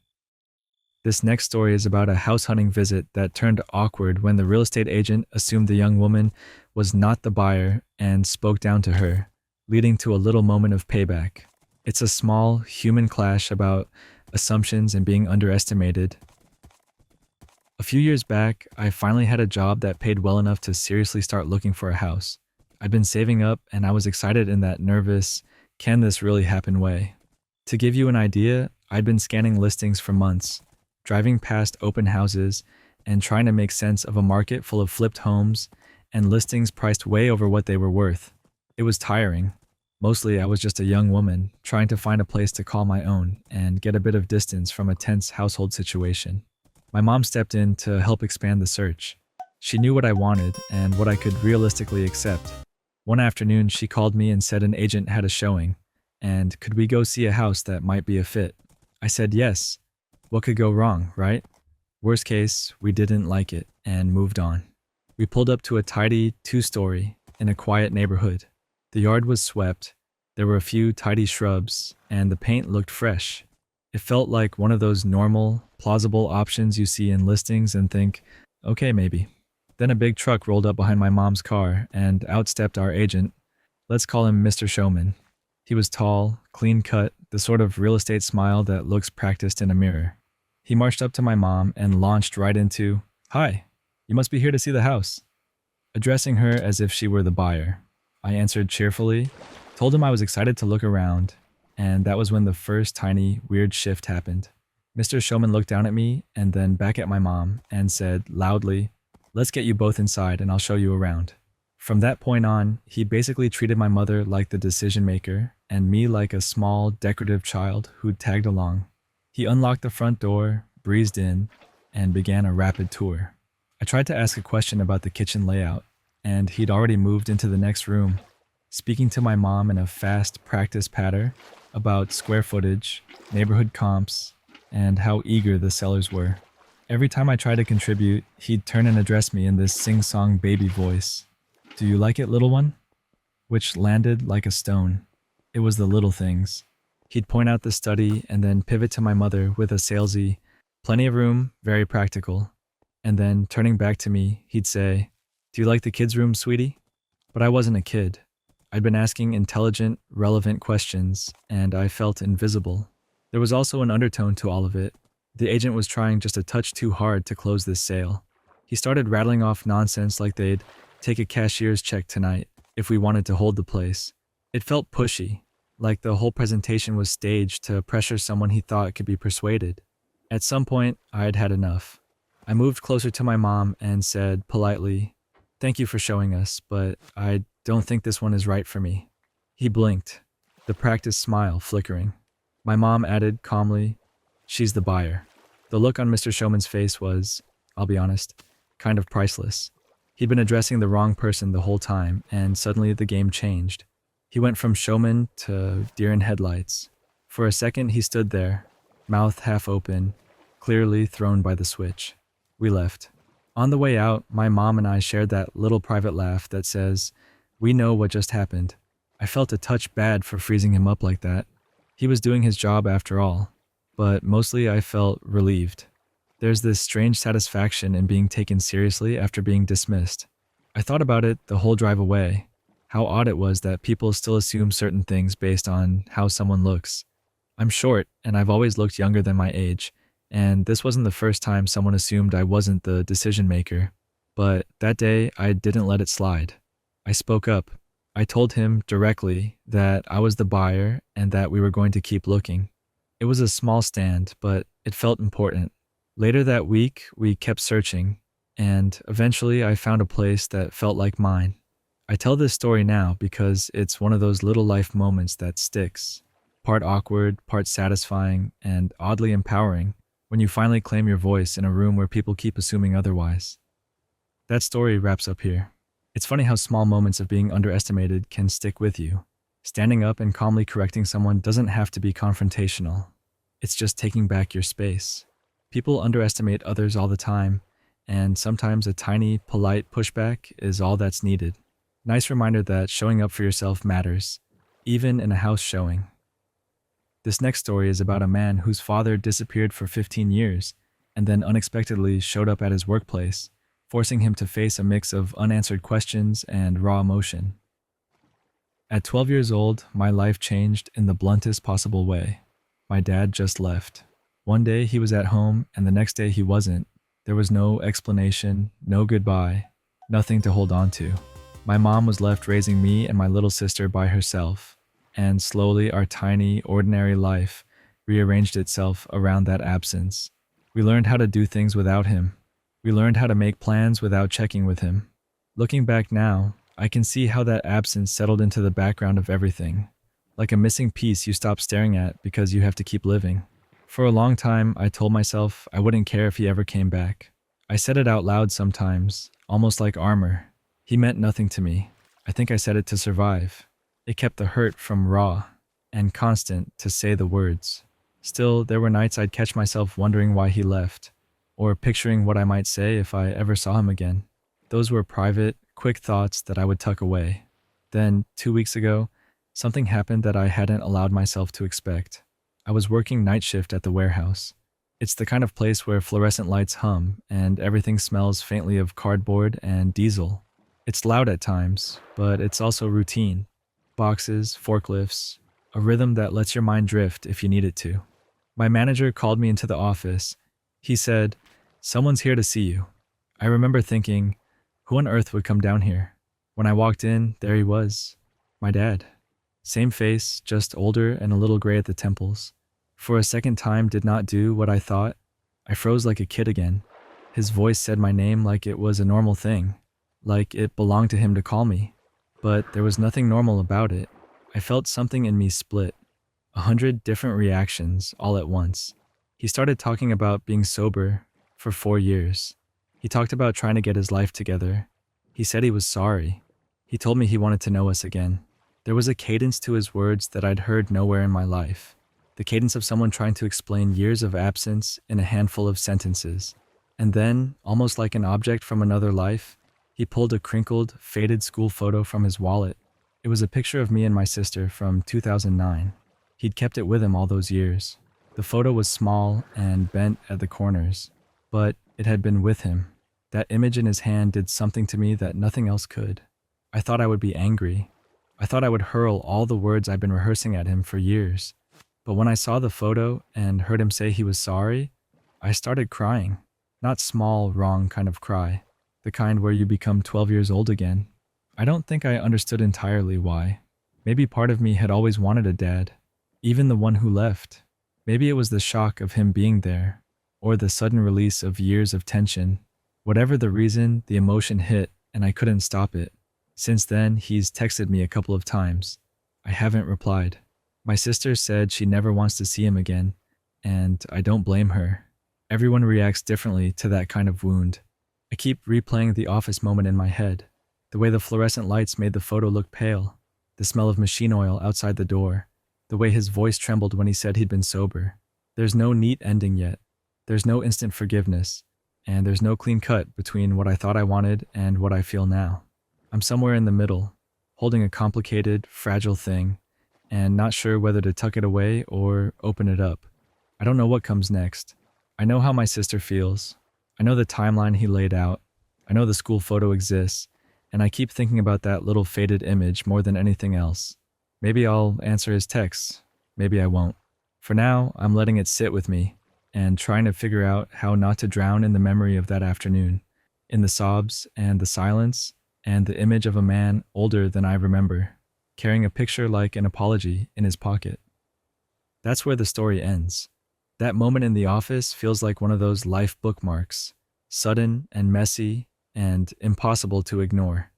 S1: This next story is about a house hunting visit that turned awkward when the real estate agent assumed the young woman was not the buyer and spoke down to her, leading to a little moment of payback. It's a small, human clash about assumptions and being underestimated. A few years back, I finally had a job that paid well enough to seriously start looking for a house. I'd been saving up and I was excited in that nervous, can this really happen way. To give you an idea, I'd been scanning listings for months, driving past open houses and trying to make sense of a market full of flipped homes and listings priced way over what they were worth. It was tiring. Mostly I was just a young woman trying to find a place to call my own and get a bit of distance from a tense household situation. My mom stepped in to help expand the search. She knew what I wanted and what I could realistically accept. One afternoon, she called me and said an agent had a showing, and could we go see a house that might be a fit? I said yes. What could go wrong, right? Worst case, we didn't like it and moved on. We pulled up to a tidy 2-story in a quiet neighborhood. The yard was swept, there were a few tidy shrubs, and the paint looked fresh. It felt like one of those normal, plausible options you see in listings and think, okay, maybe. Then a big truck rolled up behind my mom's car and out stepped our agent. Let's call him Mr. Showman. He was tall, clean-cut, the sort of real estate smile that looks practiced in a mirror. He marched up to my mom and launched right into, "Hi." You must be here to see the house. Addressing her as if she were the buyer, I answered cheerfully, told him I was excited to look around, and that was when the first tiny, weird shift happened. Mr. Showman looked down at me and then back at my mom and said loudly, "Let's get you both inside and I'll show you around." From that point on, he basically treated my mother like the decision maker and me like a small, decorative child who'd tagged along. He unlocked the front door, breezed in, and began a rapid tour. I tried to ask a question about the kitchen layout, and he'd already moved into the next room, speaking to my mom in a fast practice patter about square footage, neighborhood comps, and how eager the sellers were. Every time I tried to contribute, he'd turn and address me in this sing-song baby voice. "Do you like it, little one?" Which landed like a stone. It was the little things. He'd point out the study and then pivot to my mother with a salesy, "Plenty of room, very practical." And then, turning back to me, he'd say, "Do you like the kids' room, sweetie?" But I wasn't a kid. I'd been asking intelligent, relevant questions, and I felt invisible. There was also an undertone to all of it. The agent was trying just a touch too hard to close this sale. He started rattling off nonsense like they'd take a cashier's check tonight if we wanted to hold the place. It felt pushy, like the whole presentation was staged to pressure someone he thought could be persuaded. At some point, I'd had enough. I moved closer to my mom and said politely, "Thank you for showing us, but I don't think this one is right for me." He blinked, the practiced smile flickering. My mom added calmly, "She's the buyer." The look on Mr. Showman's face was, I'll be honest, kind of priceless. He'd been addressing the wrong person the whole time, and suddenly the game changed. He went from showman to deer in headlights. For a second, he stood there, mouth half open, clearly thrown by the switch. We left. On the way out, my mom and I shared that little private laugh that says, "We know what just happened." I felt a touch bad for freezing him up like that. He was doing his job after all, but mostly I felt relieved. There's this strange satisfaction in being taken seriously after being dismissed. I thought about it the whole drive away, how odd it was that people still assume certain things based on how someone looks. I'm short, and I've always looked younger than my age, and this wasn't the first time someone assumed I wasn't the decision maker. But that day, I didn't let it slide. I spoke up. I told him directly that I was the buyer and that we were going to keep looking. It was a small stand, but it felt important. Later that week, we kept searching, and eventually I found a place that felt like mine. I tell this story now because it's one of those little life moments that sticks. Part awkward, part satisfying, and oddly empowering when you finally claim your voice in a room where people keep assuming otherwise. That story wraps up here. It's funny how small moments of being underestimated can stick with you. Standing up and calmly correcting someone doesn't have to be confrontational. It's just taking back your space. People underestimate others all the time, and sometimes a tiny, polite pushback is all that's needed. Nice reminder that showing up for yourself matters, even in a house showing. This next story is about a man whose father disappeared for 15 years and then unexpectedly showed up at his workplace, forcing him to face a mix of unanswered questions and raw emotion. At 12 years old, my life changed in the bluntest possible way. My dad just left. One day he was at home and the next day he wasn't. There was no explanation, no goodbye, nothing to hold on to. My mom was left raising me and my little sister by herself, and slowly our tiny, ordinary life rearranged itself around that absence. We learned how to do things without him. We learned how to make plans without checking with him. Looking back now, I can see how that absence settled into the background of everything, like a missing piece you stop staring at because you have to keep living. For a long time, I told myself I wouldn't care if he ever came back. I said it out loud sometimes, almost like armor. He meant nothing to me. I think I said it to survive. It kept the hurt from raw and constant to say the words. Still, there were nights I'd catch myself wondering why he left, or picturing what I might say if I ever saw him again. Those were private, quick thoughts that I would tuck away. Then, 2 weeks ago, something happened that I hadn't allowed myself to expect. I was working night shift at the warehouse. It's the kind of place where fluorescent lights hum and everything smells faintly of cardboard and diesel. It's loud at times, but it's also routine. Boxes, forklifts, a rhythm that lets your mind drift if you need it to. My manager called me into the office. He said, "Someone's here to see you." I remember thinking, who on earth would come down here? When I walked in, there he was, my dad. Same face, just older and a little gray at the temples. For a second time did not do what I thought. I froze like a kid again. His voice said my name like it was a normal thing, like it belonged to him to call me. But there was nothing normal about it. I felt something in me split. 100 different reactions all at once. He started talking about being sober for 4 years. He talked about trying to get his life together. He said he was sorry. He told me he wanted to know us again. There was a cadence to his words that I'd heard nowhere in my life. The cadence of someone trying to explain years of absence in a handful of sentences. And then, almost like an object from another life, he pulled a crinkled, faded school photo from his wallet. It was a picture of me and my sister from 2009. He'd kept it with him all those years. The photo was small and bent at the corners, but it had been with him. That image in his hand did something to me that nothing else could. I thought I would be angry. I thought I would hurl all the words I'd been rehearsing at him for years. But when I saw the photo and heard him say he was sorry, I started crying. Not small, wrong kind of cry. The kind where you become 12 years old again. I don't think I understood entirely why. Maybe part of me had always wanted a dad, even the one who left. Maybe it was the shock of him being there, or the sudden release of years of tension. Whatever the reason, the emotion hit and I couldn't stop it. Since then, he's texted me a couple of times. I haven't replied. My sister said she never wants to see him again, and I don't blame her. Everyone reacts differently to that kind of wound. I keep replaying the office moment in my head. The way the fluorescent lights made the photo look pale. The smell of machine oil outside the door. The way his voice trembled when he said he'd been sober. There's no neat ending yet. There's no instant forgiveness. And there's no clean cut between what I thought I wanted and what I feel now. I'm somewhere in the middle, holding a complicated, fragile thing, and not sure whether to tuck it away or open it up. I don't know what comes next. I know how my sister feels. I know the timeline he laid out. I know the school photo exists, and I keep thinking about that little faded image more than anything else. Maybe I'll answer his texts. Maybe I won't. For now, I'm letting it sit with me and trying to figure out how not to drown in the memory of that afternoon, in the sobs and the silence and the image of a man older than I remember, carrying a picture like an apology in his pocket. That's where the story ends. That moment in the office feels like one of those life bookmarks, sudden and messy and impossible to ignore.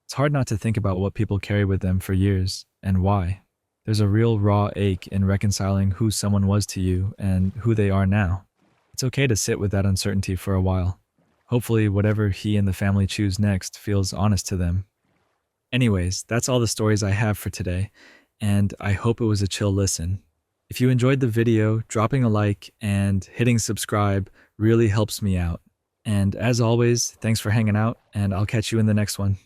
S1: It's hard not to think about what people carry with them for years and why. There's a real raw ache in reconciling who someone was to you and who they are now. It's okay to sit with that uncertainty for a while. Hopefully, whatever he and the family choose next feels honest to them. Anyways, that's all the stories I have for today, and I hope it was a chill listen. If you enjoyed the video, dropping a like and hitting subscribe really helps me out. And as always, thanks for hanging out, and I'll catch you in the next one.